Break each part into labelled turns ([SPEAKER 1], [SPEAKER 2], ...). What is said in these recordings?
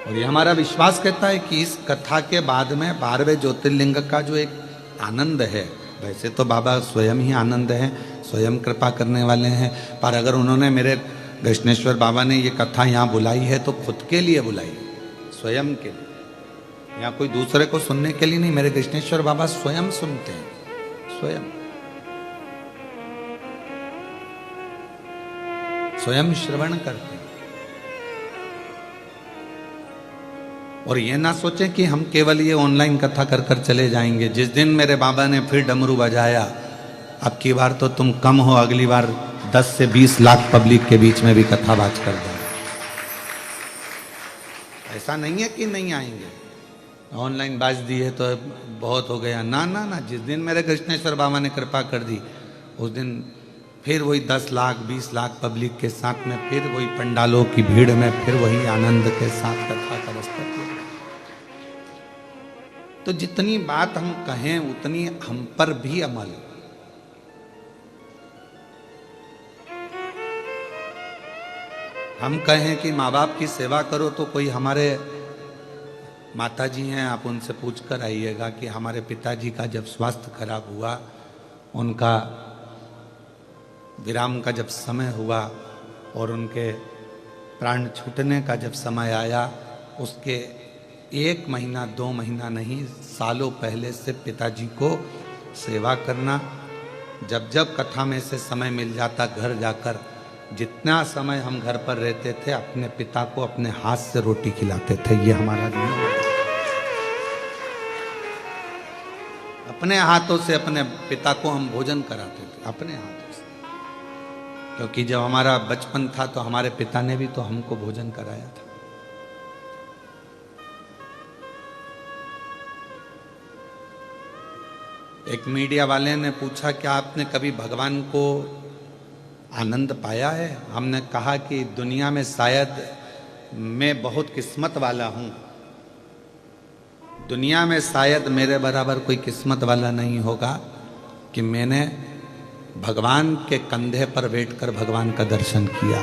[SPEAKER 1] और ये हमारा विश्वास कहता है कि इस कथा के बाद में 12वें ज्योतिर्लिंग का जो एक आनंद है, वैसे तो बाबा स्वयं ही आनंद है, स्वयं कृपा करने वाले हैं, पर अगर उन्होंने मेरे कृष्णेश्वर बाबा ने ये कथा यहाँ बुलाई है तो खुद के लिए बुलाई, स्वयं के लिए, यहाँ कोई दूसरे को सुनने के लिए नहीं। मेरे कृष्णेश्वर बाबा स्वयं सुनते हैं, स्वयं श्रवण करते हैं। और ये ना सोचें कि हम केवल ये ऑनलाइन कथा कर कर चले जाएंगे। जिस दिन मेरे बाबा ने फिर डमरू बजाया, अब की बार तो तुम कम हो, अगली बार 10 से 20 लाख पब्लिक के बीच में भी कथा बाज कर दो। ऐसा नहीं है कि नहीं आएंगे, ऑनलाइन बाज दी है तो बहुत हो गया, ना ना ना। जिस दिन मेरे कृष्णेश्वर बाबा ने कृपा कर दी, उस दिन फिर वही 10 लाख 20 लाख पब्लिक के साथ में, फिर वही पंडालों की भीड़ में, फिर वही आनंद के साथ कथा का रस्ता। तो जितनी बात हम कहें उतनी हम पर भी अमल। हम कहें कि माँ बाप की सेवा करो तो कोई हमारे माताजी हैं, आप उनसे पूछ कर आइएगा कि हमारे पिताजी का जब स्वास्थ्य खराब हुआ, उनका विराम का जब समय हुआ और उनके प्राण छूटने का जब समय आया, उसके 1 महीना 2 महीना नहीं, सालों पहले से पिताजी को सेवा करना। जब जब कथा में से समय मिल जाता, घर जाकर जितना समय हम घर पर रहते थे, अपने पिता को अपने हाथ से रोटी खिलाते थे। ये हमारा नियम, अपने हाथों से अपने पिता को हम भोजन कराते थे, अपने हाथों से। क्योंकि जब हमारा बचपन था तो हमारे पिता ने भी तो हमको भोजन कराया था। एक मीडिया वाले ने पूछा कि आपने कभी भगवान को आनंद पाया है? हमने कहा कि दुनिया में शायद मैं बहुत किस्मत वाला हूं, दुनिया में शायद मेरे बराबर कोई किस्मत वाला नहीं होगा कि मैंने भगवान के कंधे पर बैठकर भगवान का दर्शन किया।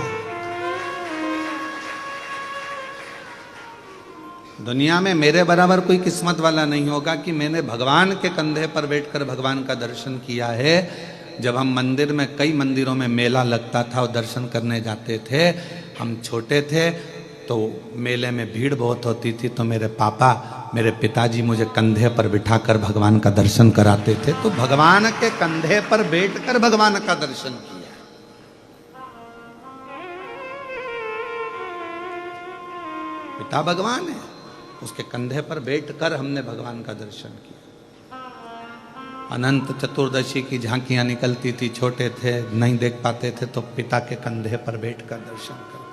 [SPEAKER 1] दुनिया में मेरे बराबर कोई किस्मत वाला नहीं होगा कि मैंने भगवान के कंधे पर बैठकर भगवान का दर्शन किया है। जब हम मंदिर में, कई मंदिरों में मेला लगता था और दर्शन करने जाते थे, हम छोटे थे तो मेले में भीड़ बहुत होती थी, तो मेरे पापा, मेरे पिताजी मुझे कंधे पर बिठाकर भगवान का दर्शन कराते थे। तो भगवान के कंधे पर बैठकर भगवान का दर्शन किया। पिता भगवान है, उसके कंधे पर बैठकर हमने भगवान का दर्शन किया। अनंत चतुर्दशी की झांकियां निकलती थी, छोटे थे नहीं देख पाते थे, तो पिता के कंधे पर बैठकर दर्शन करते।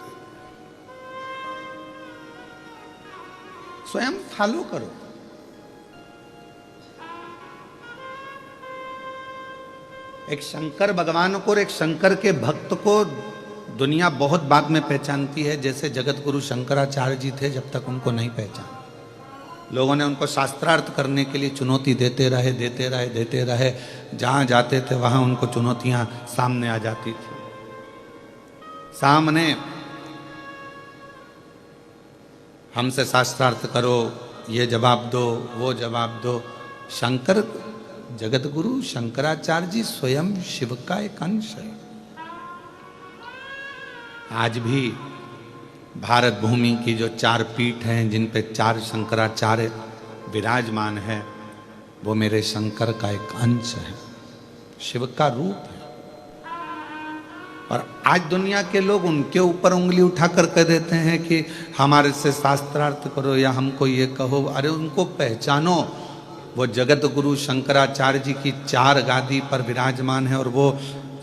[SPEAKER 1] स्वयं फॉलो करो। एक शंकर भगवान को और एक शंकर के भक्त को दुनिया बहुत बाद में पहचानती है। जैसे जगत गुरु शंकराचार्य जी थे, जब तक उनको नहीं पहचाना, लोगों ने उनको शास्त्रार्थ करने के लिए चुनौती देते रहे। जहां जाते थे वहां उनको चुनौतियां सामने आ जाती थी। सामने हमसे शास्त्रार्थ करो, ये जवाब दो, वो जवाब दो। शंकर, जगत गुरु शंकराचार्य जी स्वयं शिव का एक अंश है। आज भी भारत भूमि की जो 4 पीठ हैं, जिन पे 4 शंकराचार्य विराजमान है, वो मेरे शंकर का एक अंश है, शिव का रूप है। और आज दुनिया के लोग उनके ऊपर उंगली उठाकर कह देते हैं कि हमारे से शास्त्रार्थ करो या हमको ये कहो। अरे उनको पहचानो, वो जगत गुरु शंकराचार्य जी की 4 गादी पर विराजमान है और वो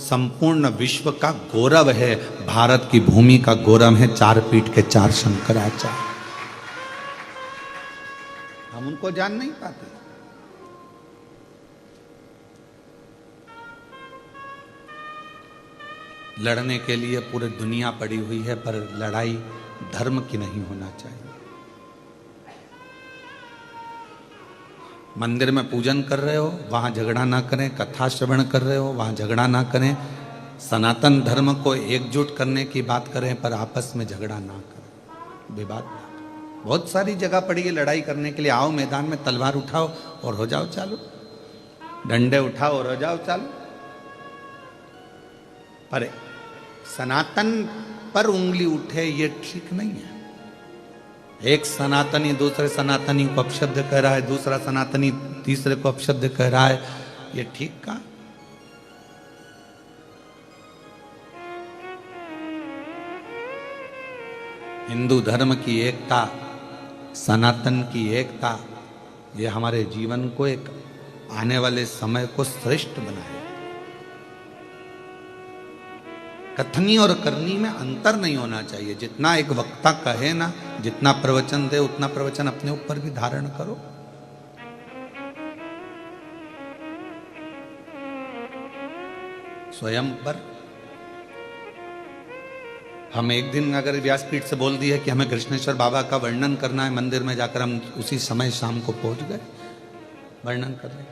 [SPEAKER 1] संपूर्ण विश्व का गौरव है, भारत की भूमि का गौरव है। 4 पीठ के 4 शंकराचार्य, हम उनको जान नहीं पाते। लड़ने के लिए पूरी दुनिया पड़ी हुई है, पर लड़ाई धर्म की नहीं होना चाहिए। मंदिर में पूजन कर रहे हो, वहां झगड़ा ना करें। कथा श्रवण कर रहे हो, वहां झगड़ा ना करें। सनातन धर्म को एकजुट करने की बात करें, पर आपस में झगड़ा ना करें, विवाद ना करें। बहुत सारी जगह पड़ी है लड़ाई करने के लिए। आओ मैदान में, तलवार उठाओ और हो जाओ चालू, डंडे उठाओ और हो जाओ चालू। पर सनातन पर उंगली उठे ये ठीक नहीं है। एक सनातनी दूसरे सनातनी को अपशब्द कह रहा है, दूसरा सनातनी तीसरे को अपशब्द कह रहा है, ये ठीक का? हिंदू धर्म की एकता, सनातन की एकता, ये हमारे जीवन को एक आने वाले समय को श्रेष्ठ बनाए। कथनी और करनी में अंतर नहीं होना चाहिए। जितना एक वक्ता कहे ना, जितना प्रवचन दे, उतना प्रवचन अपने ऊपर भी धारण करो। स्वयं पर हम एक दिन अगर व्यासपीठ से बोल दिया कि हमें कृष्णेश्वर बाबा का वर्णन करना है मंदिर में जाकर, हम उसी समय शाम को पहुंच गए वर्णन करने।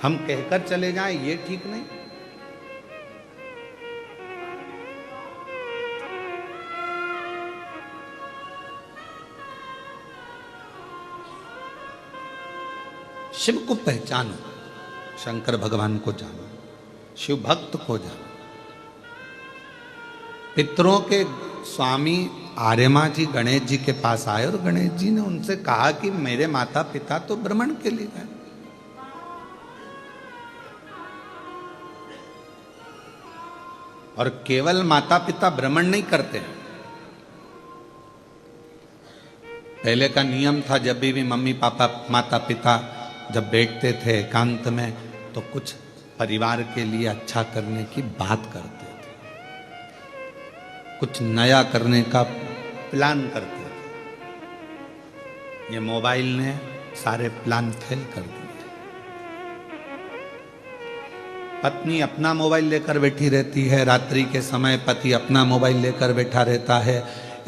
[SPEAKER 1] हम कहकर चले जाएं ये ठीक नहीं। शिव को पहचानो, शंकर भगवान को जानो, शिव भक्त को जानो। पितरों के स्वामी आर्यमा जी गणेश जी के पास आए और गणेश जी ने उनसे कहा कि मेरे माता पिता तो भ्रमण के लिए गए, और केवल माता पिता भ्रमण नहीं करते। पहले का नियम था, जब भी मम्मी पापा माता पिता जब बैठते थे एकांत में, तो कुछ परिवार के लिए अच्छा करने की बात करते थे, कुछ नया करने का प्लान करते थे। ये मोबाइल ने सारे प्लान फेल कर दिए। पत्नी अपना मोबाइल लेकर बैठी रहती है, रात्रि के समय पति अपना मोबाइल लेकर बैठा रहता है।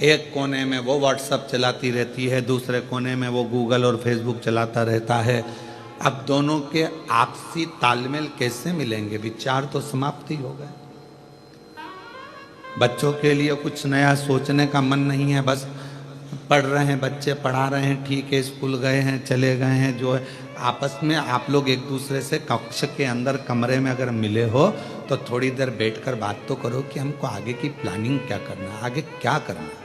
[SPEAKER 1] एक कोने में वो व्हाट्सएप चलाती रहती है, दूसरे कोने में वो गूगल और फेसबुक चलाता रहता है। अब दोनों के आपसी तालमेल कैसे मिलेंगे? विचार तो समाप्ति हो गए। बच्चों के लिए कुछ नया सोचने का मन नहीं है, बस पढ़ रहे हैं बच्चे, पढ़ा रहे हैं, ठीक है, स्कूल गए हैं, चले गए हैं। जो है आपस में आप लोग एक दूसरे से कक्ष के अंदर कमरे में अगर मिले हो तो थोड़ी देर बैठकर बात तो करो कि हमको आगे की प्लानिंग क्या करना है, आगे क्या करना है।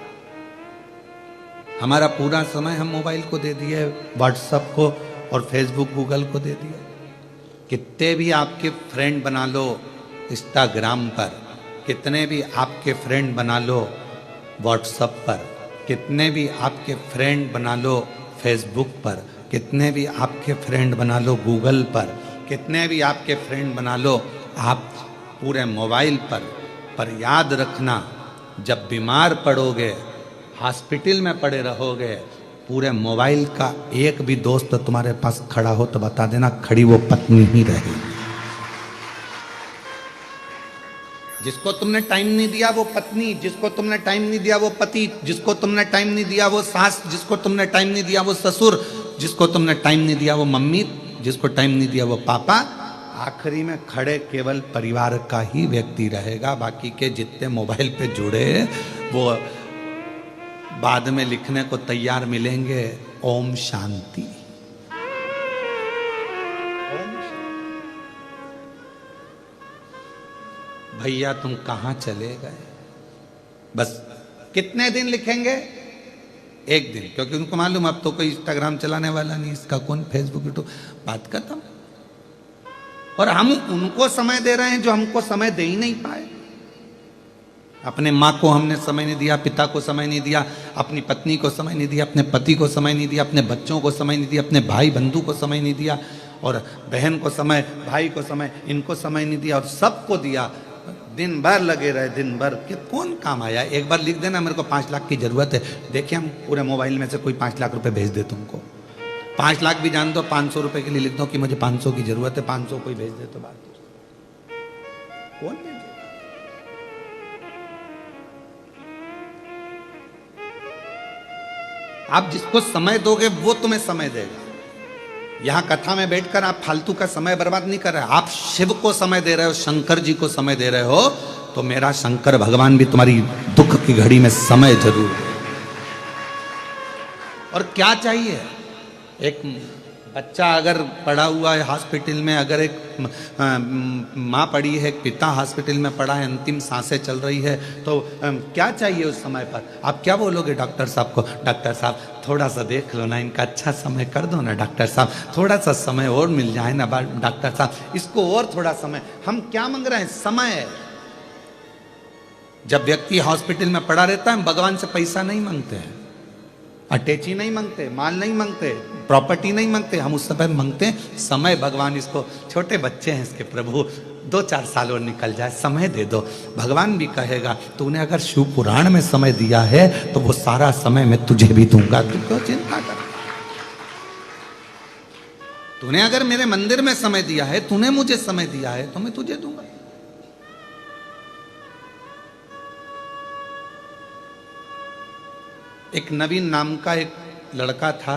[SPEAKER 1] हमारा पूरा समय हम मोबाइल को दे दिए, व्हाट्सएप को और फेसबुक गूगल को दे दिया। कितने भी आपके फ्रेंड बना लो इंस्टाग्राम पर, कितने भी आपके फ्रेंड बना लो व्हाट्सएप पर, कितने भी आपके फ्रेंड बना लो फेसबुक पर, कितने भी आपके फ्रेंड बना लो गूगल पर, कितने भी आपके फ्रेंड बना लो आप पूरे मोबाइल पर याद रखना, जब बीमार पड़ोगे, हॉस्पिटल में पड़े रहोगे, पूरे मोबाइल का एक भी दोस्त तुम्हारे पास खड़ा हो तो बता देना, खड़ी वो पत्नी ही रहेगी। जिसको तुमने टाइम नहीं दिया वो पत्नी, जिसको तुमने टाइम नहीं दिया वो पति, जिसको तुमने टाइम नहीं दिया वो सास, जिसको तुमने टाइम नहीं दिया वो ससुर, जिसको तुमने टाइम नहीं दिया वो मम्मी, जिसको टाइम नहीं दिया वो पापा। आखिरी में खड़े केवल परिवार का ही व्यक्ति रहेगा। बाकी के जितने मोबाइल पे जुड़े वो बाद में लिखने को तैयार मिलेंगे, ओम शांति। भैया तुम कहां चले गए? बस कितने दिन लिखेंगे? एक दिन, क्योंकि उनको मालूम अब तो कोई इंस्टाग्राम चलाने वाला नहीं, इसका कौन फेसबुक यूट्यूब, बात खत्म। और हम उनको समय दे रहे हैं जो हमको समय दे ही नहीं पाए। अपने माँ को हमने समय नहीं दिया, पिता को समय नहीं दिया, अपनी पत्नी को समय नहीं दिया, अपने पति को समय नहीं दिया, अपने बच्चों को समय नहीं दिया, अपने भाई बंधु को समय नहीं दिया, और बहन को समय, भाई को समय, इनको समय नहीं दिया, और सबको दिया। दिन भर लगे रहे, दिन भर कि कौन काम आया? एक बार लिख देना मेरे को 5 लाख की जरूरत है, देखिए हम पूरे मोबाइल में से कोई 5 लाख रुपए भेज दे तुमको। 5 लाख भी जान दो, 500 रुपए के लिए लिख दो कि मुझे 500 की जरूरत है, 500 कोई भेज दे तो बात कौन भेजे? आप जिसको समय दोगे वो तुम्हें समय देगा। यहां कथा में बैठकर आप फालतू का समय बर्बाद नहीं कर रहे, आप शिव को समय दे रहे हो, शंकर जी को समय दे रहे हो, तो मेरा शंकर भगवान भी तुम्हारी दुख की घड़ी में समय जरूर दे। और क्या चाहिए? एक बच्चा अगर पड़ा हुआ है हॉस्पिटल में, अगर एक माँ पड़ी है, एक पिता हॉस्पिटल में पड़ा है, अंतिम सांसें चल रही है, तो क्या चाहिए उस समय पर? आप क्या बोलोगे डॉक्टर साहब को? डॉक्टर साहब थोड़ा सा देख लो ना, इनका अच्छा समय कर दो ना डॉक्टर साहब, थोड़ा सा समय और मिल जाए ना डॉक्टर साहब, इसको और थोड़ा समय। हम क्या मांग रहे हैं? समय। जब व्यक्ति हॉस्पिटल में पड़ा रहता है, हम भगवान से पैसा नहीं मांगते हैं, अटैची नहीं मांगते, माल नहीं मांगते, प्रॉपर्टी नहीं मांगते, हम उस समय मांगते हैं समय। भगवान इसको, छोटे बच्चे हैं इसके प्रभु, 2-4 साल और निकल जाए, समय दे दो। भगवान भी कहेगा तूने अगर शिव पुराण में समय दिया है तो वो सारा समय मैं तुझे भी दूंगा, तू क्यों चिंता कर? तूने अगर मेरे मंदिर में समय दिया है, तूने मुझे समय दिया है, तो मैं तुझे दूंगा। एक नवीन नाम का एक लड़का था,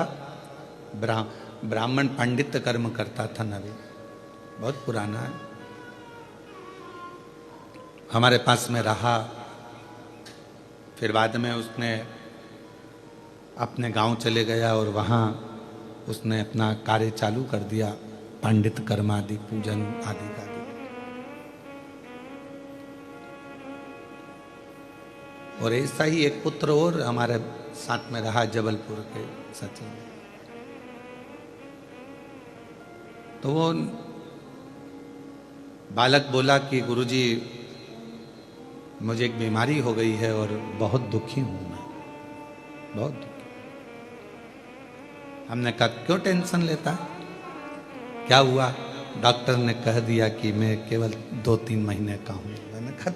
[SPEAKER 1] ब्राह्मण पंडित कर्म करता था। नवीन बहुत पुराना है, हमारे पास में रहा। फिर बाद में उसने अपने गांव चले गया और वहाँ उसने अपना कार्य चालू कर दिया, पंडित कर्म आदि, पूजन आदि का। और ऐसा ही एक पुत्र और हमारे साथ में रहा, जबलपुर के सचिन। तो वो बालक बोला कि गुरुजी मुझे एक बीमारी हो गई है और बहुत दुखी हूं मैं, बहुत दुखी। हमने कहा क्यों टेंशन लेता है, क्या हुआ? डॉक्टर ने कह दिया कि मैं केवल 2-3 महीने का हूं। मैंने कहा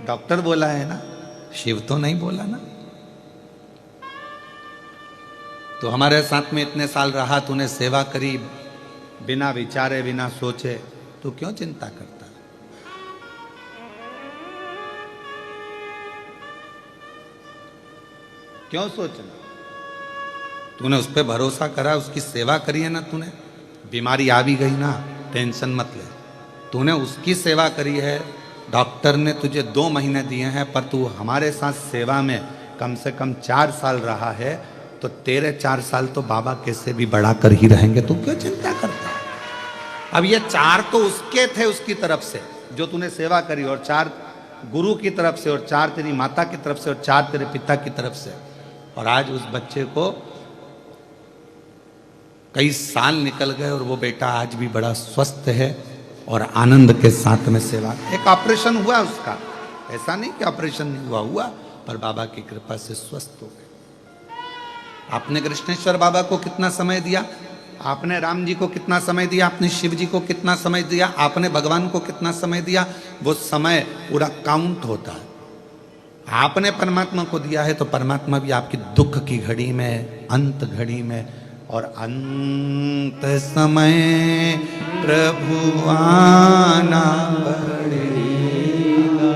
[SPEAKER 1] डॉक्टर बोला है ना, शिव तो नहीं बोला ना। तो हमारे साथ में इतने साल रहा, तूने सेवा करी, बिना विचारे बिना सोचे, तू क्यों चिंता करता? क्यों सोचना? तूने उस पर भरोसा करा, उसकी सेवा करी है ना तूने। बीमारी आ भी गई ना, टेंशन मत ले, तूने उसकी सेवा करी है। डॉक्टर ने तुझे 2 महीने दिए हैं, पर तू हमारे साथ सेवा में कम से कम 4 साल रहा है, तो तेरे 4 साल तो बाबा कैसे भी बढ़ा कर ही रहेंगे, तू क्यों चिंता करता है? अब ये 4 तो उसके थे, उसकी तरफ से जो तूने सेवा करी, और 4 गुरु की तरफ से, और 4 तेरी माता की तरफ से, और 4 तेरे पिता की तरफ से। और आज उस बच्चे को कई साल निकल गए और वो बेटा आज भी बड़ा स्वस्थ है और आनंद के साथ में सेवा। एक ऑपरेशन हुआ उसका, ऐसा नहीं कि ऑपरेशन नहीं हुआ, पर बाबा की कृपा से स्वस्थ हो गए। आपने कृष्णेश्वर बाबा को कितना समय दिया, आपने राम जी को कितना समय दिया, आपने शिव जी को कितना समय दिया, आपने भगवान को कितना समय दिया, वो समय पूरा काउंट होता है। आपने परमात्मा को दिया है तो परमात्मा भी आपकी दुख की घड़ी में, अंत घड़ी में, और अंत समय प्रभु आना पड़ेगा,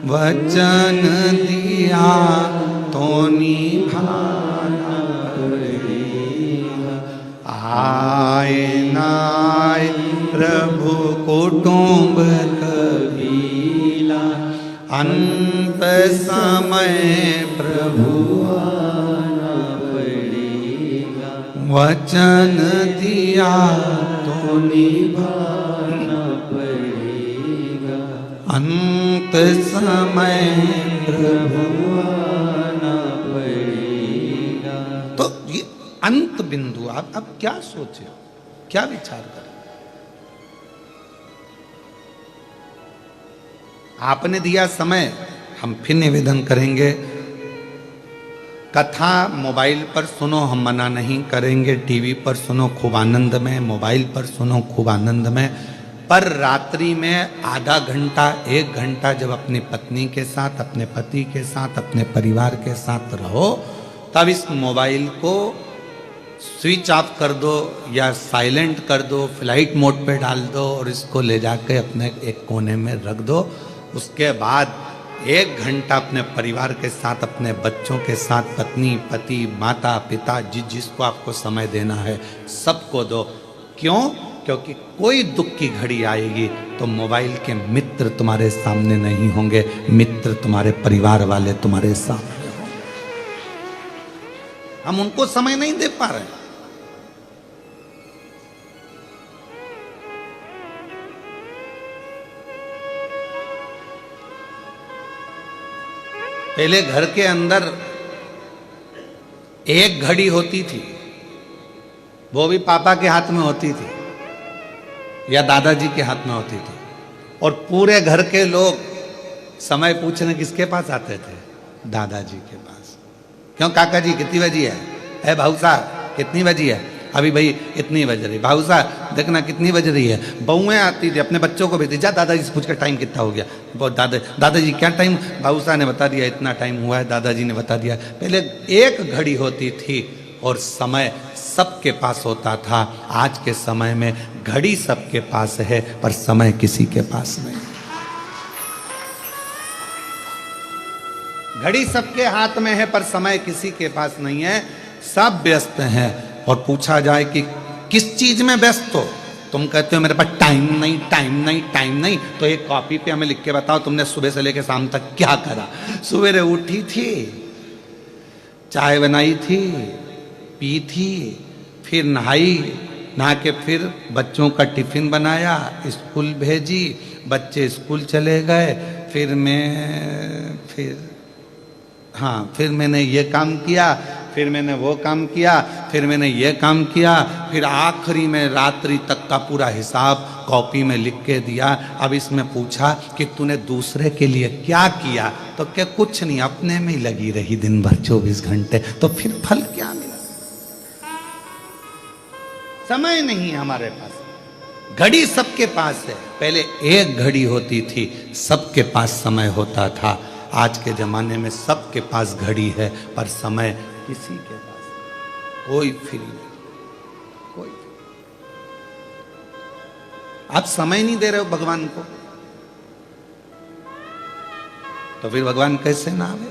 [SPEAKER 1] वचन दिया तो निभाना पड़ेगा। आए नाए प्रभु कुटुंब कबीला, अंत समय प्रभु आना पड़ेगा, वचन दिया तो निभाना पड़ेगा, अंत समय प्रभु आना पड़ेगा। तो ये अंत बिंदु, आप क्या सोचे, क्या विचार करें? आपने दिया समय, हम फिर निवेदन करेंगे, कथा मोबाइल पर सुनो, हम मना नहीं करेंगे, टीवी पर सुनो खूब आनंद में, मोबाइल पर सुनो खूब आनंद में, पर रात्रि में आधा घंटा 1 घंटा जब अपनी पत्नी के साथ, अपने पति के साथ, अपने परिवार के साथ रहो, तब इस मोबाइल को स्विच ऑफ कर दो या साइलेंट कर दो, फ्लाइट मोड पे डाल दो और इसको ले जाके अपने एक कोने में रख दो। उसके बाद 1 घंटा अपने परिवार के साथ, अपने बच्चों के साथ, पत्नी, पति, माता, पिता, जिसको आपको समय देना है सबको दो। क्यों? क्योंकि कोई दुख की घड़ी आएगी तो मोबाइल के मित्र तुम्हारे सामने नहीं होंगे, मित्र तुम्हारे परिवार वाले तुम्हारे सामने होंगे। हम उनको समय नहीं दे पा रहे हैं। पहले घर के अंदर एक घड़ी होती थी, वो भी पापा के हाथ में होती थी या दादाजी के हाथ में होती थी, और पूरे घर के लोग समय पूछने किसके पास आते थे? दादाजी के पास। क्यों काका जी कितनी बजी है? भाऊ साहब कितनी बजी है? अभी भाई इतनी बज रही। भाऊ साहब देखना कितनी बज रही है। बहुएं आती थी, अपने बच्चों को भेजी, जा दादाजी से पूछ कर टाइम कितना हो गया। बहुत दादाजी क्या टाइम? भाऊ साहब ने बता दिया इतना टाइम हुआ है, दादाजी ने बता दिया। पहले एक घड़ी होती थी और समय सबके पास होता था। आज के समय में घड़ी सबके पास है पर समय किसी के पास नहीं। घड़ी सबके हाथ में है पर समय किसी के पास नहीं है। सब व्यस्त हैं। और पूछा जाए कि किस चीज में व्यस्त हो, तुम कहते हो मेरे पास टाइम नहीं, टाइम नहीं, टाइम नहीं। तो एक कॉपी पे हमें लिख के बताओ तुमने सुबह से लेकर शाम तक क्या करा। सवेरे उठी थी, चाय बनाई थी, पी थी, फिर नहाई, नहा के फिर बच्चों का टिफिन बनाया, स्कूल भेजी, बच्चे स्कूल चले गए, फिर मैंने ये काम किया, फिर मैंने वो काम किया, फिर मैंने ये काम किया, फिर आखिरी में रात्रि तक का पूरा हिसाब कॉपी में लिख के दिया। अब इसमें पूछा कि तूने दूसरे के लिए क्या किया, तो क्या कुछ नहीं, अपने में ही लगी रही दिन भर 24 घंटे। तो फिर फल क्या मिला? समय नहीं हमारे पास। घड़ी सबके पास है। पहले एक घड़ी होती थी, सबके पास समय होता था। आज के जमाने में सबके पास घड़ी है पर समय किसी के पास कोई फ्री नहीं, कोई। आप समय नहीं दे रहे हो भगवान को, तो फिर भगवान कैसे ना आवे?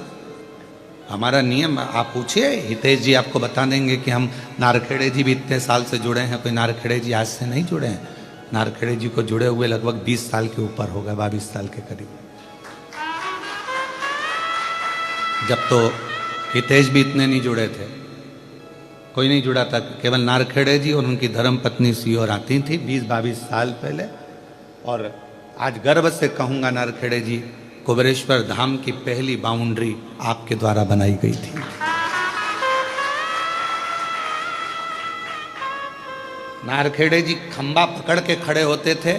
[SPEAKER 1] हमारा नियम आप पूछिए, हितेश जी आपको बता देंगे कि हम नारखेड़े जी भी इतने साल से जुड़े हैं। कोई नारखेड़े जी आज से नहीं जुड़े हैं। नारखेड़े जी को जुड़े हुए लगभग 20 साल के ऊपर हो गए, 22 साल के करीब। जब तो हितेश भी इतने नहीं जुड़े थे, कोई नहीं जुड़ा था, केवल नारखेड़े जी और उनकी धर्म पत्नी सी और आती थी 20-22 साल पहले। और आज गर्व से कहूँगा नारखेड़े जी, कुबेरेश्वर धाम की पहली बाउंड्री आपके द्वारा बनाई गई थी। नारखेड़े जी खंबा पकड़ के खड़े होते थे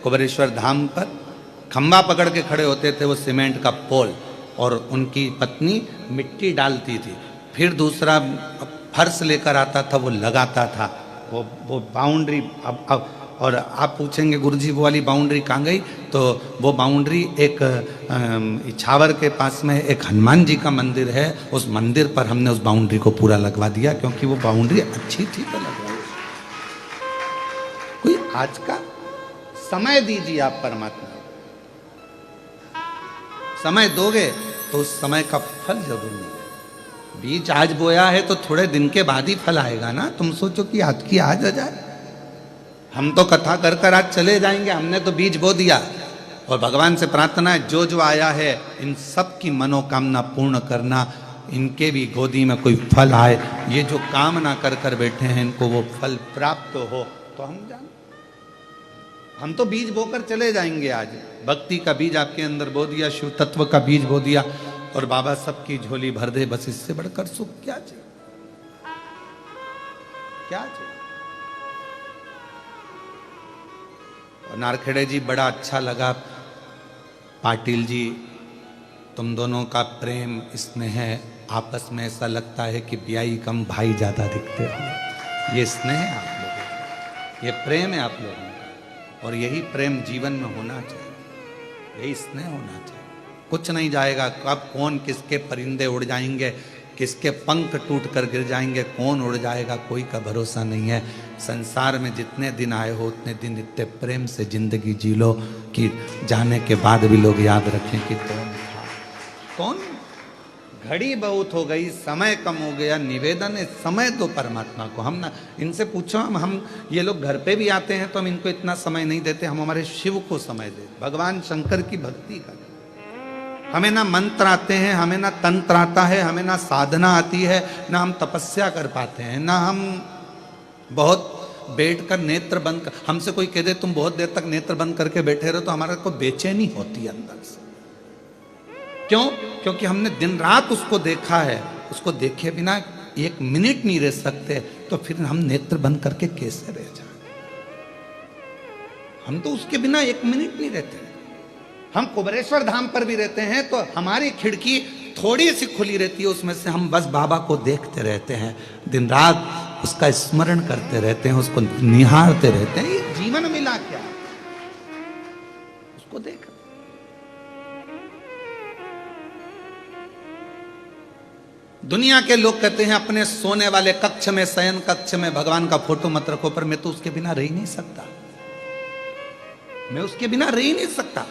[SPEAKER 1] कुबेरेश्वर धाम पर, खंबा पकड़ के खड़े होते थे, वो सीमेंट का पोल, और उनकी पत्नी मिट्टी डालती थी, फिर दूसरा फर्श लेकर आता था, वो लगाता था वो बाउंड्री। अब और आप पूछेंगे गुरुजी वो वाली बाउंड्री कहाँ गई? तो वो बाउंड्री एक इछावर के पास में एक हनुमान जी का मंदिर है, उस मंदिर पर हमने उस बाउंड्री को पूरा लगवा दिया, क्योंकि वो बाउंड्री अच्छी थी तो लगवाई। कोई आज का समय दीजिए आप परमात्मा, समय दोगे तो उस समय का फल जरूर मिलेगा। बीज आज बोया है तो थोड़े दिन के बाद ही फल आएगा ना। तुम सोचो कि आज की आज आ जाए। हम तो कथा कर कर आज चले जाएंगे, हमने तो बीज बो दिया। और भगवान से प्रार्थना है जो जो आया है इन सब की मनोकामना पूर्ण करना, इनके भी गोदी में कोई फल आए। ये जो कामना कर कर बैठे हैं इनको वो फल प्राप्त हो। तो हम तो बीज बोकर चले जाएंगे। आज भक्ति का बीज आपके अंदर बो दिया, शिव तत्व का बीज बो दिया, और बाबा सबकी झोली भर दे। बस इससे बढ़कर सुख क्या चाहिए? क्या चाहिए? और नारखेड़े जी बड़ा अच्छा लगा, पाटिल जी तुम दोनों का प्रेम स्नेह है, आपस में ऐसा लगता है कि ब्याई कम भाई ज्यादा दिखते हो। ये स्नेह है आप लोगों का, ये प्रेम है आप लोगों का, और यही प्रेम जीवन में होना चाहिए, यही स्नेह होना चाहिए। कुछ नहीं जाएगा, कब कौन किसके परिंदे उड़ जाएंगे, किसके पंख टूट कर गिर जाएंगे, कौन उड़ जाएगा, कोई का भरोसा नहीं है। संसार में जितने दिन आए हो उतने दिन इतने प्रेम से जिंदगी जी लो कि जाने के बाद भी लोग याद रखें कि कौन था, कौन। घड़ी बहुत हो गई, समय कम हो गया, निवेदन है समय दो परमात्मा को। हम ना इनसे पूछो, हम ये लोग घर पे भी आते हैं तो हम इनको इतना समय नहीं देते, हम हमारे शिव को समय देते, भगवान शंकर की भक्ति करें। हमें ना मंत्र आते हैं, हमें ना तंत्र आता है, हमें ना साधना आती है, ना हम तपस्या कर पाते हैं, ना हम बहुत बैठकर नेत्र बंद कर, हमसे कोई कह दे तुम बहुत देर तक नेत्र बंद करके बैठे रहो, तो हमारे को बेचैनी होती है अंदर से। क्यों? क्योंकि हमने दिन रात उसको देखा है, उसको देखे बिना एक मिनट नहीं रह सकते, तो फिर हम नेत्र बंद करके कैसे रह जाए? हम तो उसके बिना एक मिनट नहीं रहते। हम कुबरेश्वर धाम पर भी रहते हैं तो हमारी खिड़की थोड़ी सी खुली रहती है, उसमें से हम बस बाबा को देखते रहते हैं, दिन रात उसका स्मरण करते रहते हैं, उसको निहारते रहते हैं। ये जीवन मिला क्या? उसको देख। दुनिया के लोग कहते हैं अपने सोने वाले कक्ष में, शयन कक्ष में भगवान का फोटो मत रखो, पर मैं तो उसके बिना रह ही नहीं सकता। मैं उसके बिना रह ही नहीं सकता।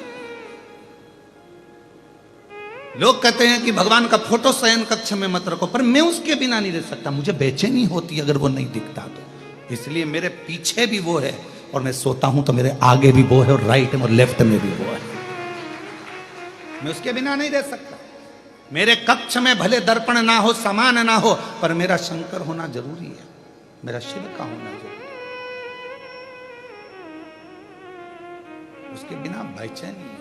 [SPEAKER 1] लोग कहते हैं कि भगवान का फोटो शयन कक्ष में मत रखो, पर मैं उसके बिना नहीं रह सकता। मुझे बेचैनी होती अगर वो नहीं दिखता तो। इसलिए मेरे पीछे भी वो है, और मैं सोता हूं तो मेरे आगे भी वो है, और राइट में और लेफ्ट में भी वो है। मैं उसके बिना नहीं रह सकता। मेरे कक्ष में भले दर्पण ना हो, समान ना हो, पर मेरा शंकर होना जरूरी है, मेरा शिव का होना जरूरी है। उसके बिना बेचैनी है।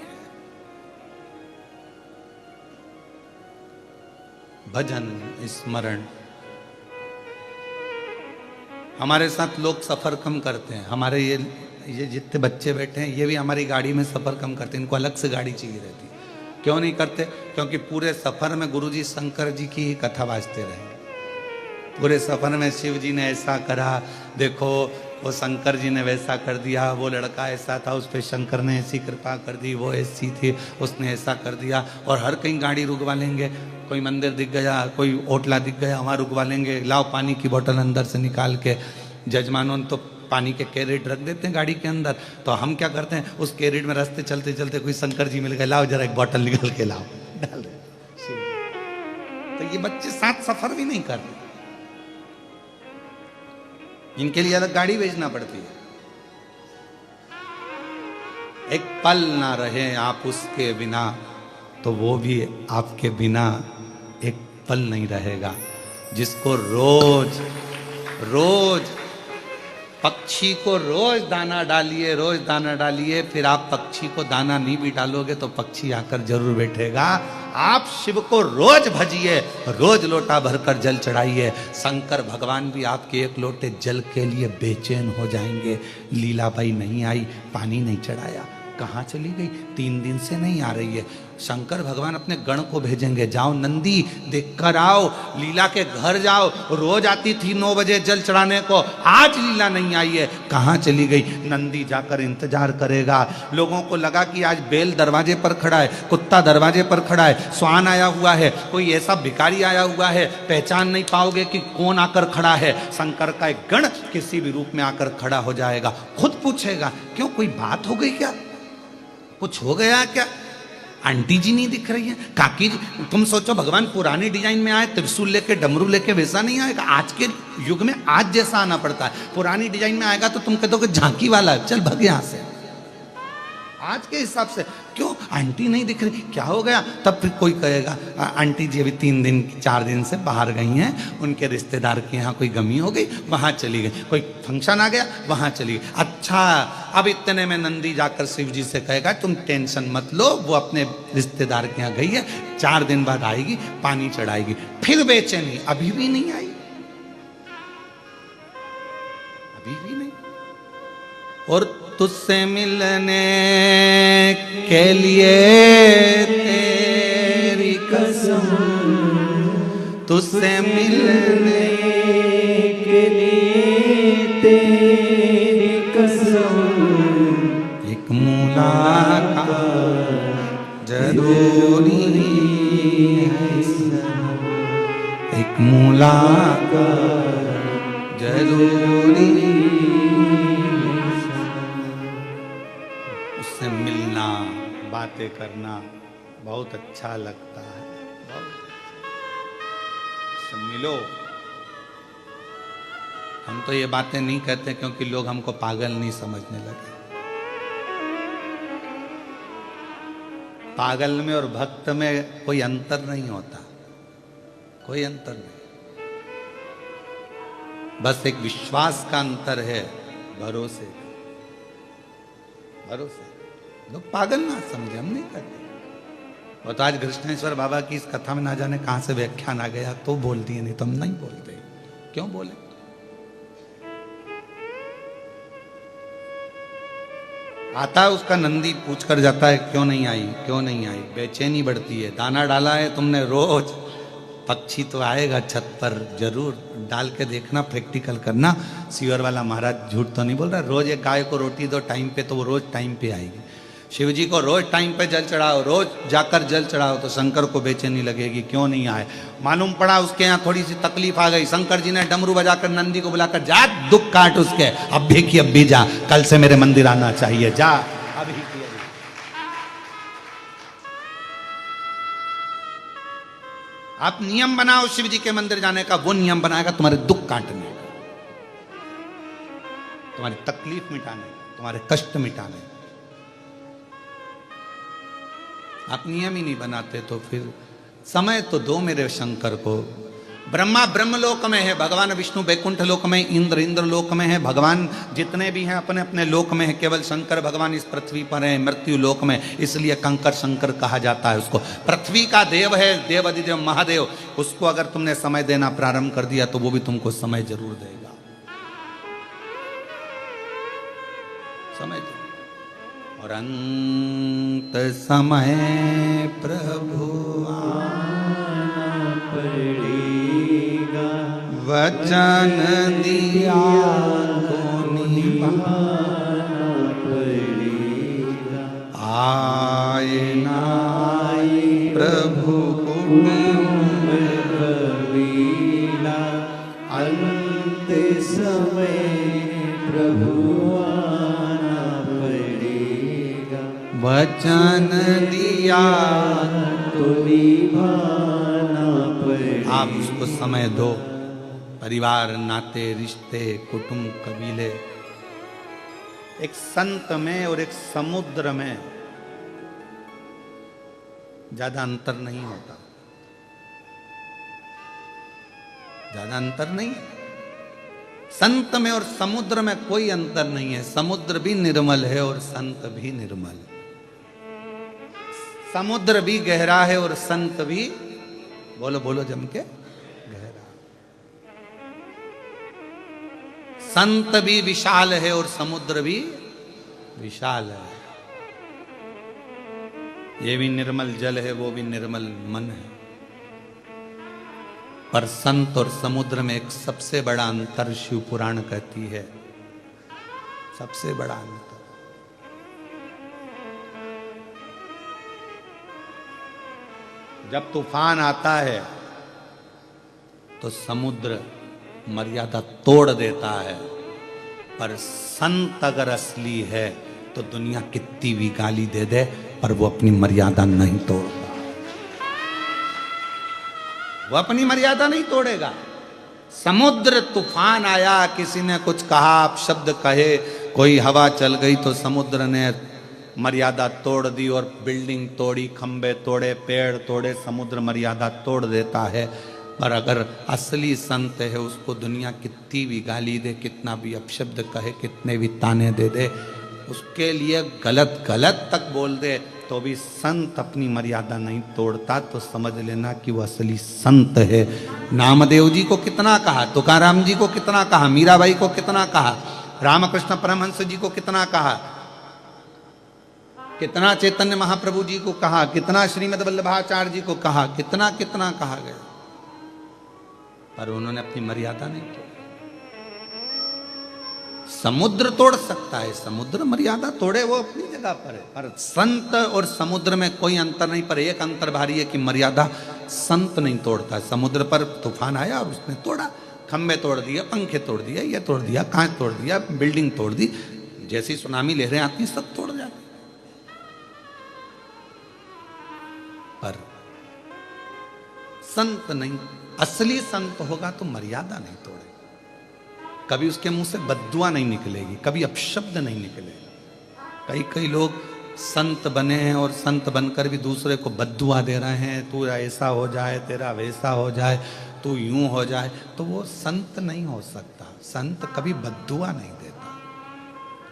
[SPEAKER 1] भजन स्मरण। हमारे साथ लोग सफर कम करते हैं। हमारे ये जितने बच्चे बैठे हैं, ये भी हमारी गाड़ी में सफर कम करते हैं। इनको अलग से गाड़ी चाहिए रहती है। क्यों नहीं करते? क्योंकि पूरे सफर में गुरुजी शंकर जी की ही कथा बाजते रहे। पूरे सफर में शिव जी ने ऐसा करा, देखो वो शंकर जी ने वैसा कर दिया, वो लड़का ऐसा था, उस पर शंकर ने ऐसी कृपा कर दी, वो ऐसी थी, उसने ऐसा कर दिया। और हर कहीं गाड़ी रुकवा लेंगे। कोई मंदिर दिख गया, कोई होटला दिख गया, वहाँ रुकवा लेंगे। लाओ पानी की बोतल अंदर से निकाल के। जजमानों तो पानी के कैरेट रख देते हैं गाड़ी के अंदर, तो हम क्या करते हैं, उस कैरेट में रास्ते चलते चलते कोई शंकर जी मिल गए, लाओ जरा एक बोतल निकाल के लाओ, डाल दे। तो ये बच्चे साथ सफर भी नहीं करते, इनके लिए अलग गाड़ी भेजना पड़ती है। एक पल ना रहे आप उसके बिना, तो वो भी आपके बिना एक पल नहीं रहेगा। जिसको रोज रोज पक्षी को रोज दाना डालिए, रोज दाना डालिए, फिर आप पक्षी को दाना नहीं भी डालोगे तो पक्षी आकर जरूर बैठेगा। आप शिव को रोज भजिए, रोज लोटा भरकर जल चढ़ाइए। शंकर भगवान भी आपके एक लोटे जल के लिए बेचैन हो जाएंगे। लीलाबाई नहीं आई, पानी नहीं चढ़ाया, कहाँ चली गई? 3 दिन से नहीं आ रही है। शंकर भगवान अपने गण को भेजेंगे, जाओ नंदी देख कर आओ, लीला के घर जाओ। रोज आती थी 9 बजे जल चढ़ाने को, आज लीला नहीं आई है, कहाँ चली गई? नंदी जाकर इंतजार करेगा। लोगों को लगा कि आज बैल दरवाजे पर खड़ा है, कुत्ता दरवाजे पर खड़ा है, स्वान आया हुआ है, कोई ऐसा भिखारी आया हुआ है, पहचान नहीं पाओगे कि कौन आकर खड़ा है। शंकर का एक गण किसी भी रूप में आकर खड़ा हो जाएगा। खुद पूछेगा, क्यों कोई बात हो गई क्या? कुछ हो गया क्या? आंटी जी नहीं दिख रही है, काकी जी। तुम सोचो भगवान पुराने डिजाइन में आए, त्रिशूल लेके डमरू लेके, वैसा नहीं आएगा। आज के युग में आज जैसा आना पड़ता है। पुरानी डिजाइन में आएगा तो तुम कह दोगे झांकी वाला है, चल भग यहां से। आज के हिसाब से क्यों आंटी नहीं दिख रही, क्या हो गया? तब फिर कोई कहेगा आंटी जी अभी 3 दिन 4 दिन से बाहर गई हैं, उनके रिश्तेदार के यहाँ कोई गमी हो गई, वहां चली गई। कोई फंक्शन आ गया, वहां चली गई। अच्छा, अब इतने में नंदी जाकर शिव जी से कहेगा तुम टेंशन मत लो, वो अपने रिश्तेदार के यहाँ गई है, 4 दिन बाद आएगी, पानी चढ़ाएगी। फिर बेचैनी, अभी भी नहीं आई, अभी भी नहीं। और तुझसे मिलने के लिए तेरी कसम, तुझसे मिलने के लिए तेरी कसम, एक मुलाकात जरूरी है, एक मुलाकात जरूरी। उससे मिलना, बातें करना बहुत अच्छा लगता है। उससे मिलो। हम तो ये बातें नहीं कहते क्योंकि लोग हमको पागल नहीं समझने लगे। पागल में और भक्त में कोई अंतर नहीं होता, कोई अंतर नहीं, बस एक विश्वास का अंतर है, भरोसे, भरोसे। लोग पागल ना समझे, हम नहीं करते। और तो आज कृष्णेश्वर बाबा की इस कथा में ना जाने कहां से व्याख्यान आ गया तो बोल दिए, नहीं तो हम नहीं बोलते। क्यों बोले? आता है उसका नंदी पूछ कर जाता है क्यों नहीं आई, क्यों नहीं आई, बेचैनी बढ़ती है। दाना डाला है तुमने रोज, पक्षी तो आएगा छत पर जरूर, डाल के देखना, प्रैक्टिकल करना। सीवर वाला महाराज झूठ तो नहीं बोल रहा। रोज एक गाय को रोटी दो टाइम पे तो वो रोज टाइम पे आएगी। शिव जी को रोज टाइम पे जल चढ़ाओ, रोज जाकर जल चढ़ाओ तो शंकर को बेचैनी लगेगी, क्यों नहीं आए। मालूम पड़ा उसके यहाँ थोड़ी सी तकलीफ आ गई, शंकर जी ने डमरू बजाकर नंदी को बुलाकर, जा दुख काट उसके, अब भी की अब भी जा, कल से मेरे मंदिर आना चाहिए, जा अभी की अभी। आप नियम बनाओ शिव जी के मंदिर जाने का, वो नियम बनाएगा तुम्हारे दुख काटने का, तुम्हारी तकलीफ मिटाने का, तुम्हारे कष्ट मिटाने का। आप नियम ही नहीं बनाते तो फिर समय तो दो मेरे शंकर को। ब्रह्मा ब्रह्मलोक में है, भगवान विष्णु बैकुंठ लोक में, इंद्र इंद्र लोक में है, भगवान जितने भी हैं अपने अपने लोक में है। केवल शंकर भगवान इस पृथ्वी पर है, मृत्यु लोक में, इसलिए कंकर शंकर कहा जाता है उसको। पृथ्वी का देव है, देव अधिदेव महादेव, उसको अगर तुमने समय देना प्रारंभ कर दिया तो वो भी तुमको समय जरूर देगा, समय देगा। और अंत समय प्रभु आना पड़ेगा, वचन दिया को निभाना पड़ेगा, आए ना प्रभु कुटुंब कबीला, अंत समय प्रभु वचन दिया तो निभाना पड़ेगा। आप उसको समय दो, परिवार, नाते, रिश्ते, कुटुंब, कबीले। एक संत में और एक समुद्र में ज्यादा अंतर नहीं होता, ज्यादा अंतर नहीं है। संत में और समुद्र में कोई अंतर नहीं है। समुद्र भी निर्मल है और संत भी निर्मल है। समुद्र भी गहरा है और संत भी, बोलो बोलो जम के, गहरा। संत भी विशाल है और समुद्र भी विशाल है। ये भी निर्मल जल है, वो भी निर्मल मन है। पर संत और समुद्र में एक सबसे बड़ा अंतर शिव पुराण कहती है, सबसे बड़ा अंतर। जब तूफान आता है तो समुद्र मर्यादा तोड़ देता है, पर संत अगर असली है तो दुनिया कितनी भी गाली दे दे पर वो अपनी मर्यादा नहीं तोड़ता, वो अपनी मर्यादा नहीं तोड़ेगा। समुद्र तूफान आया, किसी ने कुछ कहा, आप शब्द कहे, कोई हवा चल गई तो समुद्र ने मर्यादा तोड़ दी और बिल्डिंग तोड़ी, खंबे तोड़े, पेड़ तोड़े, समुद्र मर्यादा तोड़ देता है। पर अगर असली संत है उसको दुनिया कितनी भी गाली दे, कितना भी अपशब्द कहे, कितने भी ताने दे दे, उसके लिए गलत गलत तक बोल दे तो भी संत अपनी मर्यादा नहीं तोड़ता। तो समझ लेना कि वो असली संत है। नामदेव जी को कितना कहा, तुकाराम जी को कितना कहा, मीराबाई को कितना कहा, रामकृष्ण परमहंस जी को कितना कहा, कितना चैतन्य महाप्रभु जी को कहा, कितना श्रीमद् वल्लभाचार्य जी को कहा, कितना कितना कहा गया, पर उन्होंने अपनी मर्यादा नहीं तोड़ी। समुद्र तोड़ सकता है, समुद्र मर्यादा तोड़े वो अपनी जगह पर है, पर संत और समुद्र में कोई अंतर नहीं। पर एक अंतर भारी है कि मर्यादा संत नहीं तोड़ता। समुद्र पर तूफान आया और उसने तोड़ा, खंबे तोड़ दिए, पंखे तोड़ दिए, ये तोड़ दिया, कांच तोड़ दिया, बिल्डिंग तोड़ दी, जैसी सुनामी लहरें आती सब तोड़ जाती। पर संत नहीं, असली संत होगा तो मर्यादा नहीं तोड़ेगा, कभी उसके मुंह से बद्दुआ नहीं निकलेगी, कभी अपशब्द नहीं निकलेगा। कई कई लोग संत बने हैं और संत बनकर भी दूसरे को बद्दुआ दे रहे हैं, तू ऐसा हो जाए, तेरा वैसा हो जाए, तू यूं हो जाए, तो वो संत नहीं हो सकता। संत कभी बद्दुआ नहीं देता।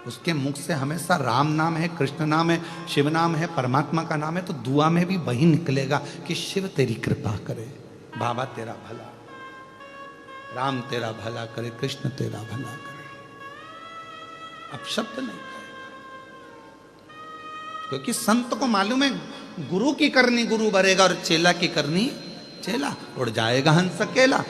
[SPEAKER 1] उसके मुख से हमेशा राम नाम है, कृष्ण नाम है, शिव नाम है, परमात्मा का नाम है, तो दुआ में भी वही निकलेगा कि शिव तेरी कृपा करे, बाबा तेरा भला, राम तेरा भला करे, कृष्ण तेरा भला करे। अब शब्द नहीं कहेगा, क्योंकि संत को मालूम है गुरु की करनी गुरु भरेगा और चेला की करनी चेला, उड़ जाएगा हंस अकेला।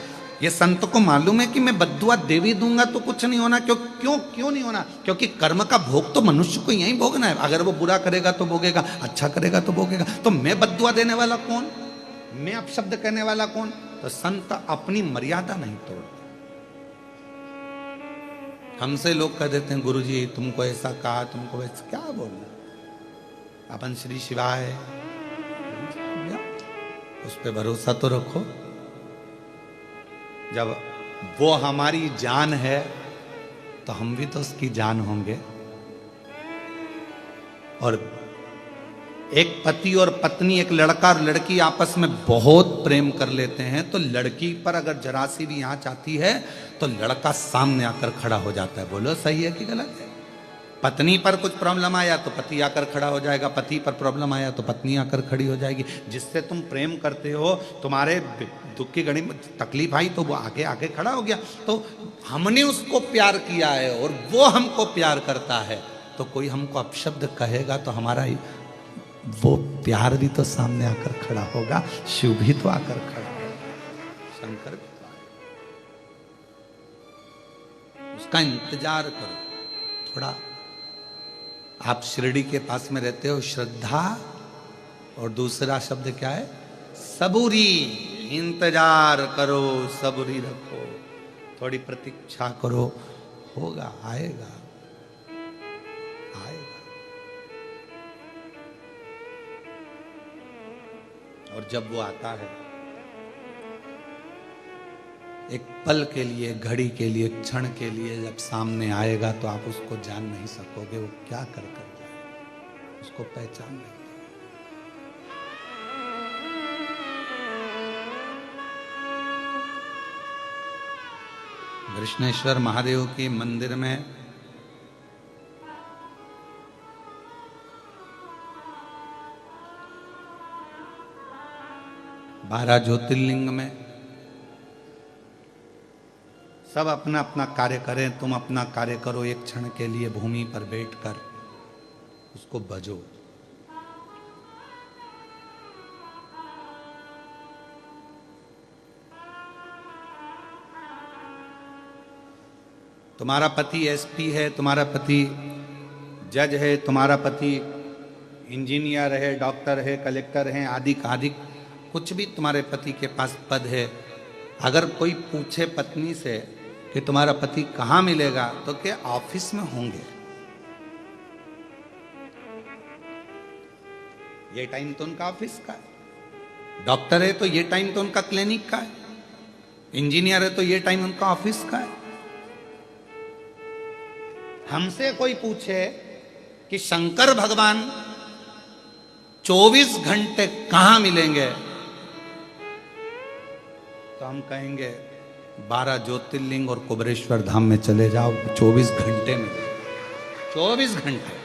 [SPEAKER 1] ये संत को मालूम है कि मैं बद्दुआ देवी दूंगा तो कुछ नहीं होना। क्यों नहीं होना? क्योंकि कर्म का भोग तो मनुष्य को यहीं भोगना है। अगर वो बुरा करेगा तो भोगेगा, अच्छा करेगा तो भोगेगा। तो मैं बद्दुआ देने वाला कौन, मैं अपशब्द कहने वाला कौन? तो संत अपनी मर्यादा नहीं तोड़ते। हमसे लोग कह देते हैं गुरुजी तुमको ऐसा कहा, तुमको वैसा, क्या बोलना, अपन श्री शिवाय उस पर भरोसा तो रखो। जब वो हमारी जान है तो हम भी तो उसकी जान होंगे। और एक पति और पत्नी, एक लड़का और लड़की आपस में बहुत प्रेम कर लेते हैं, तो लड़की पर अगर जरा सी भी आंच आती है तो लड़का सामने आकर खड़ा हो जाता है। बोलो सही है कि गलत है? पत्नी पर कुछ प्रॉब्लम आया तो पति आकर खड़ा हो जाएगा, पति पर प्रॉब्लम आया तो पत्नी आकर खड़ी हो जाएगी। जिससे तुम प्रेम करते हो, तुम्हारे दुख की घड़ी में तकलीफ आई तो वो आगे आगे खड़ा हो गया। तो हमने उसको प्यार किया है और वो हमको प्यार करता है, तो कोई हमको अपशब्द कहेगा तो हमारा वो प्यार भी तो सामने आकर खड़ा होगा, शिव भी तो आकर खड़ा होगा, शंकर भी तो आएगा। उसका इंतजार करो थोड़ा। आप शिरडी के पास में रहते हो, श्रद्धा और दूसरा शब्द क्या है? सबूरी। इंतजार करो, सबूरी रखो, थोड़ी प्रतीक्षा करो, होगा, आएगा आएगा। और जब वो आता है, एक पल के लिए, घड़ी के लिए, क्षण के लिए जब सामने आएगा तो आप उसको जान नहीं सकोगे वो क्या कर जाए, उसको पहचान नहीं। कृष्णेश्वर महादेव के मंदिर में बारह ज्योतिर्लिंग में सब अपना अपना कार्य करें, तुम अपना कार्य करो। एक क्षण के लिए भूमि पर बैठकर उसको भजो। तुम्हारा पति एसपी है, तुम्हारा पति जज है, तुम्हारा पति इंजीनियर है, डॉक्टर है, कलेक्टर है, आदि आदि कुछ भी तुम्हारे पति के पास पद है। अगर कोई पूछे पत्नी से कि तुम्हारा पति कहाँ मिलेगा, तो क्या ऑफिस में होंगे? ये टाइम तो उनका ऑफिस का है। डॉक्टर है तो ये टाइम तो उनका क्लिनिक का है। इंजीनियर है तो ये टाइम उनका ऑफिस का है। हमसे कोई पूछे कि शंकर भगवान 24 घंटे कहां मिलेंगे, तो हम कहेंगे 12 ज्योतिर्लिंग और कुबेरेश्वर धाम में चले जाओ, 24 घंटे में, 24 घंटे।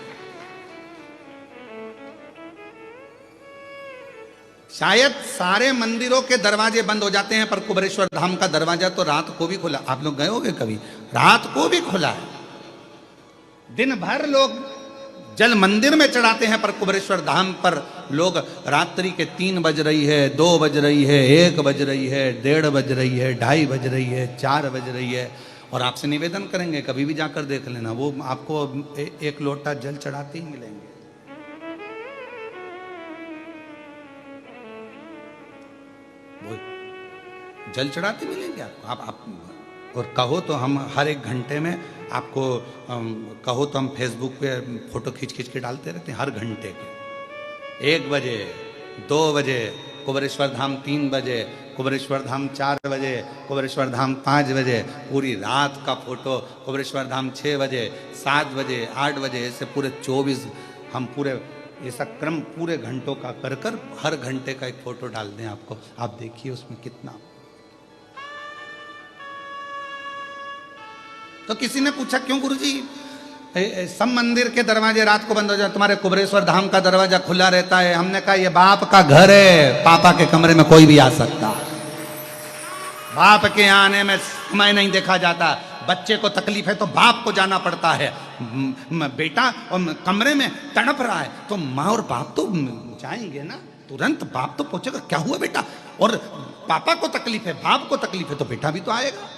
[SPEAKER 1] शायद सारे मंदिरों के दरवाजे बंद हो जाते हैं, पर कुबेरेश्वर धाम का दरवाजा तो रात को भी खुला। आप लोग गए होंगे कभी, रात को भी खुला है। दिन भर लोग जल मंदिर में चढ़ाते हैं, पर कुबेरेश्वर धाम पर लोग रात्रि के 3 बज रही है, 2 बज रही है, 1 बज रही है, 1:30 बज रही है, 2:30 बज रही है, 4 बज रही है। और आपसे निवेदन करेंगे कभी भी जाकर देख लेना, वो आपको एक लोटा जल चढ़ाते ही मिलेंगे। वो जल चढ़ाते मिलेंगे आपको। आप और कहो तो हम हर 1 घंटे में आपको कहो तो हम फेसबुक पे फोटो खींच के डालते रहते हैं हर घंटे के। 1 बजे, 2 बजे कुबेरेश्वर धाम, 3 बजे कुबेरेश्वर धाम, 4 बजे कुबेरेश्वर धाम, 5 बजे पूरी रात का फोटो कुबेरेश्वर धाम, 6 बजे, 7 बजे, 8 बजे, ऐसे पूरे 24 हम पूरे ऐसा क्रम पूरे घंटों का कर कर हर घंटे का एक फोटो डाल दें आपको, आप देखिए उसमें कितना। तो किसी ने पूछा क्यों गुरुजी सब मंदिर के दरवाजे रात को बंद हो जाए, तुम्हारे कुबरेश्वर धाम का दरवाजा खुला रहता है? हमने कहा ये बाप का घर है, पापा के कमरे में कोई भी आ सकता है। बाप के आने में समय नहीं देखा जाता। बच्चे को तकलीफ है तो बाप को जाना पड़ता है। बेटा कमरे में तड़प रहा है तो माँ और बाप तो जाएंगे ना, तुरंत बाप तो पूछेगा क्या हुआ बेटा, और पापा को तकलीफ है, बाप को तकलीफ है तो बेटा भी तो आएगा।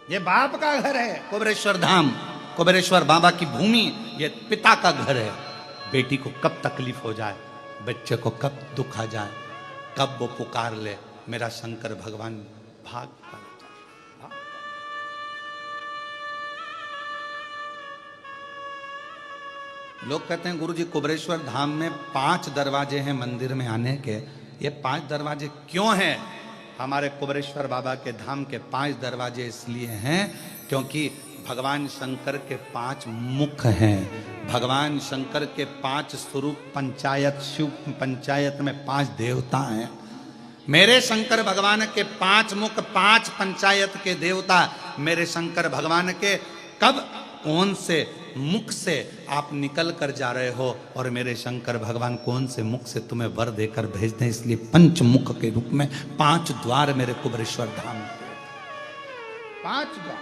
[SPEAKER 1] ये बाप का घर है कुबरेश्वर धाम, कुबरेश्वर बाबा की भूमि, ये पिता का घर है। बेटी को कब तकलीफ हो जाए, बच्चे को कब दुख आ जाए, कब वो पुकार ले मेरा शंकर भगवान, भाग भाग। लोग कहते हैं गुरुजी कुबरेश्वर धाम में 5 दरवाजे हैं मंदिर में आने के। ये 5 दरवाजे क्यों हैं? हमारे कुबरेश्वर बाबा के धाम के 5 दरवाजे इसलिए हैं क्योंकि भगवान शंकर के 5 मुख हैं। भगवान शंकर के 5 स्वरूप, पंचायत, शिव पंचायत में 5 देवता हैं। मेरे शंकर भगवान के 5 मुख, 5 पंचायत के देवता। मेरे शंकर भगवान के कब कौन से मुख से आप निकल कर जा रहे हो और मेरे शंकर भगवान कौन से मुख से तुम्हें वर देकर भेजते हैं। इसलिए 5 मुख के रूप में 5 द्वार मेरे कुबरेश्वर धाम, 5 द्वार।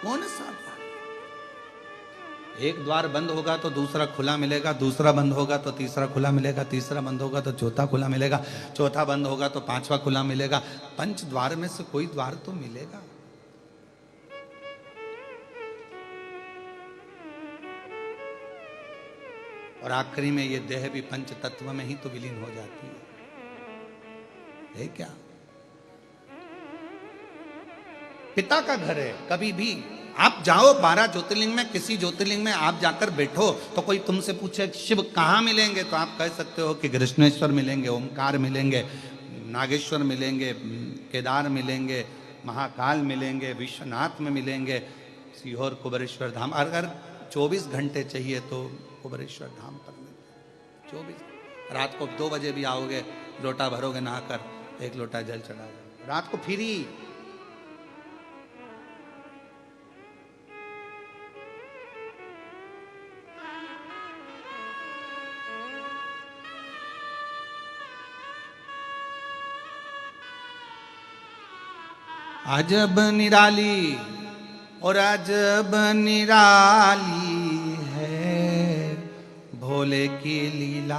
[SPEAKER 1] कौन सा द्वार? एक द्वार बंद होगा तो दूसरा खुला मिलेगा, दूसरा बंद होगा तो तीसरा खुला मिलेगा, तीसरा बंद होगा तो चौथा खुला मिलेगा, चौथा बंद होगा तो 5वां खुला मिलेगा। 5 द्वार में से कोई द्वार तो मिलेगा। और आखिरी में ये देह भी पंच तत्व में ही तो विलीन हो जाती है क्या? पिता का घर है। कभी भी आप जाओ 12 ज्योतिर्लिंग में, किसी ज्योतिर्लिंग में आप जाकर बैठो तो कोई तुमसे पूछे शिव कहाँ मिलेंगे तो आप कह सकते हो कि कृष्णेश्वर मिलेंगे, ओमकार मिलेंगे, नागेश्वर मिलेंगे, केदार मिलेंगे, महाकाल मिलेंगे, विश्वनाथ में मिलेंगे, सीहोर कुबरेश्वर धाम। अगर 24 घंटे चाहिए तो कुबरेश्वर धाम पर मिलते 24। रात को 2 बजे भी आओगे, लोटा भरोगे नहाकर, 1 लोटा जल चढ़ा जाओ, रात को फ्री। अजब निराली और अजब निराली है भोले की लीला,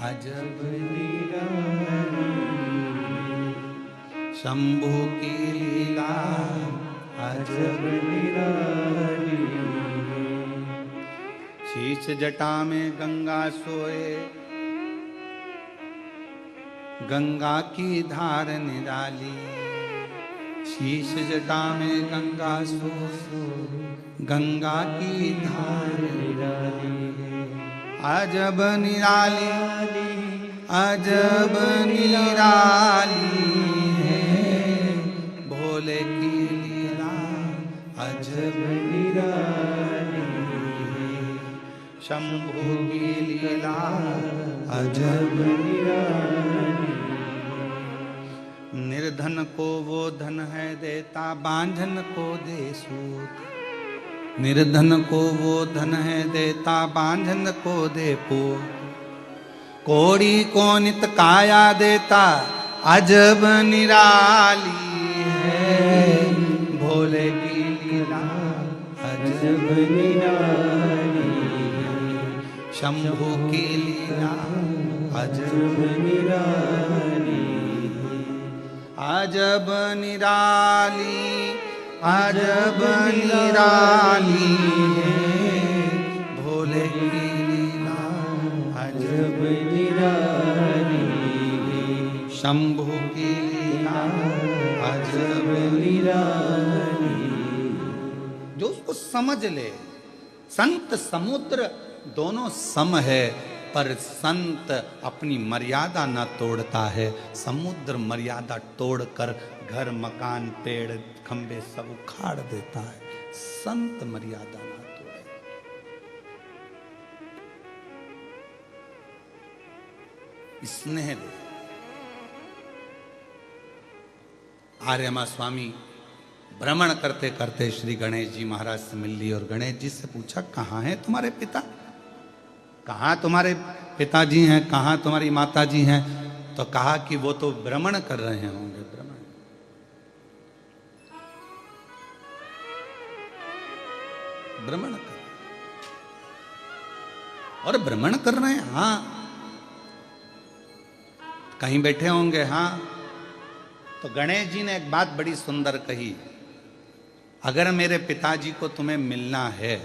[SPEAKER 1] अजब निराली शंभू की लीला, अजब निराली। शीश जटा में गंगा सोए, गंगा की धार निराली। शीश जटा में गंगा सो, गंगा की धार निराली। अजब निराली, अजब निराली है भोले की लीला, अजब निराली शंभू की लीला, अजब निराली। निर्धन को वो धन है देता, बांझन को दे सूत। निर्धन को वो धन है देता, बांझन को दे पूत। कोड़ी को नित काया देता, अजब निराली है भोले की लीला, अजब निराली शंभू की लीला, अजब निराली। अजब निराली, अजब निराली है भोले की लीला, अजब निराली शंभू की लीला, अजब निराली। जो उसको समझ ले, संत समुद्र दोनों सम है, पर संत अपनी मर्यादा न तोड़ता है। समुद्र मर्यादा तोड़कर घर, मकान, पेड़, खंबे सब उखाड़ देता है। संत मर्यादा ना तोड़े। स्नेह दे। आर्यमा स्वामी भ्रमण करते करते श्री गणेश जी महाराज से मिल ली और गणेश जी से पूछा, कहाँ है तुम्हारे पिता? कहाँ तुम्हारे पिताजी हैं? कहाँ तुम्हारी माता जी हैं? तो कहा कि वो तो भ्रमण कर रहे होंगे। भ्रमण कर, और भ्रमण कर रहे हैं, हाँ, कहीं बैठे होंगे, हाँ। तो गणेश जी ने एक बात बड़ी सुंदर कही, अगर मेरे पिताजी को तुम्हें मिलना है,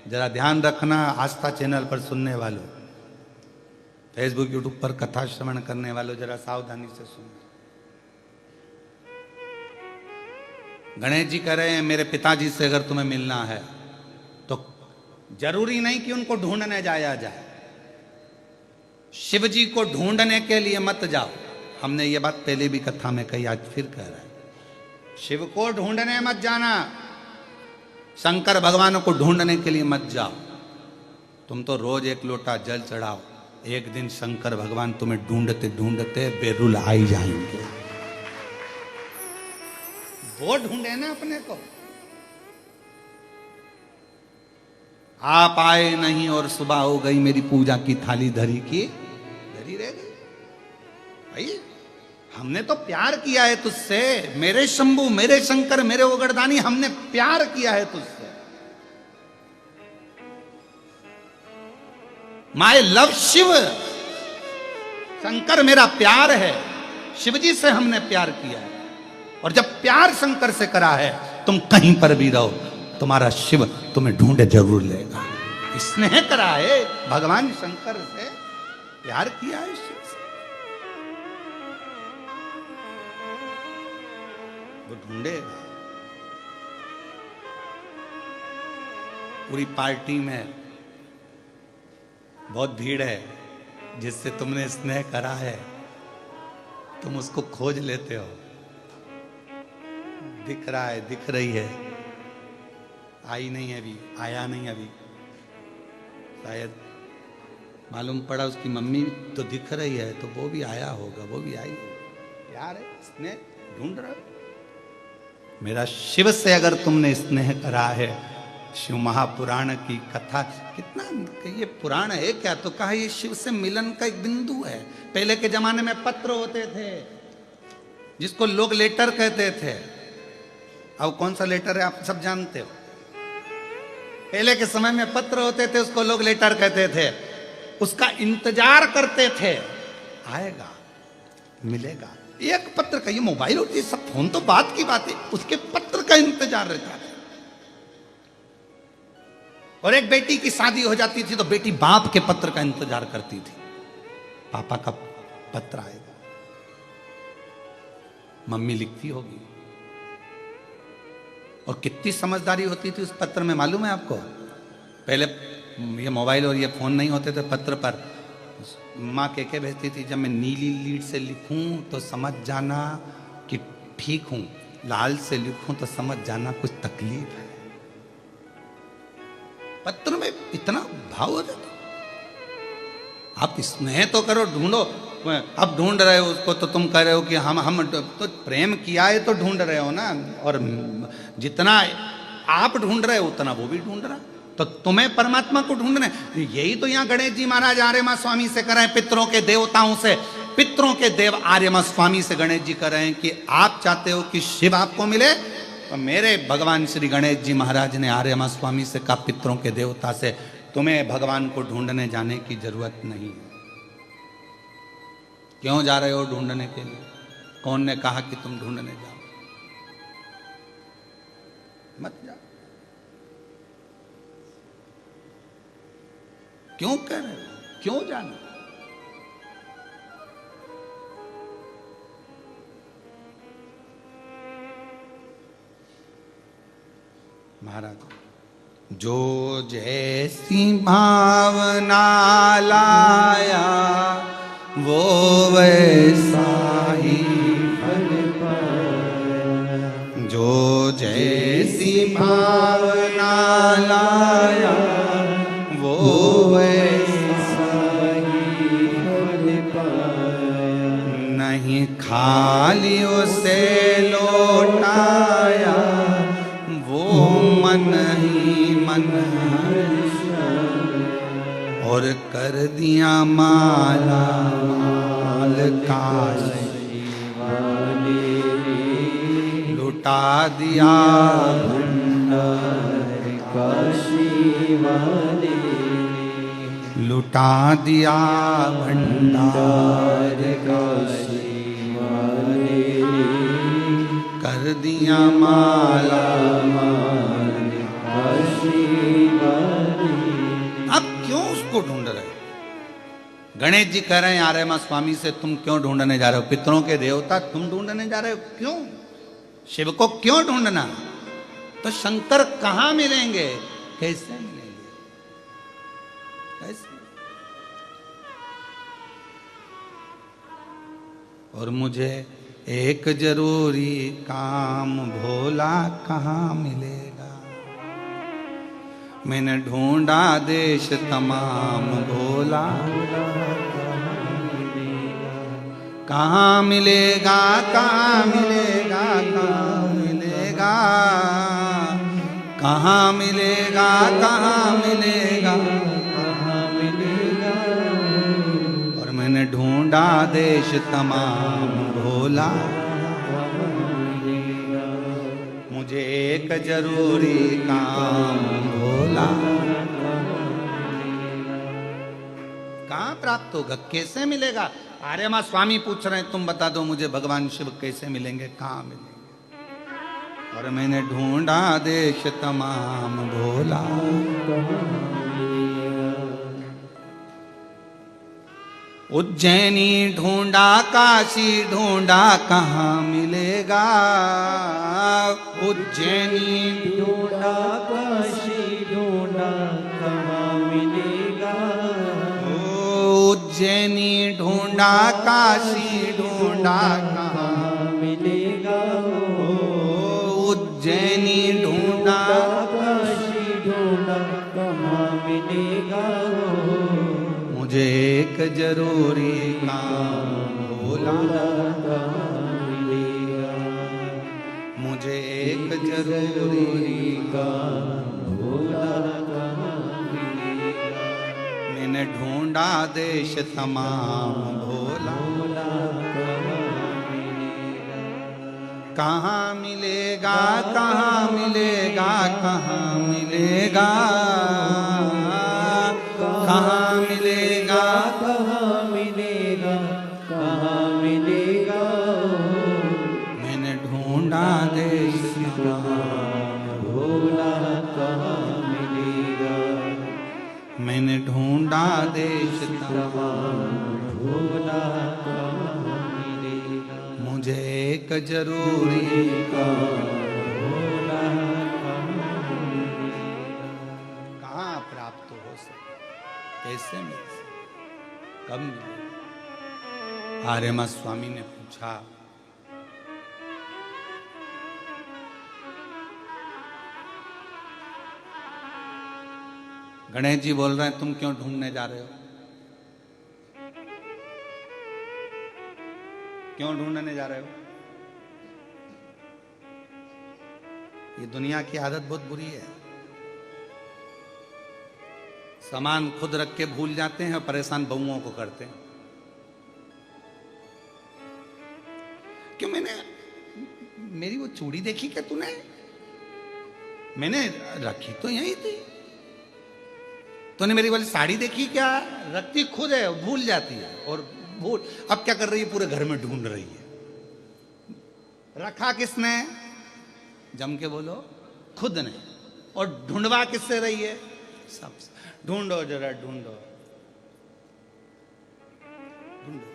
[SPEAKER 1] जरा ध्यान रखना आस्था चैनल पर सुनने वालों, फेसबुक यूट्यूब पर कथा श्रवण करने वालों, जरा सावधानी से सुनो। गणेश जी कह रहे हैं मेरे पिताजी से अगर तुम्हें मिलना है तो जरूरी नहीं कि उनको ढूंढने जाया जाए। शिव जी को ढूंढने के लिए मत जाओ। हमने ये बात पहले भी कथा में कही, आज फिर कह रहे हैं, शिव को ढूंढने मत जाना, शंकर भगवान को ढूंढने के लिए मत जाओ। तुम तो रोज एक लोटा जल चढ़ाओ, एक दिन शंकर भगवान तुम्हें ढूंढते ढूंढते बेरुल आई जाएंगे। वो ढूंढे ना अपने को। आप आए नहीं और सुबह हो गई, मेरी पूजा की थाली धरी की धरी रह गई। भाई हमने तो प्यार किया है तुझसे, मेरे शंभू, मेरे शंकर, मेरे ओगड़दानी, हमने प्यार किया है तुझसे। माय लव शिव, शंकर मेरा प्यार है, शिव जी से हमने प्यार किया है। और जब प्यार शंकर से करा है, तुम कहीं पर भी रहो, तुम्हारा शिव तुम्हें ढूंढे जरूर लेगा। स्नेह करा है भगवान शंकर से, प्यार किया है शिव से, वो ढूंढेगा। पूरी पार्टी में बहुत भीड़ है, जिससे तुमने स्नेह करा है, तुम उसको खोज लेते हो। दिख रहा है, दिख रही है, आई नहीं है अभी, आया नहीं अभी, शायद मालूम पड़ा उसकी मम्मी तो दिख रही है, तो वो भी आया होगा, वो भी आई होगी। प्यार है, स्नेह ढूंढ रहा है। मेरा शिव से अगर तुमने स्नेह करा है, शिव महापुराण की कथा, कितना ये पुराण है क्या? तो कहा ये शिव से मिलन का एक बिंदु है। पहले के जमाने में पत्र होते थे, जिसको लोग लेटर कहते थे। अब कौन सा लेटर है आप सब जानते हो। पहले के समय में पत्र होते थे, उसको लोग लेटर कहते थे, उसका इंतजार करते थे, आएगा, मिलेगा। एक पत्र का, ये मोबाइल और ये सब फोन तो बात की बात है, उसके पत्र का इंतजार रहता था। और एक बेटी की शादी हो जाती थी तो बेटी बाप के पत्र का इंतजार करती थी, पापा का पत्र आएगा, मम्मी लिखती होगी। और कितनी समझदारी होती थी उस पत्र में, मालूम है आपको? पहले ये मोबाइल और ये फोन नहीं होते थे, पत्र पर माँ कह भेजती थी, जब मैं नीली लीड से लिखूं तो समझ जाना कि ठीक हूं, लाल से लिखूं तो समझ जाना कुछ तकलीफ है। पत्र में इतना भाव हो जाता। आप स्नेह तो करो, ढूंढो। अब ढूंढ रहे हो उसको तो तुम कह रहे हो कि हम तो प्रेम किया है तो ढूंढ रहे हो ना। और जितना आप ढूंढ रहे हो उतना वो भी ढूंढ रहा, तो तुम्हें परमात्मा को ढूंढना है। यही तो यहाँ गणेश जी महाराज आर्यमा स्वामी से कर रहे हैं, पितरों के देवताओं से, पितरों के देव आर्यमा स्वामी से गणेश जी कर रहे हैं कि आप चाहते हो कि शिव आपको मिले, तो मेरे भगवान श्री गणेश जी महाराज ने आर्यमा स्वामी से कहा, पितरों के देवता से, तुम्हें भगवान को ढूंढने जाने की जरूरत नहीं है। क्यों जा रहे हो ढूंढने के लिए? कौन ने कहा कि तुम ढूंढने जाओ? मत जाओ। क्यों कह रहे हो? क्यों जाना? महाराज, जो जैसी भावना लाया वो वैसा ही फल पाया। जो जैसी भावना थालियों से लौटाया वो मन ही मन और कर दिया माला माल काशी वाले लुटा दिया भंडार काशी वाले लुटा दिया भंडार काशी वाले कर दिया माला माल काशी वाले। अब क्यों उसको ढूंढ रहे? गणेश जी कह रहे हैं आर्य मां स्वामी से तुम क्यों ढूंढने जा रहे हो? पितरों के देवता तुम ढूंढने जा रहे हो, क्यों? शिव को क्यों ढूंढना? तो शंकर कहां मिलेंगे, कैसे मिलेंगे, कैसे? और मुझे एक जरूरी काम भोला कहाँ मिलेगा? मैंने ढूंढा देश तमाम भोला कहाँ मिलेगा, कहाँ मिलेगा, कहाँ मिलेगा, कहाँ मिलेगा, कहाँ मिलेगा, कहाँ मिलेगा? और मैंने ढूंढा देश तमाम भोला मुझे एक जरूरी काम भोला कहाँ प्राप्त होगा, कैसे मिलेगा? आर्य मां स्वामी पूछ रहे हैं तुम बता दो मुझे भगवान शिव कैसे मिलेंगे, कहाँ मिलेंगे? और मैंने ढूंढा देश तमाम भोला उज्जैनी ढूंढा काशी ढूंढा कहाँ मिलेगा? उज्जैनी
[SPEAKER 2] ढूंढा काशी ढूंढा कहाँ मिलेगा?
[SPEAKER 1] उज्जैनी ढूंढा काशी ढूंढा कहाँ
[SPEAKER 2] मिलेगा?
[SPEAKER 1] उज्जैनी ढूंढा
[SPEAKER 2] काशी ढूंढा कहाँ मिलेगा?
[SPEAKER 1] मुझे एक जरूरी काम भोला मुझे एक जरूरी काम
[SPEAKER 2] भोला
[SPEAKER 1] मैंने ढूंढा देश तमाम भोला कहाँ मिलेगा, कहाँ मिलेगा, कहाँ मिलेगा, कहाँ मिलेगा,
[SPEAKER 2] कहाँ मिलेगा, कहाँ मिलेगा?
[SPEAKER 1] मैंने ढूंढा देश
[SPEAKER 2] तमाम भोला कहाँ मिलेगा?
[SPEAKER 1] मैंने ढूंढा देश
[SPEAKER 2] तमाम भोला कहाँ मिलेगा?
[SPEAKER 1] मुझे एक जरूरी
[SPEAKER 2] भोला
[SPEAKER 1] कहाँ प्राप्त हो सके, कैसे मिल सके, कब मिले? आर्य मां स्वामी ने पूछा गणेश जी बोल रहे हैं तुम क्यों ढूंढने जा रहे हो? क्यों ढूंढने जा रहे हो? ये दुनिया की आदत बहुत बुरी है, सामान खुद रख के भूल जाते हैं और परेशान बहुओं को करते हैं। क्यों? मेरी वो चूड़ी देखी क्या तूने? मैंने रखी तो यही थी। तूने मेरी वाली साड़ी देखी क्या? रखती खुद है, भूल जाती है। और भूल अब क्या कर रही है? पूरे घर में ढूंढ रही है। रखा किसने? जम के बोलो, खुद ने। और ढूंढवा किससे रही है? सब। ढूंढो जरा, ढूंढो ढूंढो।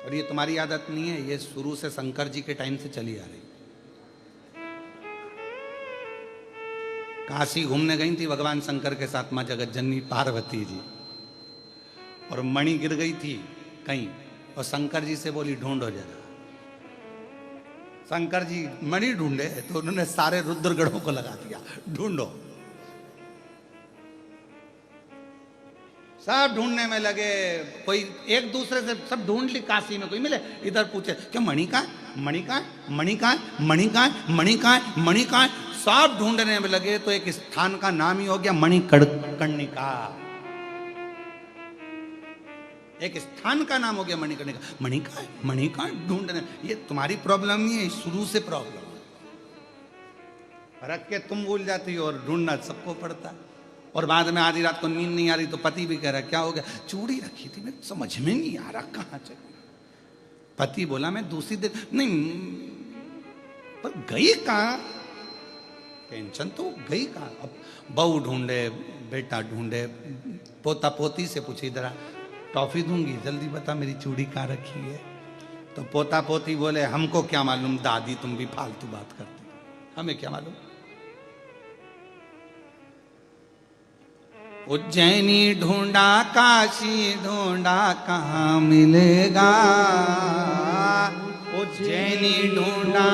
[SPEAKER 1] और ये तुम्हारी आदत नहीं है, ये शुरू से शंकर जी के टाइम से चली आ रही। काशी घूमने गई थी भगवान शंकर के साथ मां जगत जननी पार्वती जी, और मणि गिर गई थी कहीं, और शंकर जी से बोली ढूंढो जरा। शंकर जी मणि ढूंढे तो उन्होंने सारे रुद्रगढ़ों को लगा दिया, ढूंढो। सब ढूंढने में लगे, कोई एक दूसरे से सब ढूंढ ली, काशी में कोई मिले, इधर पूछे क्या मणि का है, मणि का है, मणि का है, मणि का है, मणि का है, मणि का है, सब ढूंढने में लगे। तो एक स्थान का नाम ही हो गया मणिकर्णिका। एक स्थान का नाम हो गया मणिकर्णिका। मणि का है, मणि का है, ढूंढने। ये तुम्हारी प्रॉब्लम नहीं है, शुरू से प्रॉब्लम है। रख के तुम भूल जाती हो और ढूंढना सबको पड़ता है। और बाद में आधी रात को नींद नहीं आ रही तो पति भी कह रहा क्या हो गया, चूड़ी रखी थी, मैं समझ में नहीं आ रहा कहाँ चली। पति बोला मैं दूसरी दिन नहीं, पर गई कहाँ, टेंशन तो गई कहाँ। अब बहू ढूंढे, बेटा ढूंढे, पोता पोती से पूछे इधर टॉफी दूंगी, जल्दी बता मेरी चूड़ी कहाँ रखी है। तो पोता पोती बोले हमको क्या मालूम दादी, तुम भी फालतू बात करते हो, हमें क्या मालूम। उज्जैनी ढूंढा, काशी ढूंढा, कहाँ मिलेगा। उज्जैनी ढूंढा,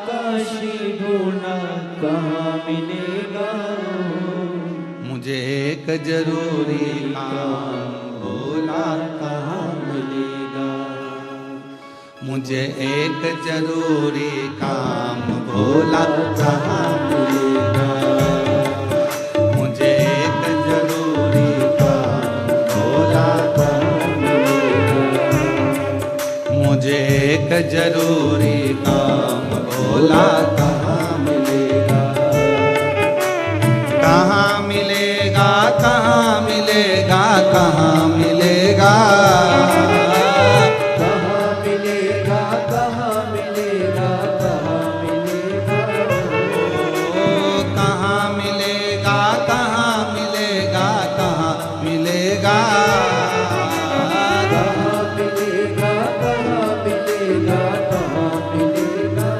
[SPEAKER 2] काशी ढूंढा, कहाँ मिलेगा।
[SPEAKER 1] मुझे एक जरूरी काम भोला
[SPEAKER 2] कहाँ मिलेगा।
[SPEAKER 1] मुझे एक जरूरी काम भोला कहाँ मिलेगा। मुझे एक जरूरी काम भोला कहाँ मिलेगा। मुझे एक जरूरी काम भोला कहाँ मिलेगा। कहाँ मिलेगा, कहाँ मिलेगा, कहाँ मिलेगा।
[SPEAKER 2] कहाँ मिलेगा, कहाँ मिलेगा, कहाँ मिलेगा।
[SPEAKER 1] ओ कहाँ मिलेगा, कहाँ मिलेगा, कहाँ मिलेगा।
[SPEAKER 2] कहाँ मिलेगा, कहाँ मिलेगा, कहाँ मिलेगा।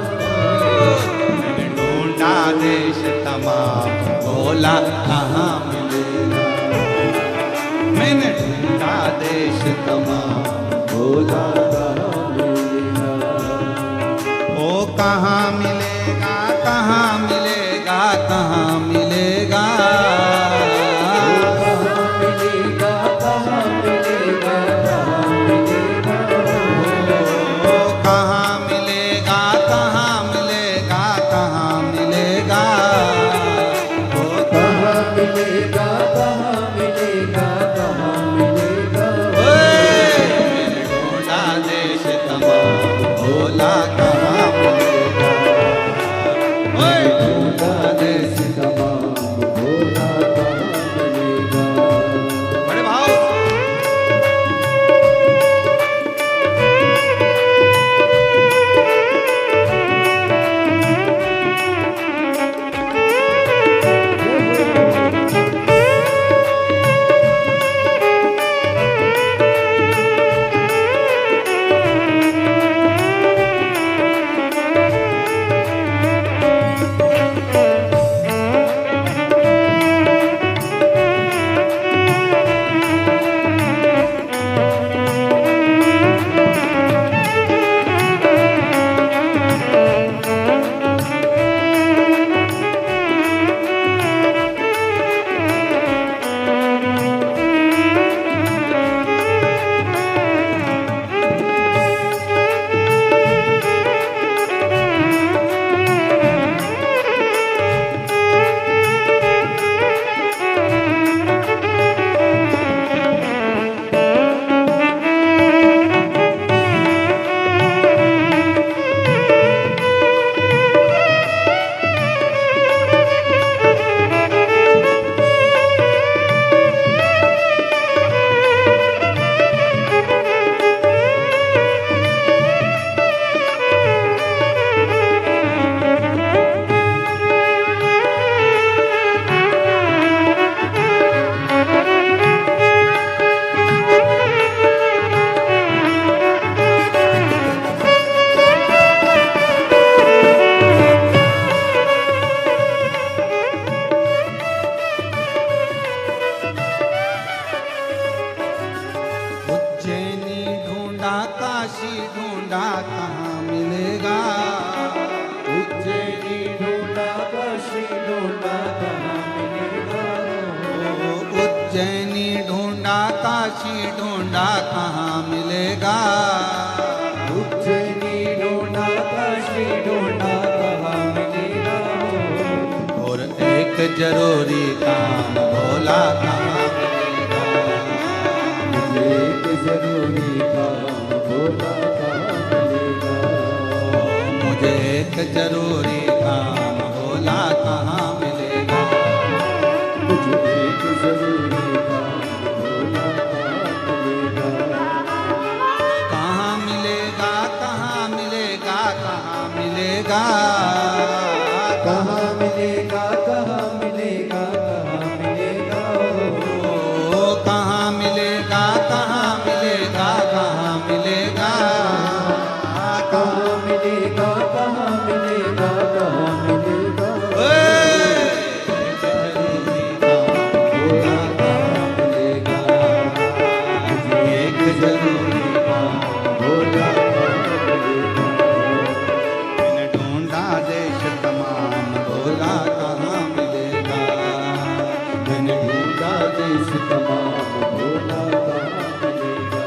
[SPEAKER 1] मैंने ढूंढा देश तमाम भोला कहाँ मिलेगा। मैंने ढूंढा देश तमाम भोला
[SPEAKER 2] कहाँ मिलेगा।
[SPEAKER 1] ओ कहाँ मिलेगा, कहाँ मिलेगा, कहाँ मिलेगा।
[SPEAKER 2] कहाँ मिलेगा, कहाँ मिलेगा, कहाँ मिलेगा।
[SPEAKER 1] ओ कहाँ मिलेगा, कहाँ मिलेगा, कहाँ मिलेगा। ओ
[SPEAKER 2] कहाँ मिलेगा, कहाँ मिलेगा, कहाँ मिलेगा।
[SPEAKER 1] ओए, मैंने ढूंढा देश तमाम भोला कहाँ मिलेगा। ओए, ढूंढा देश
[SPEAKER 2] तमाम भोला कहाँ मिलेगा।
[SPEAKER 1] बड़े भाव। उज्जैनी ढूंढा, काशी ढूंढा, कहाँ मिलेगा।
[SPEAKER 2] उज्जैनी ढूंढा, काशी ढूंढा, कहाँ मिलेगा।
[SPEAKER 1] ओ उज्जैनी ढूंढा, ढूंढा कहाँ मिलेगा।
[SPEAKER 2] उज्जैनी ढूंढा काशी ढूंढा कहाँ मिलेगा हो।
[SPEAKER 1] और एक जरूरी काम भोला कहाँ मिलेगा।
[SPEAKER 2] मुझे एक जरूरी काम भोला कहाँ मिलेगा।
[SPEAKER 1] मुझे एक जरूरी काम भोला कहाँ मिलेगा।
[SPEAKER 2] मुझे एक जरूरी काम भोला कहाँ मिलेगा।
[SPEAKER 1] कहाँ मिलेगा, कहाँ मिलेगा, कहाँ मिलेगा।
[SPEAKER 2] कहाँ मिलेगा, कहाँ मिलेगा, कहाँ मिलेगा हो।
[SPEAKER 1] ओ कहाँ मिलेगा, कहाँ मिलेगा, कहाँ मिलेगा।
[SPEAKER 2] कहाँ मिलेगा, कहाँ मिलेगा, कहाँ मिलेगा हो। भोला कहाँ मिलेगा। मुझे एक जरूरी काम भोला कहाँ मिलेगा।
[SPEAKER 1] मैंने ढूंढा देश तमाम भोला कहाँ मिलेगा।
[SPEAKER 2] मैंने ढूंढा देश तमाम भोला कहाँ मिलेगा।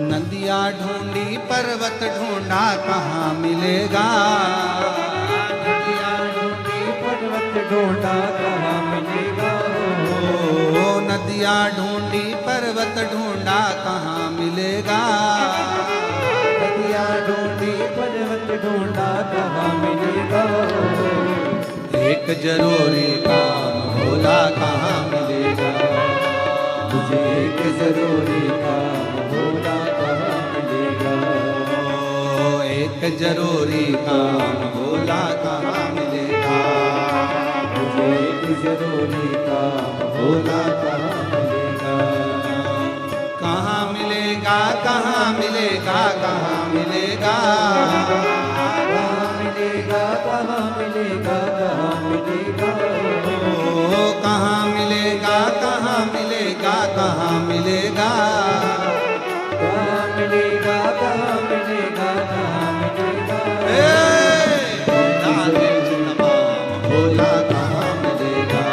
[SPEAKER 1] नदिया ढूंढी पर्वत ढूंढा कहाँ मिलेगा।
[SPEAKER 2] नदिया ढूंढी पर्वत ढूंढा कहाँ मिलेगा हो।
[SPEAKER 1] ओ नदिया ढूंढी पर्वत ढूंढा कहाँ मिलेगा।
[SPEAKER 2] नदिया ढूंढी पर्वत ढूंढा कहाँ मिलेगा हो।
[SPEAKER 1] एक जरूरी काम भोला कहाँ मिलेगा।
[SPEAKER 2] मुझे एक जरूरी काम भोला कहाँ मिलेगा।
[SPEAKER 1] ओ एक जरूरी काम भोला कहाँ मिलेगा।
[SPEAKER 2] मुझे एक जरूरी काम भोला कहाँ मिलेगा।
[SPEAKER 1] कहाँ मिलेगा, कहाँ मिलेगा, कहाँ मिलेगा।
[SPEAKER 2] कहाँ मिलेगा, कहाँ मिलेगा, कहाँ मिलेगा हो।
[SPEAKER 1] ओ कहाँ मिलेगा, कहाँ मिलेगा, कहाँ मिलेगा।
[SPEAKER 2] कहाँ मिलेगा, कहाँ मिलेगा, कहाँ मिलेगा
[SPEAKER 1] ढूंढा देश तमाम भोला कहाँ मिलेगा।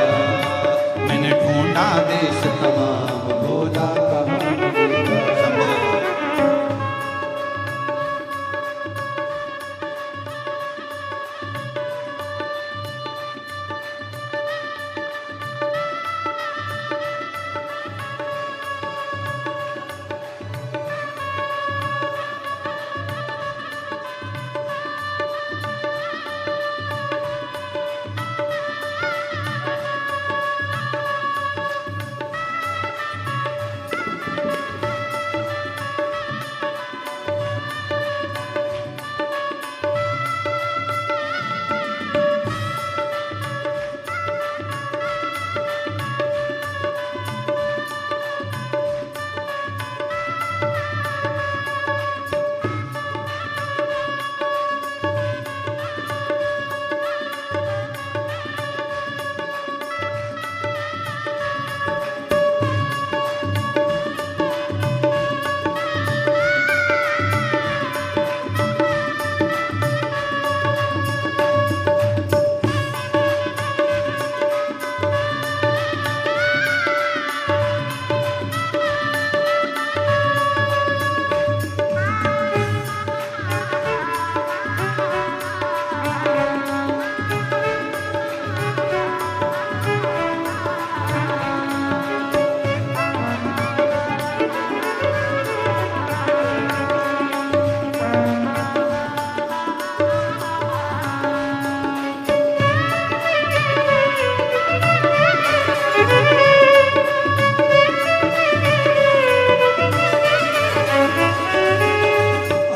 [SPEAKER 1] मैंने ढूंढा देश तमाम
[SPEAKER 2] भोला कहाँ मिलेगा।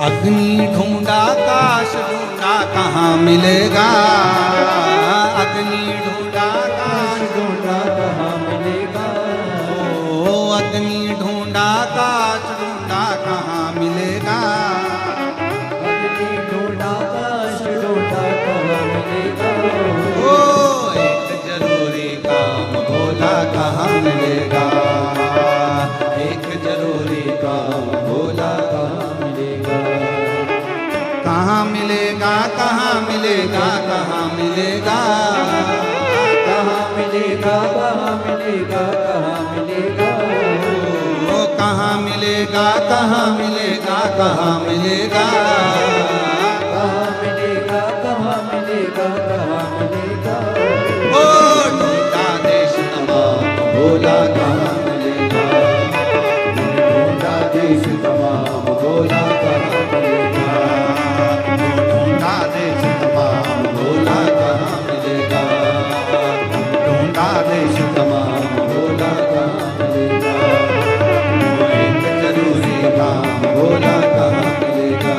[SPEAKER 1] अग्नि ढूंढा काश ढूंढा कहाँ मिलेगा, अग्नि ढूंढा काश
[SPEAKER 2] ढूंढा कहाँ मिलेगा,
[SPEAKER 1] ओ अग्नि ढूंढा काश ढूंढा कहाँ मिलेगा,
[SPEAKER 2] अग्नि ढूंढा काश ढूंढा कहाँ मिलेगा,
[SPEAKER 1] ओ एक जरूरी काम भोला कहाँ मिलेगा, एक जरूरी काम भोला
[SPEAKER 2] कहाँ मिलेगा,
[SPEAKER 1] कहाँ मिलेगा, कहाँ मिलेगा, कहाँ मिलेगा,
[SPEAKER 2] कहाँ मिलेगा, कहाँ मिलेगा, कहाँ मिलेगा,
[SPEAKER 1] ओ कहाँ मिलेगा, कहाँ मिलेगा, कहाँ मिलेगा,
[SPEAKER 2] कहाँ मिलेगा, कहाँ मिलेगा, कहाँ मिलेगा,
[SPEAKER 1] ओ ढूंढा देश तमाम भोला कहाँ मिलेगा,
[SPEAKER 2] ढूंढा देश तमाम भोला कहाँ मिलेगा,
[SPEAKER 1] ढूंढा देश तमाम भोला कहाँ मिलेगा, ढूंढा देश तमाम
[SPEAKER 2] भोला कहाँ मिलेगा,
[SPEAKER 1] एक जरूरी काम भोला कहाँ मिलेगा,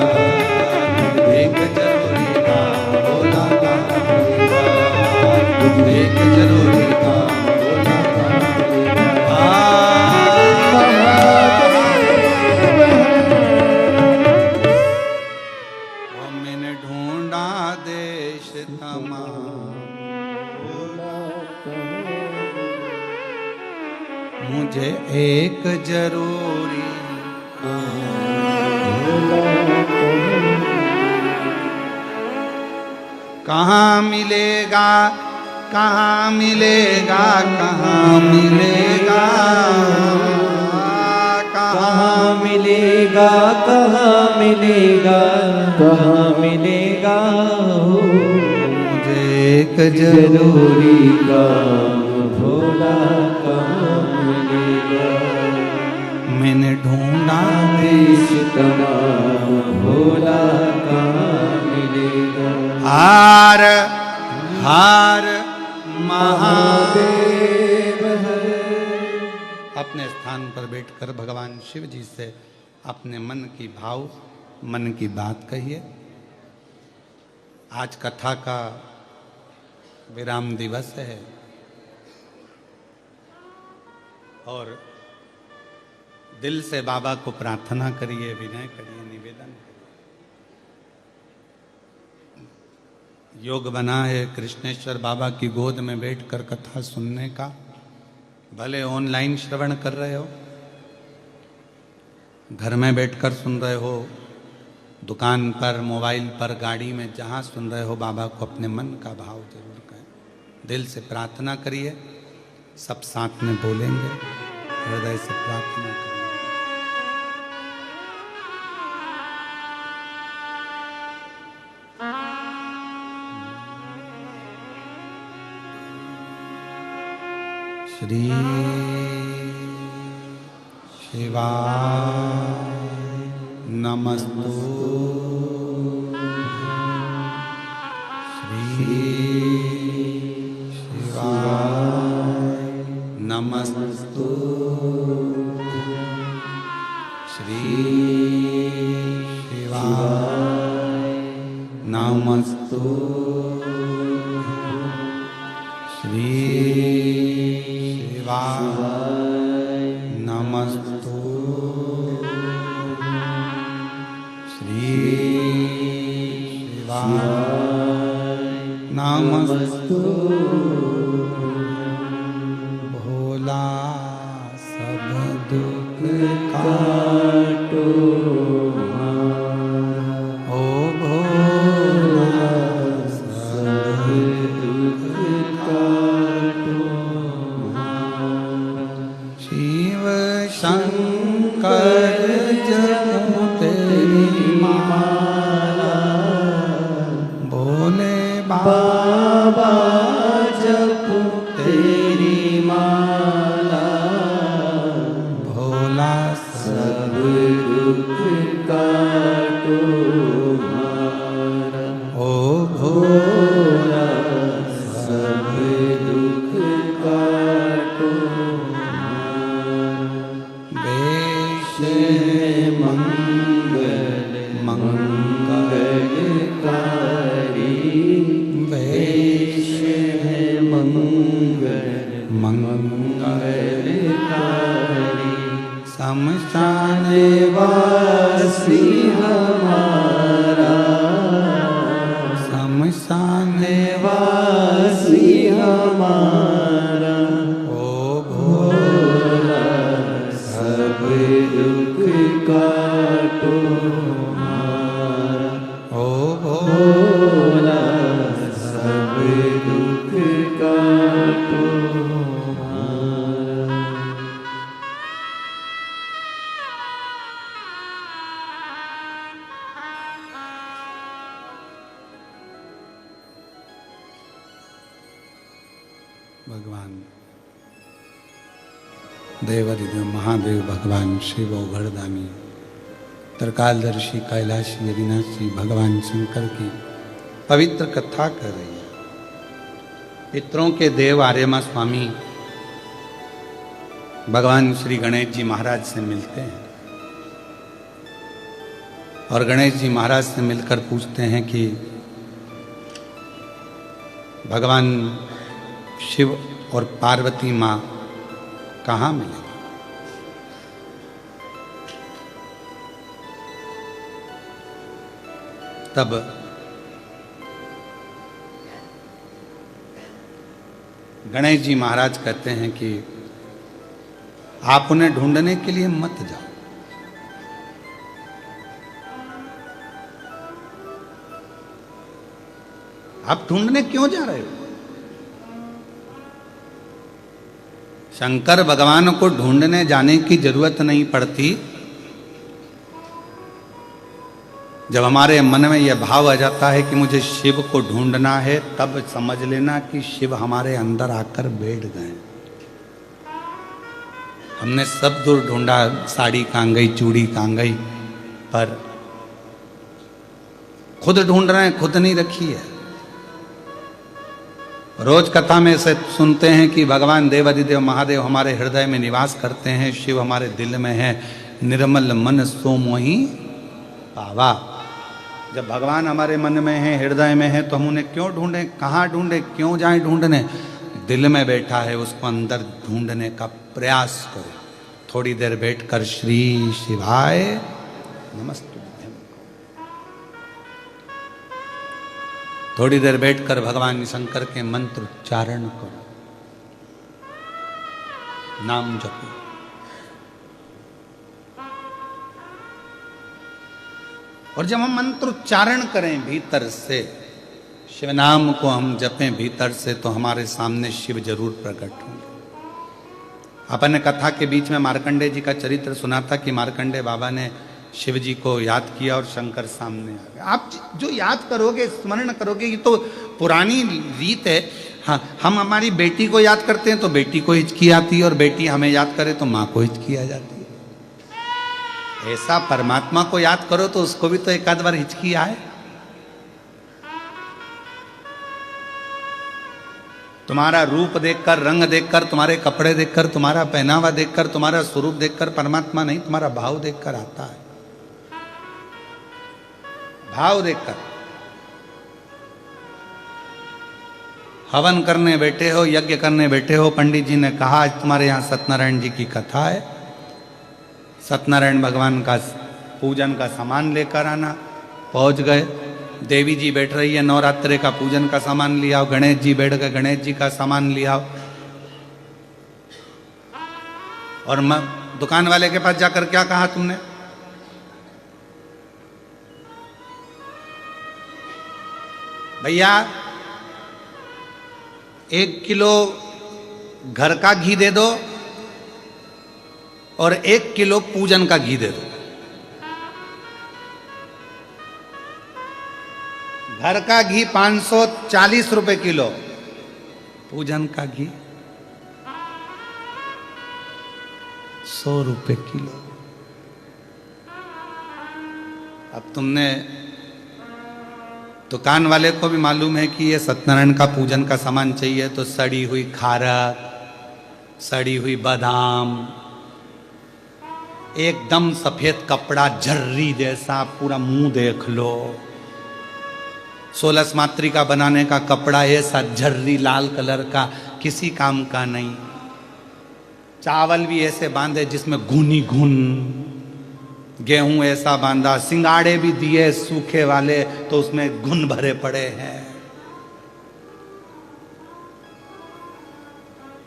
[SPEAKER 1] एक जरूरी काम भोला कहाँ मिलेगा, एक जरूरी काम भोला कहाँ मिलेगा। वो मैंने ढूंढा देश तमाम, मुझे एक जरूरी कहाँ मिलेगा, कहाँ मिलेगा, कहाँ मिलेगा,
[SPEAKER 2] कहाँ मिलेगा, कहाँ मिलेगा, कहाँ मिलेगा,
[SPEAKER 1] मुझे एक
[SPEAKER 2] जरूरी काम भोला कहाँ मिलेगा,
[SPEAKER 1] मैंने ढूंढा
[SPEAKER 2] देश तमाम भोला कहाँ मिलेगा,
[SPEAKER 1] हार हार महादेव।
[SPEAKER 2] देव है
[SPEAKER 1] अपने स्थान पर बैठकर भगवान शिव जी से अपने मन की भाव, मन की बात कहिए। आज कथा का विराम दिवस है और दिल से बाबा को प्रार्थना करिए, विनय करिए, निवेदन करिए। योग बना है कृष्णेश्वर बाबा की गोद में बैठकर कथा सुनने का। भले ऑनलाइन श्रवण कर रहे हो, घर में बैठकर सुन रहे हो, दुकान पर, मोबाइल पर, गाड़ी में, जहाँ सुन रहे हो, बाबा को अपने मन का भाव जरूर कहें। दिल से प्रार्थना करिए, सब साथ में बोलेंगे, हृदय से प्रार्थना करिए। श्री शिवाय नमस्तु, श्री शिवाय नमस्तु, श्री शिवाय नमस्तु, श्री शिवाय नमस्तु, श्री शिवाय नमस्तु। भोला सब दुख काटो, ओ भोला सब दुख काटो, शिव शंकर जपो तेरी माला, भोले बाबा जपो तेरी माला, भोला सब दुख काटो हमारा, ओ भोला सब दुख काटो हमारा। वेश मंगल भगवान देवादिदेव महादेव भगवान शिव औघड़दानी त्रिकालदर्शी कैलाशी अविनाशी भगवान शंकर की पवित्र कथा कर रही है। पितरों के देव आर्यमा स्वामी भगवान श्री गणेश जी महाराज से मिलते हैं और गणेश जी महाराज से मिलकर पूछते हैं कि भगवान शिव और पार्वती माँ कहाँ मिलेंगे। तब गणेश जी महाराज कहते हैं कि आप उन्हें ढूंढने के लिए मत जाओ। आप ढूंढने क्यों जा रहे हो? शंकर भगवान को ढूंढने जाने की जरूरत नहीं पड़ती। जब हमारे मन में यह भाव आ जाता है कि मुझे शिव को ढूंढना है, तब समझ लेना कि शिव हमारे अंदर आकर बैठ गए। हमने सब दूर ढूंढा, साड़ी कहाँ गई, चूड़ी कहाँ गई, पर खुद ढूंढ रहे हैं, खुद नहीं रखी है। रोज कथा में से सुनते हैं कि भगवान देवादिदेव महादेव हमारे हृदय में निवास करते हैं, शिव हमारे दिल में है, निर्मल मन सो मोहि पावा। जब भगवान हमारे मन में है, हृदय में है, तो हम उन्हें क्यों ढूंढें, कहाँ ढूंढें, क्यों जाएं ढूंढने? दिल में बैठा है, उसको अंदर ढूंढने का प्रयास करो। थोड़ी देर बैठकर श्री शिवाय नमस्तुभ्यं, थोड़ी देर बैठकर भगवान शंकर के मंत्र उच्चारण करो, नाम जपो। और जब हम मंत्र उच्चारण करें भीतर से, शिव नाम को हम जपें भीतर से, तो हमारे सामने शिव जरूर प्रकट होंगे। अपन ने कथा के बीच में मार्कंडे जी का चरित्र सुना था कि मार्कंडे बाबा ने शिव जी को याद किया और शंकर सामने आ गए। आप जो याद करोगे, स्मरण करोगे, ये तो पुरानी रीत है। हाँ, हम हमारी बेटी को याद करते हैं तो बेटी को हिचकी आती है, और बेटी हमें याद करे तो माँ को हिचकी आ जाती है। ऐसा परमात्मा को याद करो तो उसको भी तो एक आध बार हिचकी आए। तुम्हारा रूप देखकर, रंग देखकर, तुम्हारे कपड़े देखकर, तुम्हारा पहनावा देखकर, तुम्हारा स्वरूप देखकर परमात्मा नहीं, तुम्हारा भाव देखकर आता है। भाव देखकर। हवन करने बैठे हो, यज्ञ करने बैठे हो, पंडित जी ने कहा आज तुम्हारे यहाँ सत्यनारायण जी की कथा है, सत्यनारायण भगवान का पूजन का सामान लेकर आना। पहुंच गए, देवी जी बैठ रही है, नवरात्रे का पूजन का सामान लिया आओ। गणेश जी बैठ गए, गणेश जी का सामान लिया आओ। और दुकान वाले के पास जाकर क्या कहा तुमने? भैया 1 किलो घर का घी दे दो और 1 किलो पूजन का घी दे दो। घर का घी 540 रुपए किलो, पूजन का घी 100 रुपए किलो। अब तुमने, दुकान वाले को भी मालूम है कि ये सत्यनारायण का पूजन का सामान चाहिए, तो सड़ी हुई खारक, सड़ी हुई बादाम, एकदम सफेद कपड़ा झर्री जैसा, पूरा मुंह देख लो। 16 मातृ का बनाने का कपड़ा ऐसा झर्री लाल कलर का, किसी काम का नहीं। चावल भी ऐसे बांधे जिसमें घुनी घुन, गेहूं ऐसा बांधा, सिंगाड़े भी दिए सूखे वाले तो उसमें घुन भरे पड़े हैं।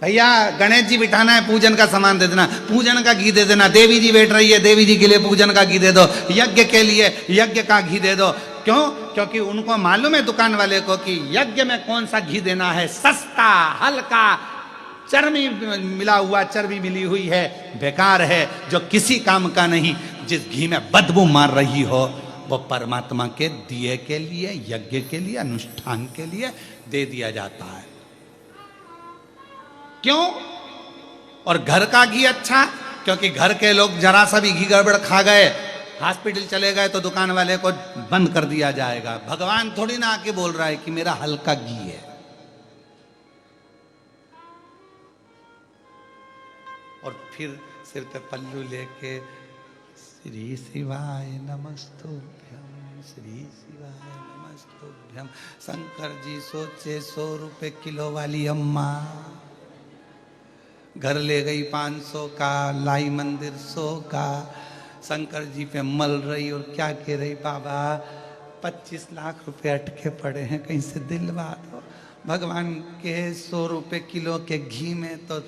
[SPEAKER 1] भैया गणेश जी बिठाना है, पूजन का सामान दे देना, पूजन का घी दे देना। देवी जी बैठ रही है, देवी जी के लिए पूजन का घी दे दो। यज्ञ के लिए यज्ञ का घी दे दो। क्यों? क्योंकि उनको मालूम है दुकान वाले को कि यज्ञ में कौन सा घी देना है, सस्ता, हल्का, चर्बी मिला हुआ, चर्बी मिली हुई है, बेकार है, जो किसी काम का नहीं। जिस घी में बदबू मार रही हो वो परमात्मा के दिए के लिए, यज्ञ के लिए, अनुष्ठान के लिए दे दिया जाता है। क्यों? और घर का घी अच्छा, क्योंकि घर के लोग जरा सा भी घी गड़बड़ खा गए, हॉस्पिटल चले गए तो दुकान वाले को बंद कर दिया जाएगा। भगवान थोड़ी ना आके बोल रहा है कि मेरा हल्का घी है। और फिर सिर पे पल्लू लेके श्री शिवाय नमस्तुभ्यम, श्री शिवाय नमस्तुभ्यम। शंकर जी सोचे 100 रुपए किलो वाली अम्मा घर ले गई 500 का, लाई मंदिर 100 का। शंकर जी पे मल रही और क्या कह रही, बाबा 25 लाख रुपए अटके पड़े हैं, कहीं से दिलवा दो। भगवान के 100 रुपए किलो के घी में तो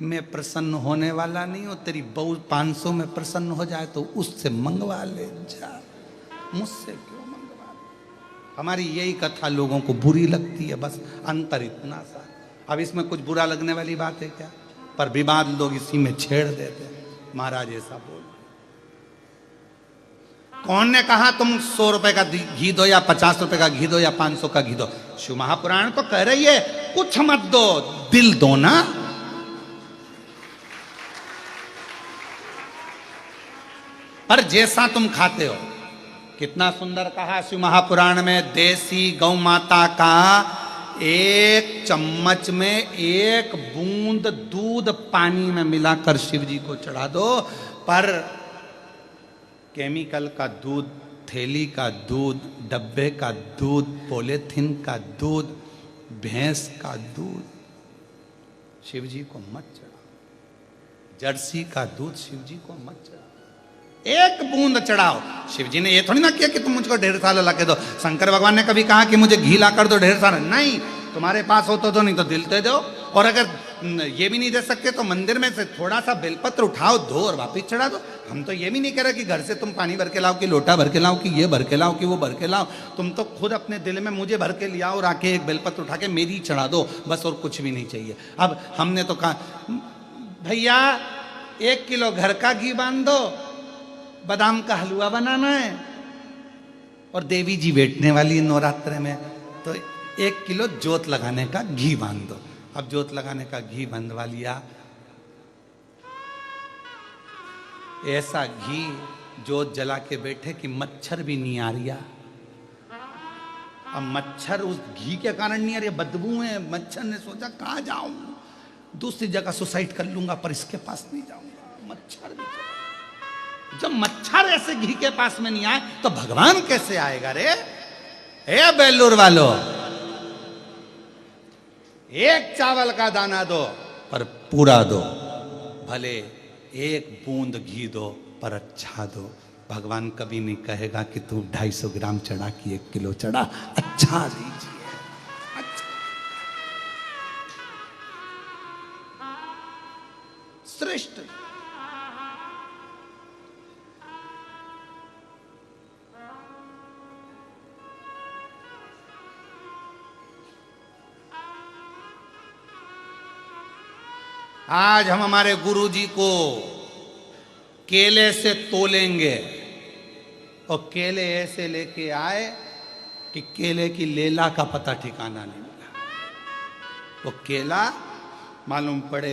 [SPEAKER 1] मैं प्रसन्न होने वाला नहीं हूं। तेरी बहू 500 में प्रसन्न हो जाए तो उससे मंगवा ले जा, मुझसे क्यों मंगवा ले। हमारी यही कथा लोगों को बुरी लगती है, बस अंतर इतना सा। अब इसमें कुछ बुरा लगने वाली बात है क्या? पर विवाद लोग इसी में छेड़ देते हैं। महाराज ऐसा बोल, कौन ने कहा तुम 100 रुपए का घी दो या 50 रुपए का घी दो या 500 का घी दो? शिव महापुराण तो कह रही है कुछ मत दो, दिल दो ना। पर जैसा तुम खाते हो, कितना सुंदर कहा शिव महापुराण में, देसी गौ माता का 1 चम्मच में 1 बूंद दूध पानी में मिलाकर शिव जी को चढ़ा दो। पर केमिकल का दूध, थैली का दूध, डब्बे का दूध, पॉलीथिन का दूध, भैंस का दूध शिव जी को मत चढ़ाओ। जर्सी का दूध शिव जी को मत चढ़ाओ, 1 बूंद चढ़ाओ। शिव जी ने ये थोड़ी ना किया कि तुम मुझको ढेर सारा ला के दो। शंकर भगवान ने कभी कहा कि मुझे घी ला कर दो ढेर सारा? नहीं, तुम्हारे पास हो तो नहीं तो दिल दे दो। और अगर ये भी नहीं दे सकते तो मंदिर में से थोड़ा सा बेलपत्र उठाओ, धो और वापिस चढ़ा दो। हम तो ये भी नहीं कह रहे कि घर से तुम पानी भर के लाओ, कि लोटा भर के लाओ, कि ये भर के लाओ, कि वो भर के लाओ। तुम तो खुद अपने दिल में मुझे भर के लिया और आके 1 बेलपत्र उठा के मेरी चढ़ा दो, बस, और कुछ भी नहीं चाहिए। अब हमने तो कहा भैया 1 किलो घर का घी बांध दो, बादाम का हलवा बनाना है, और देवी जी बैठने वाली नवरात्र में, तो 1 किलो जोत लगाने का घी बांध दो। अब जोत लगाने का घी बंधवा लिया, ऐसा घी जोत जला के बैठे कि मच्छर भी नहीं आ रहा। अब मच्छर उस घी के कारण नहीं आ रही, बदबू है। मच्छर ने सोचा कहां जाऊं, दूसरी जगह सुसाइड कर लूंगा, पर इसके पास नहीं जाऊंगा। मच्छर भी, जब मच्छर ऐसे घी के पास में नहीं आए तो भगवान कैसे आएगा रे? ए बेलूर वालों, 1 चावल का दाना दो पर पूरा दो, भले 1 बूंद घी दो पर अच्छा दो। भगवान कभी नहीं कहेगा कि तू 250 ग्राम चढ़ा कि 1 किलो चढ़ा, अच्छा दीजिए, अच्छा। श्रेष्ठ। आज हम हमारे गुरुजी को केले से तोलेंगे, और केले ऐसे लेके आए कि केले की लेला का पता ठिकाना नहीं मिला। वो केला मालूम पड़े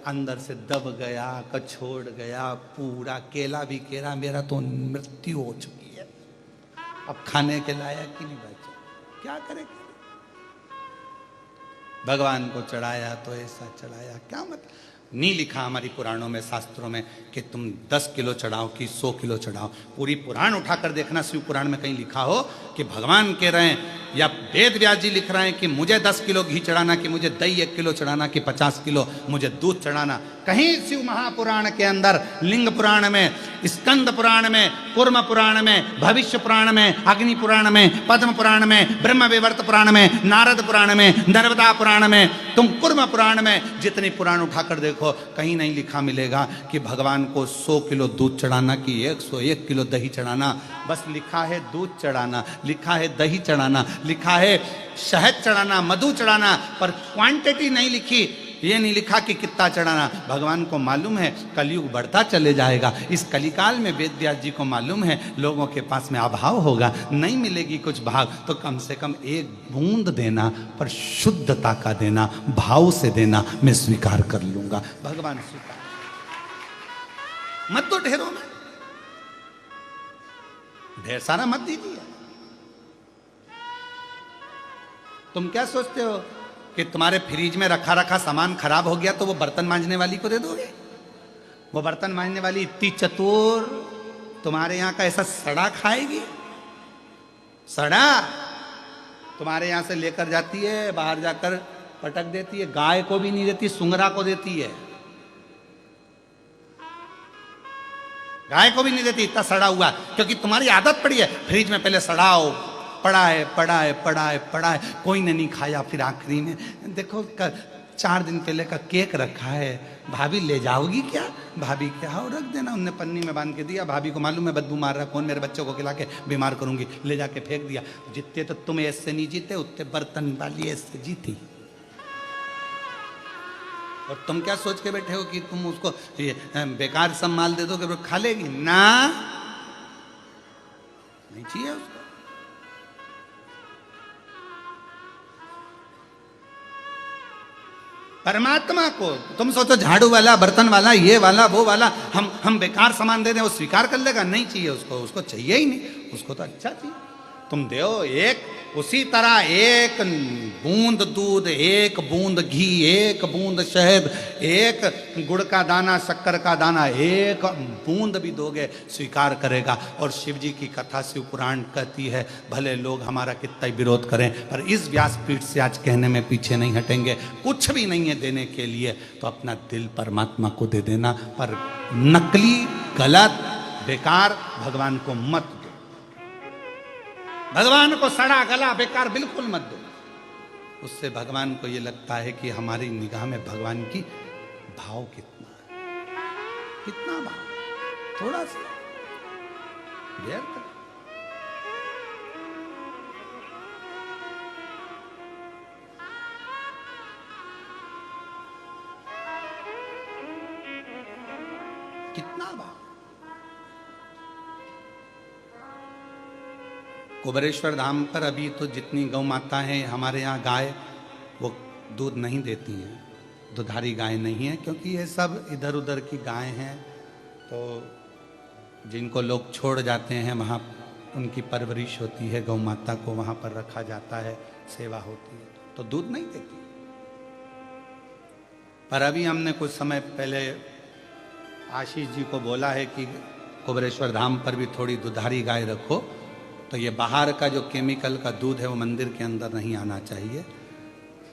[SPEAKER 1] अंदर से दब गया, कछोड़ गया, पूरा केला भी केला, मेरा तो मृत्यु हो चुकी है, अब खाने के लायक ही नहीं बचा, क्या करें? भगवान को चढ़ाया तो ऐसा चढ़ाया, क्या मतलब? नहीं लिखा हमारी पुराणों में, शास्त्रों में कि तुम 10 किलो चढ़ाओ कि 100 किलो चढ़ाओ। पूरी पुराण उठाकर देखना, शिव पुराण में कहीं लिखा हो कि भगवान कह रहे हैं या वेद व्यास जी लिख रहे हैं कि मुझे 10 किलो घी चढ़ाना, कि मुझे दही 1 किलो चढ़ाना, कि 50 किलो मुझे दूध चढ़ाना। कहीं शिव महापुराण के अंदर, लिंग पुराण में, स्कंद पुराण में, कूर्म पुराण में, भविष्य पुराण में, अग्नि पुराण में, पद्म पुराण में, ब्रह्म विवर्त पुराण में, नारद पुराण में, नर्मदा पुराण में, तुम कूर्म पुराण में जितनी पुराण उठाकर देखो, कहीं नहीं लिखा मिलेगा कि भगवान को 100 किलो दूध चढ़ाना, कि 101 किलो दही चढ़ाना। बस लिखा है दूध चढ़ाना, लिखा है दही चढ़ाना, लिखा है शहद चढ़ाना, मधु चढ़ाना, पर क्वांटिटी नहीं लिखी। ये नहीं लिखा कि कितना चढ़ाना। भगवान को मालूम है कलयुग बढ़ता चले जाएगा। इस कलिकाल में वेद व्यास जी को मालूम है लोगों के पास में अभाव होगा, नहीं मिलेगी कुछ भाग, तो कम से कम एक बूंद देना, पर शुद्धता का देना, भाव से देना, मैं स्वीकार कर लूंगा। भगवान स्वीकार मत तो ढेरों में, ढेर सारा मत दीजिए। तुम क्या सोचते हो कि तुम्हारे फ्रिज में रखा रखा सामान खराब हो गया तो वो बर्तन मांजने वाली को दे दोगे? वो बर्तन मांजने वाली इतनी चतुर तुम्हारे यहां का ऐसा सड़ा खाएगी? सड़ा तुम्हारे यहां से लेकर जाती है, बाहर जाकर पटक देती है। गाय को भी नहीं देती, सुंगरा को देती है। गाय को भी नहीं देती इतना सड़ा हुआ, क्योंकि तुम्हारी आदत पड़ी है फ्रिज में पहले सड़ाओ, पड़ा है पड़ा है पड़ा है पड़ा है, कोई ने नहीं खाया। फिर आखिरी में देखो 4 दिन पहले का केक रखा है, भाभी ले जाओगी क्या? भाभी क्या हो, रख देना। उनने पन्नी में बांध के दिया, भाभी को मालूम है बदबू मार रहा, कौन मेरे बच्चों को खिला के बीमार करूंगी, ले जाके फेंक दिया। जितने तो तुम ऐसे नहीं जीते उतने बर्तन वाली ऐसे जीती। और तुम क्या सोच के बैठे हो कि तुम उसको बेकार सब माल दे दोगे, खा लेगी ना? नहीं चाहिए उसको। परमात्मा को तुम सोचो झाड़ू वाला, बर्तन वाला, ये वाला, वो वाला, हम बेकार सामान दे दें, वो स्वीकार कर लेगा? नहीं चाहिए उसको, उसको चाहिए ही नहीं, उसको तो अच्छा चाहिए। तुम दो एक, उसी तरह एक बूंद दूध, एक बूंद घी, एक बूंद शहद, एक गुड़ का दाना, शक्कर का दाना, एक बूंद भी दोगे स्वीकार करेगा। और शिव जी की कथा शिव पुराण कहती है, भले लोग हमारा कितना ही विरोध करें, पर इस व्यासपीठ से आज कहने में पीछे नहीं हटेंगे। कुछ भी नहीं है देने के लिए, तो अपना दिल परमात्मा को दे देना, पर नकली, गलत, बेकार भगवान को मत दो। भगवान को सड़ा गला बेकार बिल्कुल मत दो। उससे भगवान को ये लगता है कि हमारी निगाह में भगवान की भाव कितना है, कितना भाव, थोड़ा सा देर तक। कितना भाव। कुबेरेश्वर धाम पर अभी तो जितनी गौ माता हैं हमारे यहाँ, गाय वो दूध नहीं देती हैं, दुधारी गाय नहीं है, क्योंकि ये सब इधर उधर की गाय हैं। तो जिनको लोग छोड़ जाते हैं वहाँ उनकी परवरिश होती है, गौ माता को वहाँ पर रखा जाता है, सेवा होती है, तो दूध नहीं देती। पर अभी हमने कुछ समय पहले आशीष जी को बोला है कि कुबेरेश्वर धाम पर भी थोड़ी दुधारी गाय रखो, तो ये बाहर का जो केमिकल का दूध है वो मंदिर के अंदर नहीं आना चाहिए।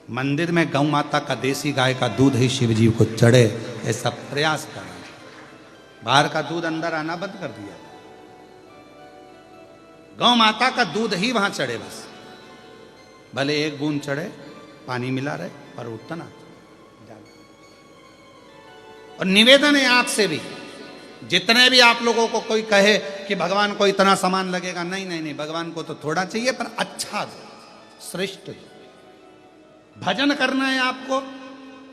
[SPEAKER 1] मंदिर में गौ माता का देसी गाय का दूध ही शिव जी को चढ़े, ऐसा प्रयास करना। बाहर का दूध अंदर आना बंद कर दिया। गौ माता का दूध ही वहां चढ़े, बस भले एक बूंद चढ़े, पानी मिला रहे, पर उतना। और निवेदन है आपसे भी, जितने भी आप लोगों को कोई कहे कि भगवान को इतना सामान लगेगा, नहीं नहीं नहीं, भगवान को तो थोड़ा चाहिए, पर अच्छा दो, श्रेष्ठ दो। भजन करना है आपको,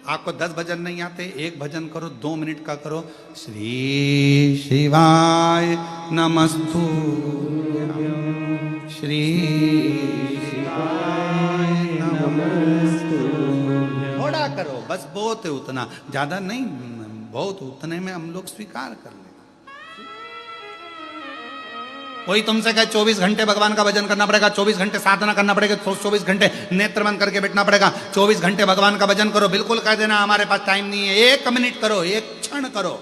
[SPEAKER 1] आपको 10 भजन नहीं आते, एक भजन करो, 2 मिनट का करो। श्री शिवाय नमस्तु, श्री शिवाय नमस्तु। थोड़ा करो, बस बहुत है उतना, ज्यादा नहीं, बहुत उतने में हम लोग स्वीकार कर लें। कोई तुमसे कहे 24 घंटे भगवान का भजन करना पड़ेगा, 24 घंटे साधना करना पड़ेगा, 24 घंटे नेत्र बंद करके बैठना पड़ेगा, 24 घंटे भगवान का भजन करो, बिल्कुल कह देना हमारे पास टाइम नहीं है। 1 मिनट करो, 1 क्षण करो,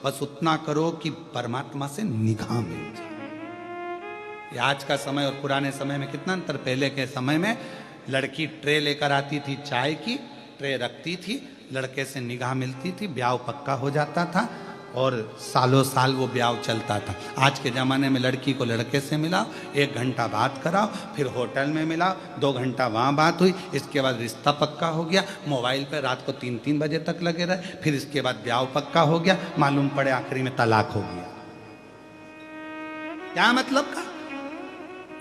[SPEAKER 1] बस उतना करो कि परमात्मा से निगाह मिल जाए। ये आज का समय और पुराने समय में कितना अंतर। पहले के समय में लड़की ट्रे लेकर आती थी, चाय की ट्रे रखती थी, लड़के से निगाह मिलती थी, ब्याह पक्का हो जाता था, और सालों साल वो ब्याह चलता था। आज के ज़माने में लड़की को लड़के से मिलाओ, 1 घंटा बात कराओ, फिर होटल में मिलाओ, 2 घंटा वहाँ बात हुई, इसके बाद रिश्ता पक्का हो गया, मोबाइल पर रात को 3-3 बजे तक लगे रहे, फिर इसके बाद ब्याह पक्का हो गया, मालूम पड़े आखिरी में तलाक हो गया। क्या मतलब का?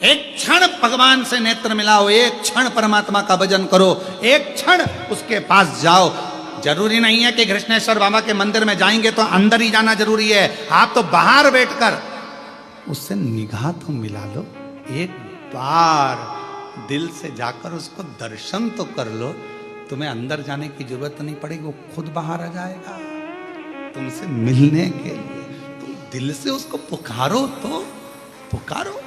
[SPEAKER 1] एक क्षण भगवान से नेत्र मिलाओ, एक क्षण परमात्मा का भजन करो, एक क्षण उसके पास जाओ। जरूरी नहीं है कि कृष्णेश्वर बाबा के मंदिर में जाएंगे तो अंदर ही जाना जरूरी है। आप तो बाहर बैठकर उससे निगाह तो मिला लो, एक बार दिल से जाकर उसको दर्शन तो कर लो। तुम्हें अंदर जाने की जरूरत नहीं पड़ेगी, वो खुद बाहर आ जाएगा तुमसे मिलने के लिए। तुम दिल से उसको पुकारो तो पुकारो।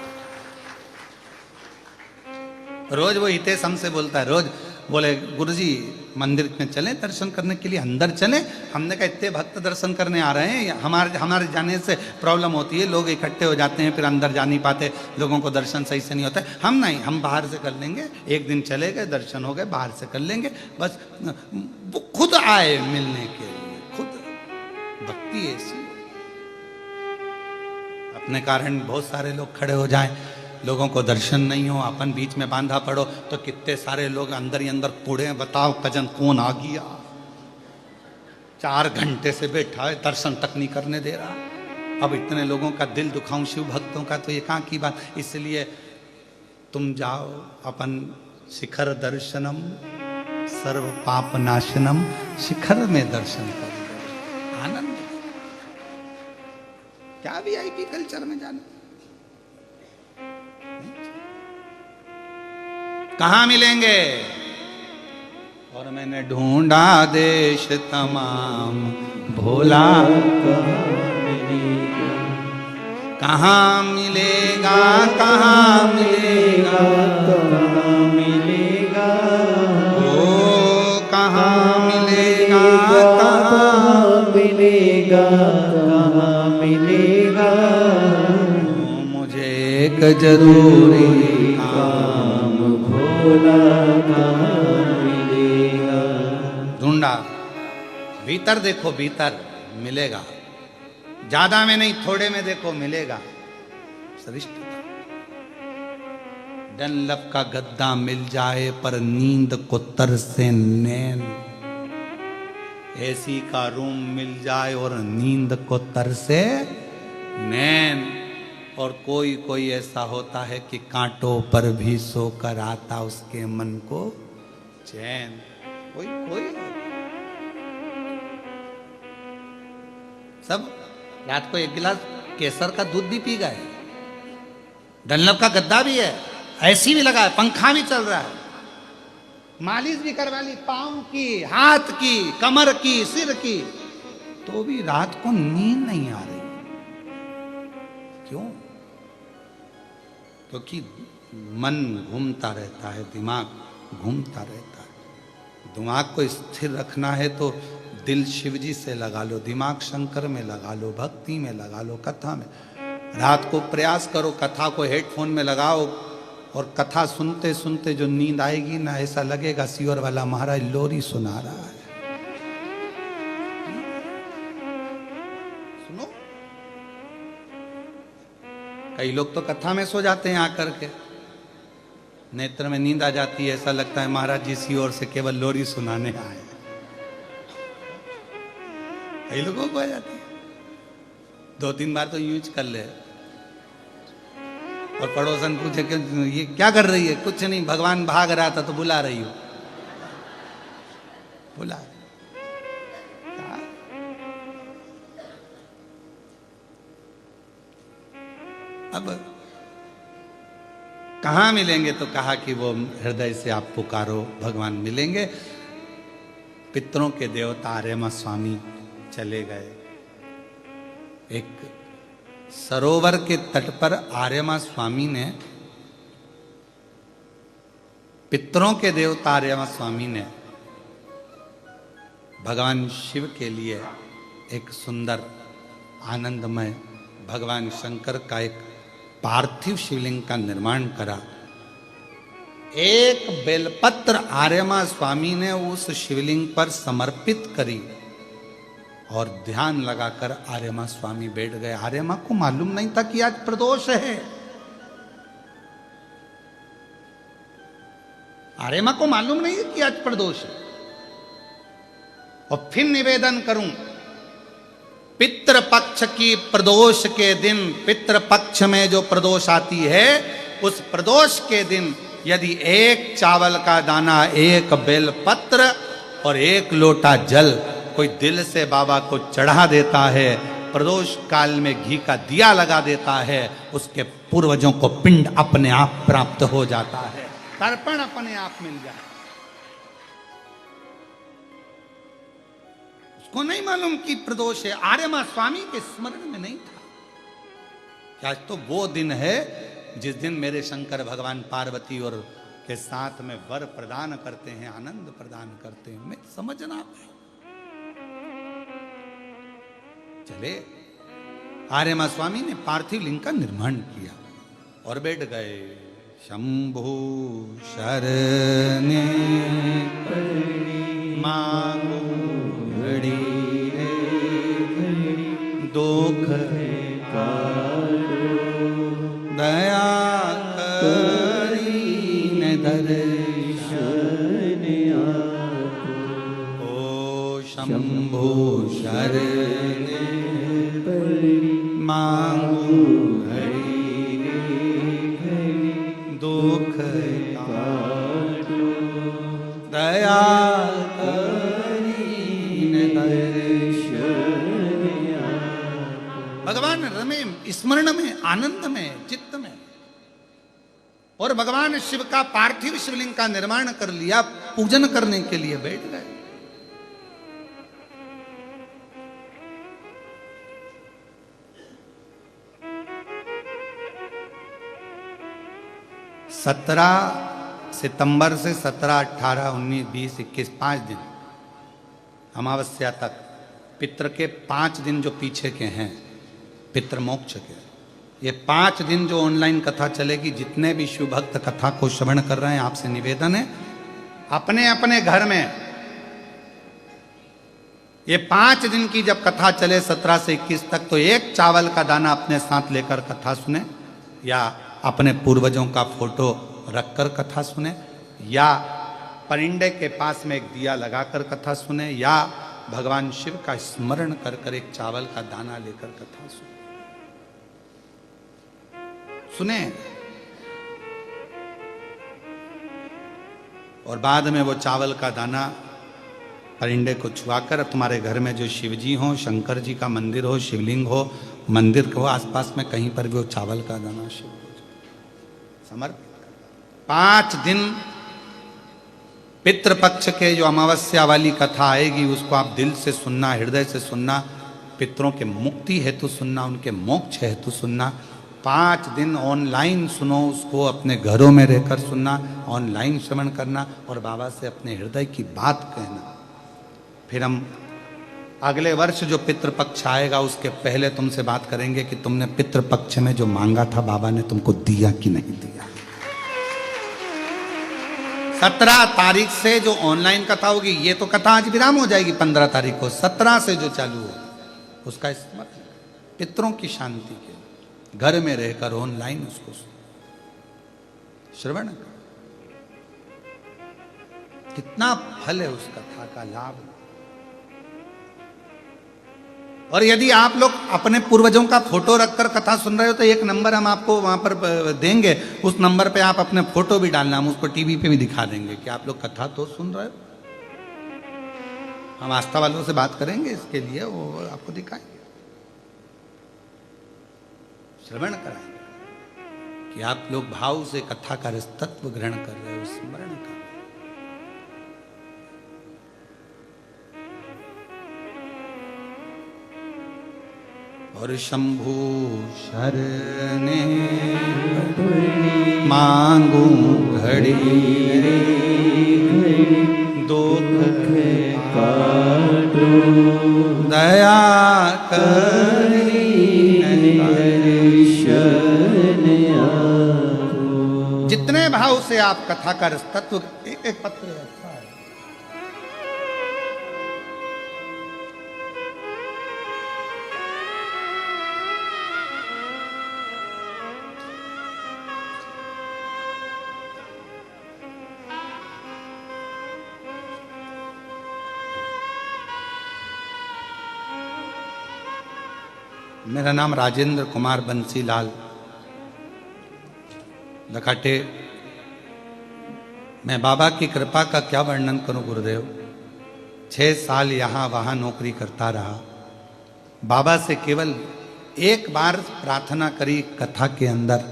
[SPEAKER 1] रोज वो हितेश हमसे बोलता है, रोज बोले गुरुजी मंदिर में चलें दर्शन करने के लिए, अंदर चलें। हमने कहा इतने भक्त दर्शन करने आ रहे हैं, हमारे जाने से प्रॉब्लम होती है, लोग इकट्ठे हो जाते हैं फिर अंदर जा नहीं पाते, लोगों को दर्शन सही से नहीं होता है। हम नहीं, हम बाहर से कर लेंगे, एक दिन चले गए दर्शन हो गए, बाहर से कर लेंगे बस। वो खुद आए मिलने के लिए, खुद। भक्ति ऐसी, अपने कारण बहुत सारे लोग खड़े हो जाएं, लोगों को दर्शन नहीं हो, अपन बीच में बांधा पड़ो तो कितने सारे लोग अंदर ही अंदर पूड़े, बताओ कजन कौन आ गया, 4 घंटे से बैठा है, दर्शन तक नहीं करने दे रहा। अब इतने लोगों का दिल दुखाऊं शिव भक्तों का, तो ये कहाँ की बात। इसलिए तुम जाओ अपन शिखर दर्शनम सर्व पाप नाशनम, शिखर में दर्शन करो, आनंद। क्या VIP कल्चर में जाना। कहां मिलेंगे। और मैंने ढूंढा देश तमाम, भोला कहां मिलेगा, कहां मिलेगा,
[SPEAKER 2] कहाँ मिलेगा,
[SPEAKER 1] ओ कहां मिलेगा,
[SPEAKER 2] कहाँ मिलेगा, कहाँ मिलेगा।
[SPEAKER 1] मुझे एक जरूरी
[SPEAKER 2] काम भोला कहाँ मिलेगा।
[SPEAKER 1] ढूंढा, भीतर देखो, भीतर मिलेगा, ज्यादा में नहीं थोड़े में देखो मिलेगा। सरिष्ठता। डनलप का गद्दा मिल जाए पर नींद को तरसे नैन, एसी का रूम मिल जाए और नींद को तरसे नैन। और कोई कोई ऐसा होता है कि कांटों पर भी सोकर आता उसके मन को चैन। कोई कोई सब रात को 1 गिलास केसर का दूध भी पी गए। डनलप का गद्दा भी है, ऐसी भी लगा है, पंखा भी चल रहा है, मालिश भी करवा ली, पांव की, हाथ की, कमर की, सिर की, तो भी रात को नींद नहीं आ रही। क्यों? क्योंकि मन घूमता रहता है, दिमाग घूमता रहता है। दिमाग को स्थिर रखना है तो दिल शिवजी से लगा लो, दिमाग शंकर में लगा लो, भक्ति में लगा लो, कथा में। रात को प्रयास करो, कथा को हेडफोन में लगाओ और कथा सुनते सुनते जो नींद आएगी ना, ऐसा लगेगा सियोर वाला महाराज लोरी सुना रहा है। सुनो, कई लोग तो कथा में सो जाते हैं आकर के, नेत्र में नींद आ जाती है, ऐसा लगता है महाराज जी सियोर से केवल लोरी सुनाने आए। कई लोगों को आ जाती है, 2-3 बार तो यूज कर ले। और पड़ोसन पूछे कि ये क्या कर रही है, कुछ नहीं, भगवान भाग रहा था तो बुला रही हो। बुला क्या? अब कहाँ मिलेंगे, तो कहा कि वो हृदय से आप पुकारो, भगवान मिलेंगे। पितरों के देवता आर्यमा स्वामी चले गए। एक सरोवर के तट पर आर्यमा स्वामी ने, पितरों के देवता आर्यमा स्वामी ने भगवान शिव के लिए एक सुंदर आनंदमय भगवान शंकर का एक पार्थिव शिवलिंग का निर्माण करा। एक बेलपत्र आर्यमा स्वामी ने उस शिवलिंग पर समर्पित करी और ध्यान लगाकर आर्यमा स्वामी बैठ गए। आर्यमा को मालूम नहीं था कि आज प्रदोष है। आर्यमा को मालूम नहीं कि आज प्रदोष है। और फिर निवेदन करूं, पितृपक्ष की प्रदोष के दिन, पितृपक्ष में जो प्रदोष आती है, उस प्रदोष के दिन यदि एक चावल का दाना, एक बेलपत्र और एक लोटा जल कोई दिल से बाबा को चढ़ा देता है, प्रदोष काल में घी का दिया लगा देता है, उसके पूर्वजों को पिंड अपने आप प्राप्त हो जाता है, तर्पण अपने आप मिल जाता है। उसको नहीं मालूम कि प्रदोष है, आर्यमा स्वामी के स्मरण में नहीं था। आज तो वो दिन है जिस दिन मेरे शंकर भगवान पार्वती और के साथ में वर प्रदान करते हैं, आनंद प्रदान करते हैं। मैं समझना है। चले आर्यमा स्वामी ने पार्थिव लिंग का निर्माण किया और बैठ गए। शंभु शरणे मांगो घड़ी दुख दया करीने दर्शन ओ शंभु शरणे मांगू घड़ी दुख दया करीने दर्शन। भगवान रमे स्मरण में, आनंद में, चित्त में, और भगवान शिव का पार्थिव शिवलिंग का निर्माण कर लिया, पूजन करने के लिए बैठ गए। सितंबर से 17, 18, 19, 20, 21 5 दिन अमावस्या तक, पितृ के 5 दिन जो पीछे के हैं पितृ मोक्ष के, ये 5 दिन जो ऑनलाइन कथा चलेगी, जितने भी शिव भक्त कथा को श्रवण कर रहे हैं, आपसे निवेदन है अपने अपने घर में ये 5 दिन की जब कथा चले 17 से 21 तक, तो एक चावल का दाना अपने साथ लेकर कथा सुने, या अपने पूर्वजों का फोटो रखकर कथा सुने, या परिंदे के पास में एक दिया लगाकर कथा सुने, या भगवान शिव का स्मरण कर कर एक चावल का दाना लेकर कथा सुने। और बाद में वो चावल का दाना परिंदे को छुआकर तुम्हारे घर में जो शिवजी हो, शंकर जी का मंदिर हो, शिवलिंग हो, मंदिर को आसपास में कहीं पर भी वो चावल का दाना शिव समर्पित। 5 दिन पितृपक्ष के जो अमावस्या वाली कथा आएगी, उसको आप दिल से सुनना, हृदय से सुनना, पितरों के मुक्ति हेतु सुनना, उनके मोक्ष हेतु सुनना। 5 दिन ऑनलाइन सुनो, उसको अपने घरों में रहकर सुनना, ऑनलाइन श्रवण करना और बाबा से अपने हृदय की बात कहना। फिर हम अगले वर्ष जो पितृपक्ष आएगा उसके पहले तुमसे बात करेंगे कि तुमने पितृपक्ष में जो मांगा था बाबा ने तुमको दिया कि नहीं दिया। 17 तारीख से जो ऑनलाइन कथा होगी, ये तो कथा आज विराम हो जाएगी 15 तारीख को, 17 से जो चालू हो उसका स्मरण, पितरों की शांति के घर में रहकर ऑनलाइन उसको श्रवण कर। कितना फल है उस कथा का, लाभ। और यदि आप लोग अपने पूर्वजों का फोटो रखकर कथा सुन रहे हो तो एक नंबर हम आपको वहां पर देंगे, उस नंबर पे आप अपने फोटो भी डालना, हम उसको टीवी पे भी दिखा देंगे कि आप लोग कथा तो सुन रहे हो। हम आस्था वालों से बात करेंगे इसके लिए, वो आपको दिखाएंगे, श्रवण कराएंगे कि आप लोग भाव से कथा का तत्व ग्रहण कर रहे हो, स्मरण कर। और शंभु शरणे मांगू घड़ी दुख काटो दया करी जितने भाव से आप कथा का तत्व, एक एक पत्र अच्छा है। मेरा नाम राजेंद्र कुमार बंसीलाल दखाटे। मैं बाबा की कृपा का क्या वर्णन करूं गुरुदेव। 6 साल यहाँ वहाँ नौकरी करता रहा। बाबा से केवल एक बार प्रार्थना करी कथा के अंदर,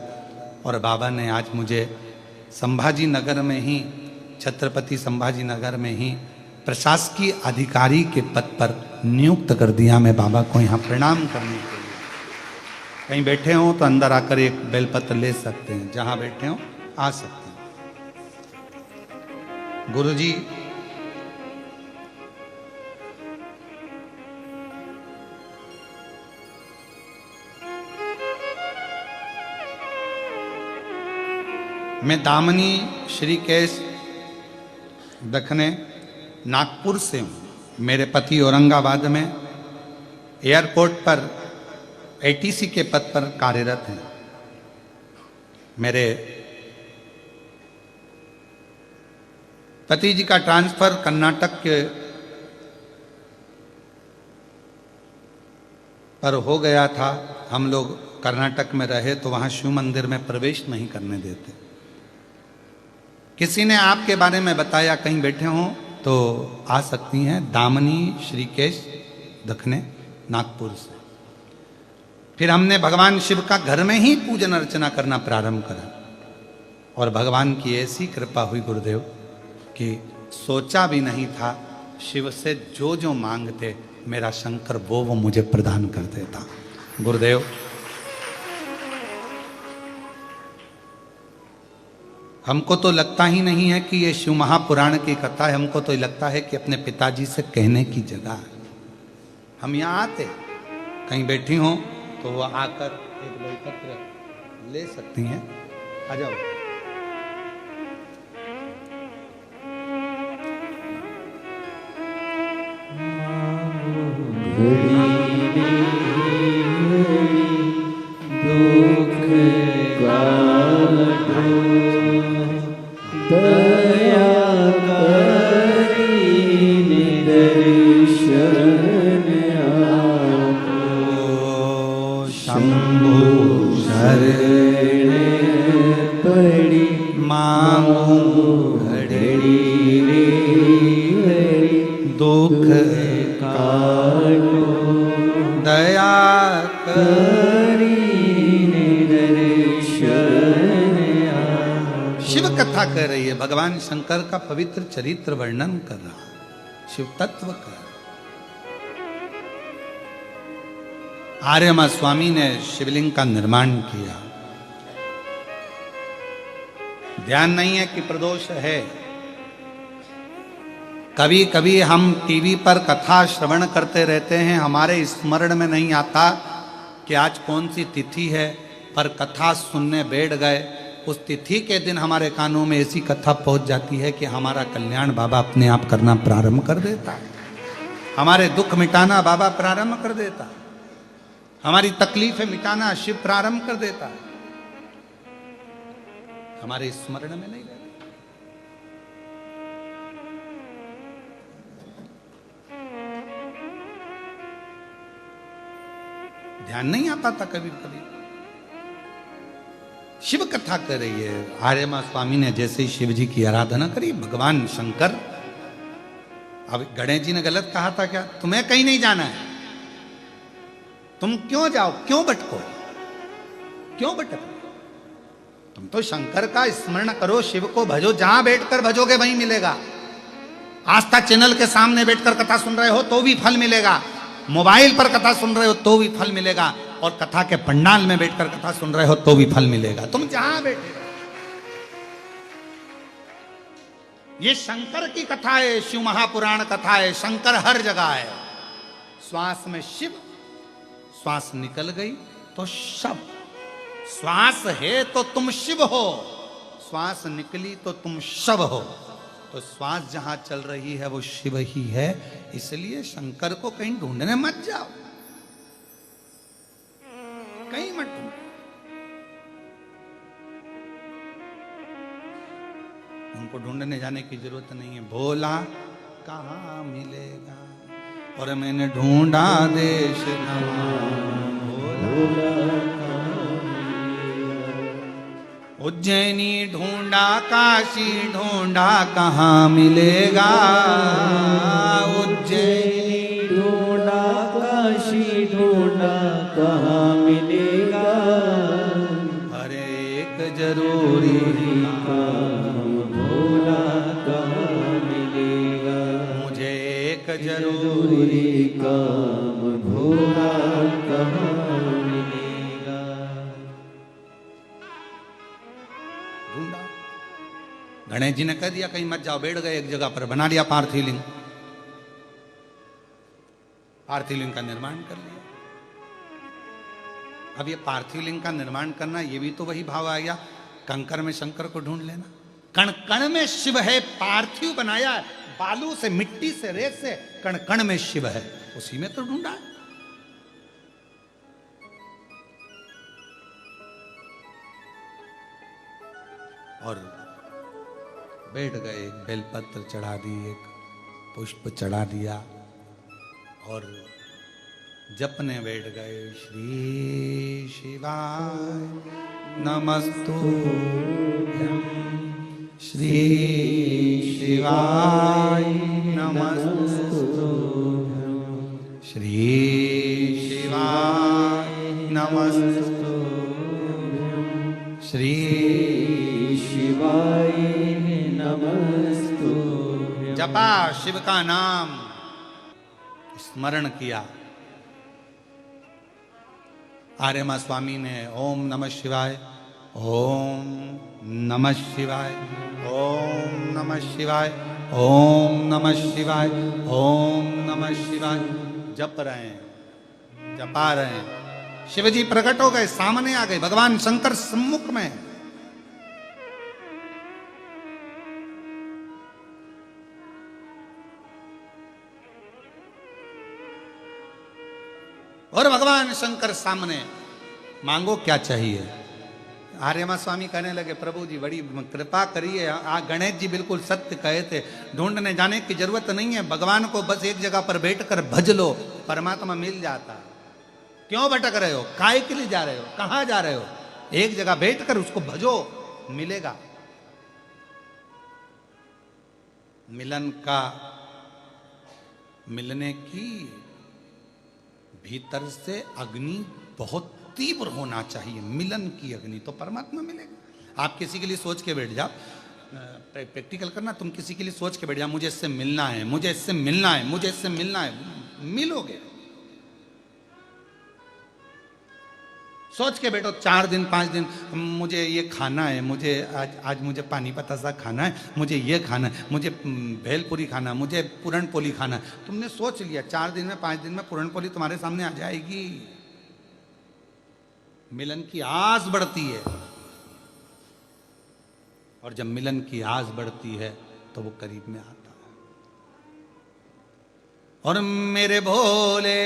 [SPEAKER 1] और बाबा ने आज मुझे संभाजी नगर में ही, छत्रपति संभाजी नगर में ही प्रशासकीय अधिकारी के पद पर नियुक्त कर दिया। मैं बाबा को यहाँ प्रणाम करने के लिए, कहीं बैठे हो तो अंदर आकर एक बेलपत्र ले सकते हैं, जहाँ बैठे हो आ सकते हैं। गुरुजी मैं दामनी श्रीकेश दखने नागपुर से हूँ। मेरे पति औरंगाबाद में एयरपोर्ट पर एटीसी के पद पर कार्यरत हैं। मेरे पति जी का ट्रांसफर कर्नाटक के पर हो गया था। हम लोग कर्नाटक में रहे तो वहाँ शिव मंदिर में प्रवेश नहीं करने देते। किसी ने आपके बारे में बताया, कहीं बैठे हों तो आ सकती हैं, दामनी श्रीकेश दखने नागपुर से। फिर हमने भगवान शिव का घर में ही पूजन अर्चना करना प्रारंभ करा, और भगवान की ऐसी कृपा हुई गुरुदेव कि सोचा भी नहीं था, शिव से जो जो मांगते मेरा शंकर वो मुझे प्रदान कर देता। गुरुदेव हमको तो लगता ही नहीं है कि ये शिव महापुराण की कथा है, हमको तो लगता है कि अपने पिताजी से कहने की जगह है। हम यहाँ आते, कहीं बैठी हों तो वो आकर एक बेलपत्र ले सकती हैं। आ जाओ।
[SPEAKER 2] दुख काटो दया करीने दर्शन आपो।
[SPEAKER 1] शंभु
[SPEAKER 2] शरण पड़ी
[SPEAKER 1] मांगू
[SPEAKER 2] घड़ी रे हरि
[SPEAKER 1] दुख
[SPEAKER 2] काटो
[SPEAKER 1] दया
[SPEAKER 2] करीने दर्शन आपो।
[SPEAKER 1] शिव कथा कह रही है, भगवान शंकर का पवित्र चरित्र वर्णन कर रहा है, शिव तत्व का। आर्यमा स्वामी ने शिवलिंग का निर्माण किया। ध्यान नहीं है कि प्रदोष है। कभी कभी हम टीवी पर कथा श्रवण करते रहते हैं, हमारे स्मरण में नहीं आता कि आज कौन सी तिथि है, पर कथा सुनने बैठ गए, उस तिथि के दिन हमारे कानों में ऐसी कथा पहुंच जाती है कि हमारा कल्याण बाबा अपने आप करना प्रारंभ कर देता है, हमारे दुख मिटाना बाबा प्रारंभ कर देता है, हमारी तकलीफें मिटाना शिव प्रारंभ कर देता है, हमारे स्मरण में नहीं रहता। ध्यान नहीं आ पाता कभी कभी। शिव कथा कर रही है। आर्यमा स्वामी ने जैसे ही शिव जी की आराधना करी, भगवान शंकर, अब गणेश जी ने गलत कहा था क्या, तुम्हें कहीं नहीं जाना है, तुम क्यों जाओ, क्यों भटको, क्यों भटको, तुम तो शंकर का स्मरण करो, शिव को भजो, जहां बैठकर भजोगे वहीं मिलेगा। आस्था चैनल के सामने बैठकर कथा सुन रहे हो तो भी फल मिलेगा, मोबाइल पर कथा सुन रहे हो तो भी फल मिलेगा, और कथा के पंडाल में बैठकर कथा सुन रहे हो तो भी फल मिलेगा, तुम जहां बैठे। ये शंकर की कथा है, शिव महापुराण कथा है। शंकर हर जगह है। श्वास में शिव, श्वास निकल गई तो शव, श्वास है तो तुम शिव हो, श्वास निकली तो तुम शव हो। तो श्वास जहां चल रही है वो शिव ही है। इसलिए शंकर को कहीं ढूंढने मत जाओ, कहीं मत ढूंढो। उनको ढूंढने जाने की जरूरत नहीं है। भोला कहाँ मिलेगा, और मैंने ढूंढा देश भोला। उज्जैनी ढूंढा काशी ढूंढा कहाँ मिलेगा, उज्जैनी
[SPEAKER 2] ढूंढा काशी ढूंढा कहाँ मिलेगा,
[SPEAKER 1] अरे एक जरूरी
[SPEAKER 2] काम भोला कहाँ मिलेगा,
[SPEAKER 1] मुझे एक जरूरी
[SPEAKER 2] जरूरी काम भोला कहाँ मिलेगा।
[SPEAKER 1] ढूंढा। गणेश जी ने कह दिया कहीं मत जाओ, बैठ गए एक जगह पर, बना लिया पार्थिव लिंग, पार्थिव लिंग का निर्माण कर लिया। अब ये पार्थिव लिंग का निर्माण करना, ये भी तो वही भाव आ गया, कंकर में शंकर को ढूंढ लेना। कण कण में शिव है, पार्थिव बनाया है, बालू से, मिट्टी से, रेत से, कण कण में शिव है, उसी में तो ढूंढा है। और बैठ गए, एक बेलपत्र चढ़ा दी, एक पुष्प चढ़ा दिया और जपने बैठ गए। श्री शिवाय नमस्तुभ्यं, श्री शिवाय नमस्तुभ्यं, श्री शिवाय नमस्तुभ्यं, श्री
[SPEAKER 2] शिवाय नमस्तुभ्यं।
[SPEAKER 1] जपा, शिव का नाम स्मरण किया। आर्यमा स्वामी ने ओम नमः शिवाय, ओम नमः शिवाय, ओम नमः शिवाय, ओम नमः शिवाय, ओम नमः शिवाय जप रहे हैं, जपा रहे हैं। शिवजी प्रकट हो गए, सामने आ गए, भगवान शंकर सम्मुख में। और भगवान शंकर सामने, मांगो क्या चाहिए। आर्यमा स्वामी कहने लगे प्रभु जी बड़ी कृपा करिए, गणेश जी बिल्कुल सत्य कहे थे, ढूंढने जाने की जरूरत नहीं है, भगवान को बस एक जगह पर बैठकर भज लो, परमात्मा मिल जाता। क्यों भटक रहे हो, काय के लिए जा रहे हो, कहां जा रहे हो, एक जगह बैठकर उसको भजो, मिलेगा। मिलने की भीतर से अग्नि बहुत तीव्र होना चाहिए, मिलन की अग्नि, तो परमात्मा मिलेगा। आप किसी के लिए सोच के बैठ जाओ, प्रैक्टिकल करना, तुम किसी के लिए सोच के बैठ जाओ, मुझे इससे मिलना है, मुझे इससे मिलना है, मुझे इससे मिलना है, मिलोगे। सोच के बैठो 4 दिन 5 दिन, मुझे ये खाना है, मुझे आज मुझे पानी पतासा खाना है, मुझे ये खाना है, मुझे भेलपुरी खाना है, मुझे पूरनपोली खाना है। तुमने सोच लिया, 4 दिन में 5 दिन में पूरनपोली तुम्हारे सामने आ जाएगी। मिलन की आस बढ़ती है, और जब मिलन की आस बढ़ती है तो वो करीब में आता है। और मेरे भोले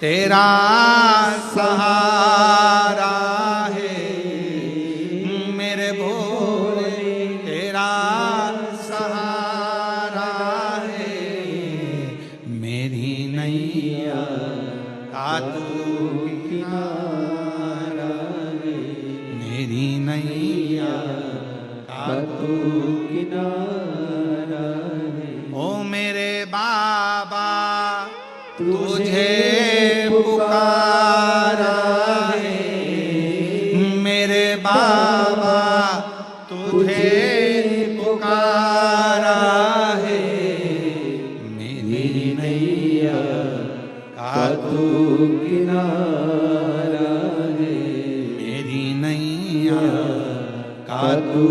[SPEAKER 1] तेरा सहारा है, मेरे भोले तेरा सहारा है, मेरी नैया का तू किनारा है, मेरी नैया का तू
[SPEAKER 2] किनारा है।
[SPEAKER 1] ओ मेरे बाबा तुझे पुकारा है, मेरे बाबा तुझे पुकारा है, मेरी नैया का तू
[SPEAKER 2] किनारा है,
[SPEAKER 1] मेरी नैया का
[SPEAKER 2] तू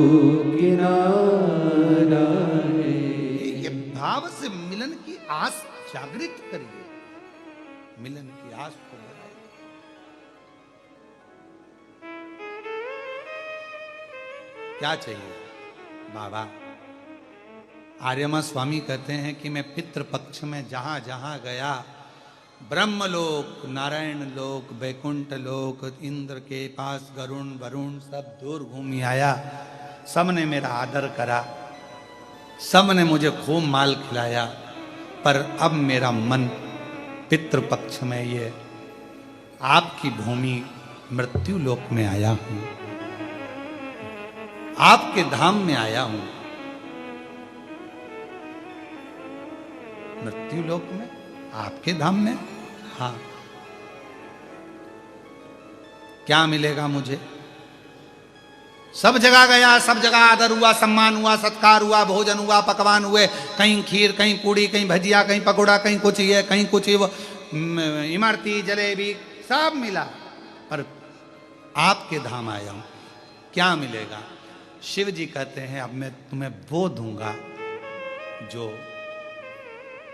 [SPEAKER 2] किनारा है।
[SPEAKER 1] ये भाव से मिलन की आस जागृत करिए, मिलन की आस को बढ़ाइए। क्या चाहिए बाबा? आर्यमा स्वामी कहते हैं कि मैं पितृपक्ष में जहां जहां गया, ब्रह्मलोक, नारायण लोक, वैकुंठ लोक, इंद्र के पास गरुण वरुण सब दूर घूमी आया, सबने मेरा आदर करा, सबने मुझे खूब माल खिलाया, पर अब मेरा मन पितृपक्ष में ये आपकी भूमि मृत्यु लोक में आया हूं। आपके धाम में आया हूं। मृत्यु लोक में, आपके धाम में। हाँ, क्या मिलेगा मुझे? सब जगह गया, सब जगह आदर हुआ, सम्मान हुआ, सत्कार हुआ, भोजन हुआ, पकवान हुए, कहीं खीर, कहीं पूड़ी, कहीं भजिया, कहीं पकौड़ा, कहीं कुछ ये, कहीं कुछ वो, इमरती, जलेबी, सब मिला। पर आपके धाम आया हूं, क्या मिलेगा? शिव जी कहते हैं अब मैं तुम्हें वो दूंगा जो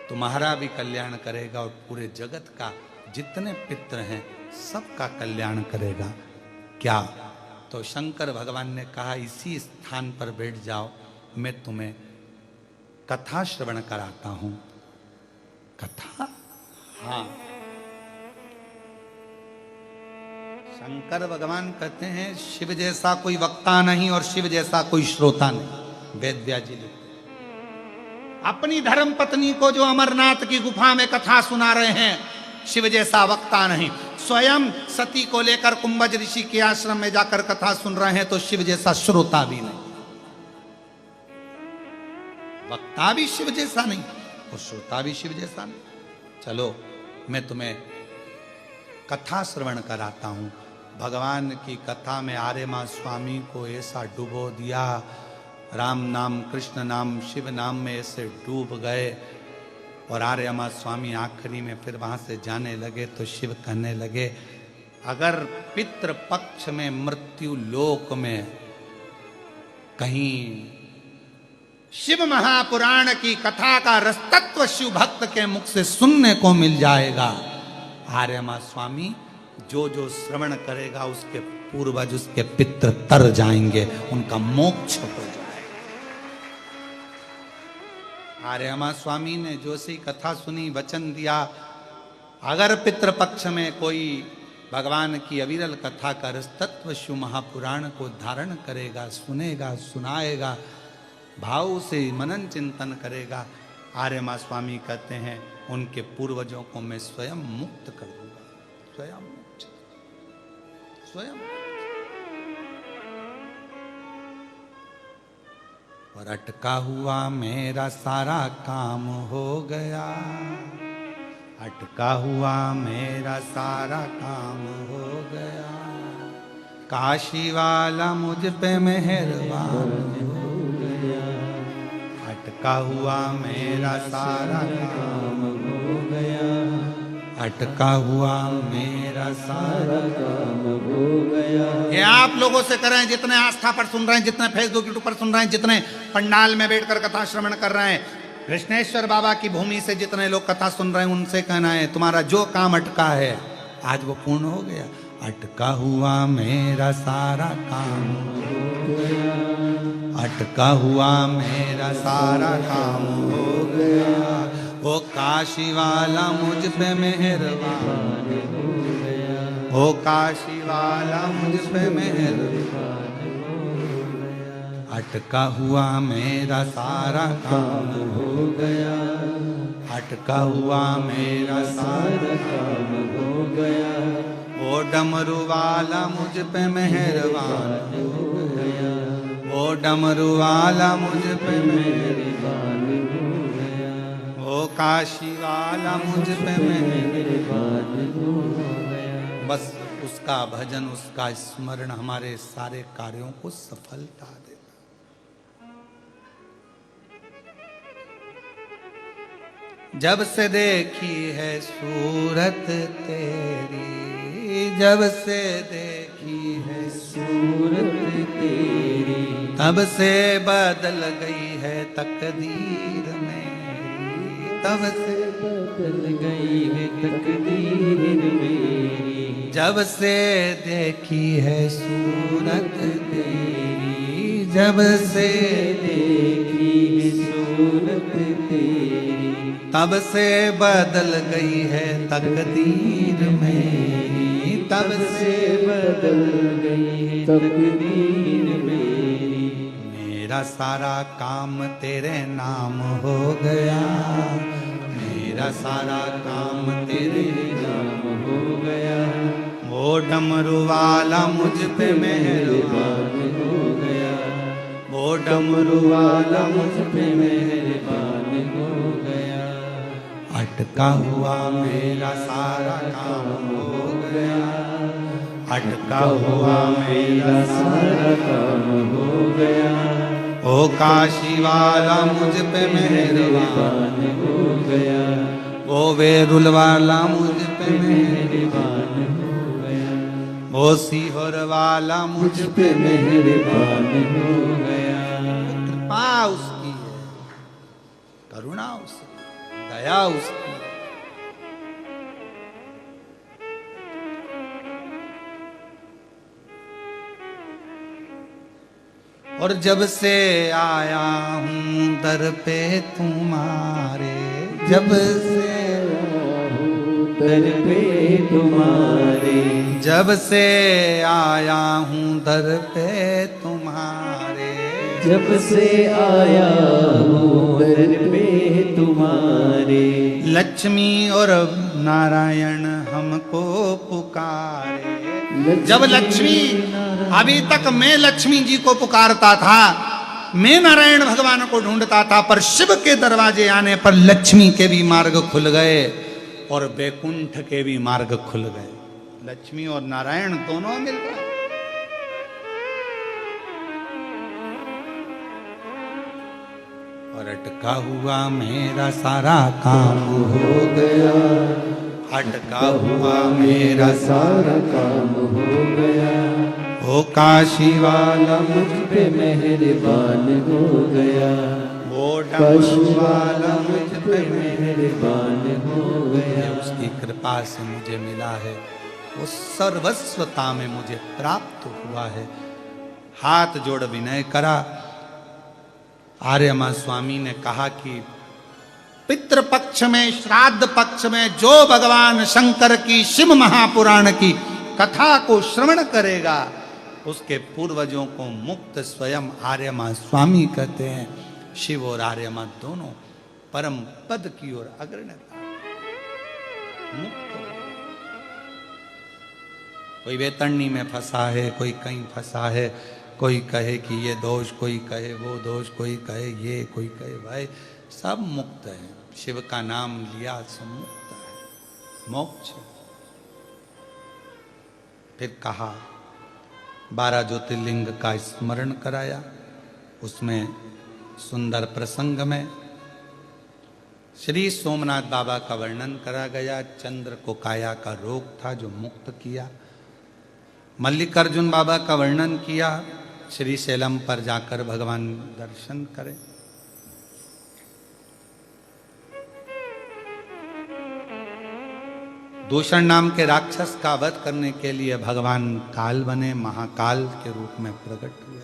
[SPEAKER 1] तुम्हारा भी कल्याण करेगा और पूरे जगत का, जितने पितृ हैं सबका कल्याण करेगा। क्या? तो शंकर भगवान ने कहा इसी स्थान पर बैठ जाओ, मैं तुम्हें कथा श्रवण कराता हूं। कथा? हाँ, शंकर भगवान कहते हैं शिव जैसा कोई वक्ता नहीं और शिव जैसा कोई श्रोता नहीं। वेद व्यास जी लिखते अपनी धर्म पत्नी को जो अमरनाथ की गुफा में कथा सुना रहे हैं, शिव जैसा वक्ता नहीं। स्वयं सती को लेकर कुंभज ऋषि के आश्रम में जाकर कथा सुन रहे हैं तो शिव जैसा श्रोता भी नहीं, वक्ता भी शिव जैसा नहीं और श्रोता भी शिव जैसा नहीं। चलो मैं तुम्हें कथा श्रवण कराता हूं। भगवान की कथा में आर्यमा स्वामी को ऐसा डुबो दिया, राम नाम, कृष्ण नाम, शिव नाम में ऐसे डूब गए। और आर्यमा स्वामी आखिरी में फिर वहां से जाने लगे तो शिव कहने लगे अगर पितृ पक्ष में मृत्यु लोक में कहीं शिव महापुराण की कथा का रसतत्व शिव भक्त के मुख से सुनने को मिल जाएगा, आर्यमा स्वामी जो जो श्रवण करेगा उसके पूर्वज, उसके पितृ तर जाएंगे, उनका मोक्ष हो जाएगा। आर्यमा स्वामी ने जो सी कथा सुनी, वचन दिया अगर पितृपक्ष में कोई भगवान की अविरल कथा का रसतत्व शिव महापुराण को धारण करेगा, सुनेगा, सुनाएगा, भाव से मनन चिंतन करेगा, आर्यमा स्वामी कहते हैं उनके पूर्वजों को मैं स्वयं मुक्त कर दूंगा। स्वयं मुक्त, स्वयं। और अटका हुआ मेरा सारा काम हो गया, अटका हुआ मेरा सारा काम हो गया, काशी वाला मुझ पे मेहरबान हो गया, अटका हुआ मेरा सारा काम हो गया, अटका हुआ मेरा सारा काम हो गया। ये आप लोगों से कर रहे हैं जितने आस्था पर सुन रहे हैं, जितने फेसबुक यूट्यूब पर सुन रहे हैं, जितने पंडाल में बैठकर कथा श्रवण कर रहे हैं, कृष्णेश्वर बाबा की भूमि से जितने लोग कथा सुन रहे हैं, उनसे कहना है तुम्हारा जो काम अटका है आज वो पूर्ण हो गया। अटका हुआ मेरा सारा काम हो गया, अटका हुआ मेरा सारा काम हो गया, वो काशी वाला मुझ पे मेहरबान हो गया, वो काशी वाला मुझ पे मेहरबान हो गया, अटका हुआ मेरा सारा काम हो गया, अटका हुआ मेरा सारा काम हो गया, वो डमरू वाला मुझ पे मेहरबान हो गया, वो डमरू वाला मुझ पे मेहरबान हो गया, वो काशी वाला मुझ पे मेहरबान हो गया। बस उसका भजन, उसका स्मरण हमारे सारे कार्यों को सफलता देता। जब से देखी है सूरत तेरी, जब से देखी है सूरत तेरी, तब से बदल गई है तकदीर मेरी, तब से बदल गई है तकदीर मेरी, जब से देखी है सूरत तेरी, जब से देखी है सूरत तेरी, तब से बदल गई है तकदीर मेरी, तब से बदल गई है तकदीर मेरी, मेरा सारा काम तेरे नाम हो गया, मेरा सारा काम तेरे नाम हो गया, वो डमरू वाला मुझ पे मेहरबान हो गया,
[SPEAKER 2] डमरू वाला मुझ पे मेहरबान हो गया,
[SPEAKER 1] अटका हुआ मेरा सारा काम हो गया, अटका हुआ मेरा
[SPEAKER 2] सारा काम हो गया,
[SPEAKER 1] ओ काशी वाला मुझ पे मेहरबान
[SPEAKER 2] हो गया,
[SPEAKER 1] ओ वेरुल वाला मुझ पे
[SPEAKER 2] मेहरबान हो गया,
[SPEAKER 1] ओ सीहोर वाला मुझ
[SPEAKER 2] पे मेहरबान हो गया।
[SPEAKER 1] कृपा उसकी है, करुणा उसकी, दया उसकी। और जब से आया हूं दर पे तुम्हारे, जब से
[SPEAKER 2] दर पे तुम्हारे,
[SPEAKER 1] जब से आया हूं दर पे तुम्हारे,
[SPEAKER 2] जब से आया हूँ दर पे तुम्हारे,
[SPEAKER 1] लक्ष्मी और नारायण हमको पुकारे। जब लक्ष्मी, अभी तक मैं लक्ष्मी जी को पुकारता था, मैं नारायण भगवान को ढूंढता था, पर शिव के दरवाजे आने पर लक्ष्मी के भी मार्ग खुल गए और बैकुंठ के भी मार्ग खुल गए। लक्ष्मी और नारायण दोनों मिल गए। और अटका हुआ मेरा सारा काम हो गया, अटका हुआ मेरा
[SPEAKER 2] सारा काम हो गया,
[SPEAKER 1] ओ काशी वाला
[SPEAKER 2] मुझ पे मेहरबान हो गया,
[SPEAKER 1] वो डमरू वाला मुझ पे
[SPEAKER 2] मेहरबान हो गया।
[SPEAKER 1] उसकी कृपा से मुझे मिला है, वो सर्वस्वता में मुझे प्राप्त हुआ है। हाथ जोड़ विनय करा। आर्यमा स्वामी ने कहा कि पितृ पक्ष में, श्राद्ध पक्ष में जो भगवान शंकर की शिव महापुराण की कथा को श्रवण करेगा, उसके पूर्वजों को मुक्त स्वयं आर्यमा स्वामी कहते हैं। शिव और आर्यमा दोनों परम पद की ओर अग्रणी मुक्त। कोई वेतरणी में फंसा है, कोई कहीं फंसा है, कोई कहे कि ये दोष, कोई कहे वो दोष, कोई कहे ये, कोई कहे भाई, सब मुक्त है। शिव का नाम लिया सब मुक्त है, मोक्ष। फिर कहा 12 ज्योतिर्लिंग का स्मरण कराया। उसमें सुंदर प्रसंग में श्री सोमनाथ बाबा का वर्णन करा गया। चंद्र को काया का रोग था जो मुक्त किया। मल्लिकार्जुन बाबा का वर्णन किया, श्री शैलम पर जाकर भगवान दर्शन करें। दूषण नाम के राक्षस का वध करने के लिए भगवान काल बने, महाकाल के रूप में प्रकट हुए।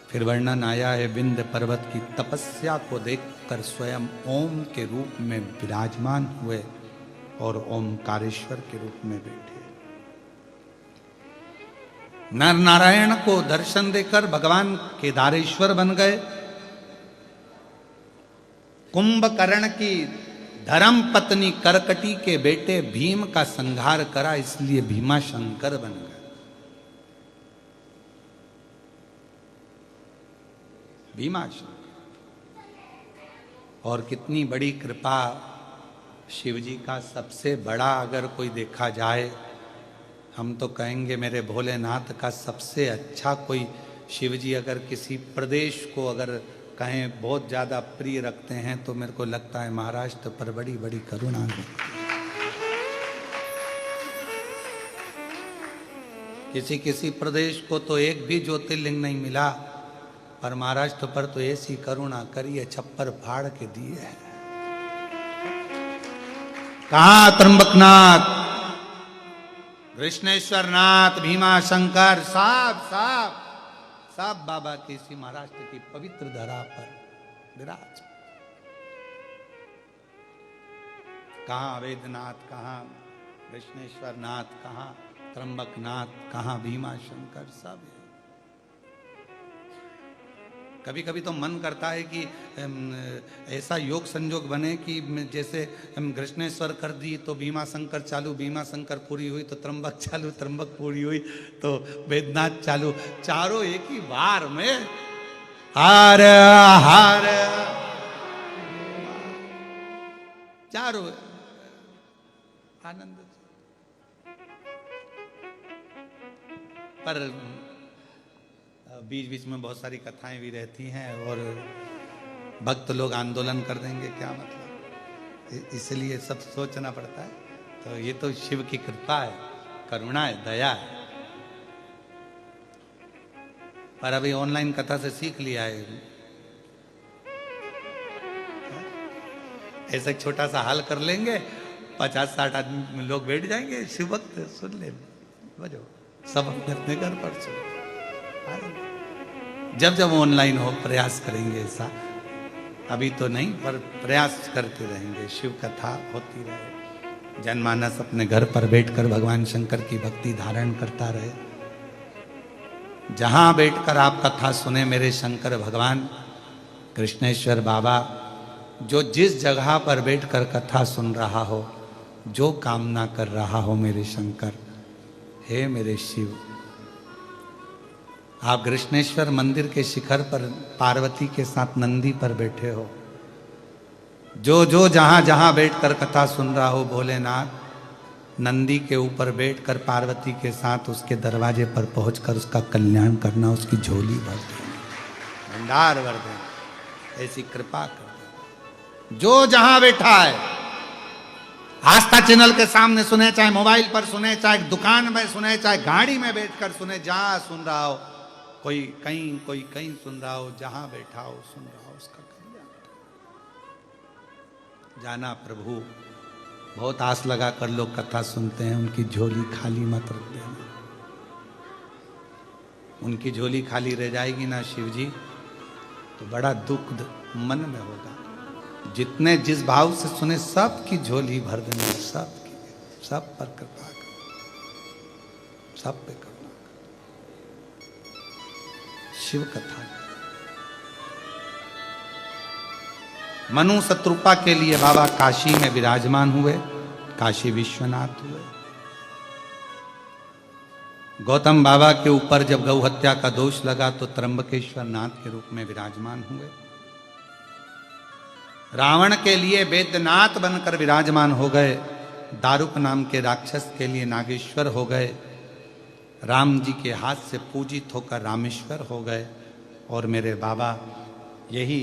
[SPEAKER 1] फिर वर्णन आया है विंध्य पर्वत की तपस्या को देखकर स्वयं ओम के रूप में विराजमान हुए और ओमकारेश्वर के रूप में बैठे। नर नारायण को दर्शन देकर भगवान केदारेश्वर बन गए। कुंभकर्ण की धर्म पत्नी करकटी के बेटे भीम का संहार करा, इसलिए भीमा शंकर बन गए। भीमा शंकर। और कितनी बड़ी कृपा शिव जी का। सबसे बड़ा अगर कोई देखा जाए, हम तो कहेंगे मेरे भोलेनाथ का सबसे अच्छा कोई शिव जी अगर किसी प्रदेश को अगर कहें बहुत ज़्यादा प्रिय रखते हैं तो मेरे को लगता है महाराष्ट्र पर बड़ी बड़ी करुणा है। किसी किसी प्रदेश को तो एक भी ज्योतिर्लिंग नहीं मिला, पर महाराष्ट्र पर तो ऐसी करुणा करी है, छप्पर फाड़ के दिए है। कहाँ त्र्यंबकनाथ, कृष्णेश्वर नाथ, भीमा शंकर, सब बाबा की इसी महाराष्ट्र की पवित्र धरा पर विराज। कहाँ वेदनाथ, कहाँ कृष्णेश्वर नाथ, कहाँ त्र्यंबकनाथ, कहाँ भीमा शंकर, सब है। कभी कभी तो मन करता है कि ऐसा योग संयोग बने कि जैसे कृष्णेश्वर कर दी तो भीमा शंकर चालू, भीमा शंकर पूरी हुई तो त्र्यंबक चालू, त्र्यंबक पूरी हुई तो वेदनाथ चालू, चारों एक ही बार में हर हर चारों आनंद। पर बीच बीच में बहुत सारी कथाएं भी रहती हैं और भक्त लोग आंदोलन कर देंगे, क्या मतलब, इसलिए सब सोचना पड़ता है। तो ये तो शिव की कृपा है, करुणा है, दया है। पर अभी ऑनलाइन कथा से सीख लिया है, ऐसा एक छोटा सा हाल कर लेंगे, 50-60 आदमी लोग बैठ जाएंगे, शिव भक्त सुन ले, बजो सब अपने अपने घर पर सुन। जब जब ऑनलाइन हो प्रयास करेंगे ऐसा, अभी तो नहीं पर प्रयास करते रहेंगे, शिव कथा होती रहे, जनमानस अपने घर पर बैठकर भगवान शंकर की भक्ति धारण करता रहे। जहां बैठकर आप कथा सुने मेरे शंकर भगवान कृष्णेश्वर बाबा, जो जिस जगह पर बैठकर कथा सुन रहा हो, जो कामना कर रहा हो मेरे शंकर, हे मेरे शिव, आप कृष्णेश्वर मंदिर के शिखर पर पार्वती के साथ नंदी पर बैठे हो, जो जो जहां जहां बैठकर कथा सुन रहा हो, भोलेनाथ नंदी के ऊपर बैठकर पार्वती के साथ उसके दरवाजे पर पहुंचकर उसका कल्याण करना, उसकी झोली भर देना, भंडार भर देना, ऐसी कृपा कर देना। जो जहां बैठा है, आस्था चैनल के सामने सुने, चाहे मोबाइल पर सुने, चाहे दुकान में सुने, चाहे गाड़ी में बैठकर सुने, जहां सुन रहा हो, कोई कहीं सुन रहा हो, जहां बैठा हो सुन रहा हो, उसका कल्याण जाना। प्रभु बहुत आस लगा कर लोग कथा सुनते हैं, उनकी झोली खाली मत रख देना। उनकी झोली खाली रह जाएगी ना शिव जी, तो बड़ा दुख मन में होगा। जितने जिस भाव से सुने सबकी झोली भर देना, सबकी, सब पर कृपा कर, सब पे करुणा कर। शिव कथा मनु शत्रुपा के लिए बाबा काशी में विराजमान हुए, काशी विश्वनाथ हुए। गौतम बाबा के ऊपर जब गौ हत्या का दोष लगा तो त्र्यंबकेश्वर नाथ के रूप में विराजमान हुए। रावण के लिए वैद्यनाथ बनकर विराजमान हो गए, दारुक नाम के राक्षस के लिए नागेश्वर हो गए, राम जी के हाथ से पूजित होकर रामेश्वर हो गए। और मेरे बाबा यही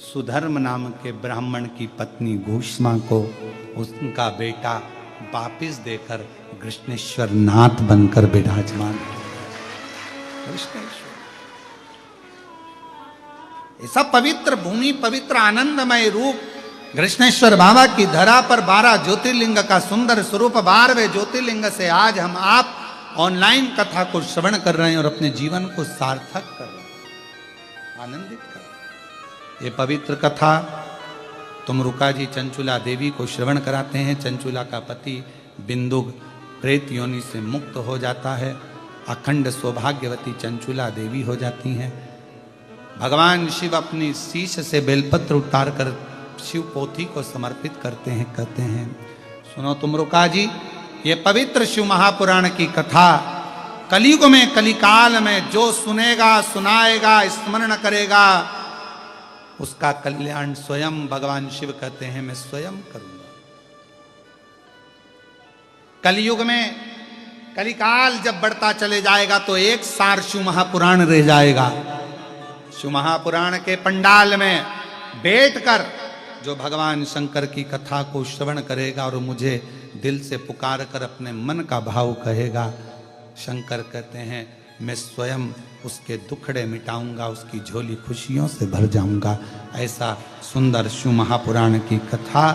[SPEAKER 1] सुधर्म नाम के ब्राह्मण की पत्नी घूष्मा को उनका बेटा वापिस देकर कृष्णेश्वर नाथ बनकर विराजमान हो गए। कृष्णेश्वर ये सब पवित्र भूमि, पवित्र आनंदमय रूप कृष्णेश्वर बाबा की धरा पर 12 ज्योतिर्लिंग का सुंदर स्वरूप, 12वें ज्योतिर्लिंग से आज हम आप ऑनलाइन कथा को श्रवण कर रहे हैं और अपने जीवन को सार्थक कर रहे हैं, आनंदित कर रहे हैं। ये पवित्र कथा तुमरुका जी चंचुला देवी को श्रवण कराते हैं। चंचुला का पति बिंदुक प्रेत योनि से मुक्त हो जाता है, अखंड सौभाग्यवती चंचुला देवी हो जाती हैं। भगवान शिव अपनी शीश से बेलपत्र उतारकर शिव पोथी को समर्पित करते हैं, कहते हैं सुनो तुमरुका जी, ये पवित्र शिव महापुराण की कथा कलयुग में, कलिकाल में जो सुनेगा, सुनाएगा, स्मरण करेगा, उसका कल्याण स्वयं भगवान शिव कहते हैं मैं स्वयं करूंगा। कलयुग में, कलिकाल जब बढ़ता चले जाएगा तो एक सार शिव महापुराण रह जाएगा। शिव महापुराण के पंडाल में बैठकर जो भगवान शंकर की कथा को श्रवण करेगा और मुझे दिल से पुकार कर अपने मन का भाव कहेगा, शंकर कहते हैं मैं स्वयं उसके दुखड़े मिटाऊंगा, उसकी झोली खुशियों से भर जाऊंगा। ऐसा सुंदर शिव महापुराण की कथा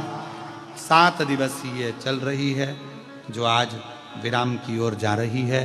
[SPEAKER 1] 7 दिवसीय चल रही है, जो आज विराम की ओर जा रही है।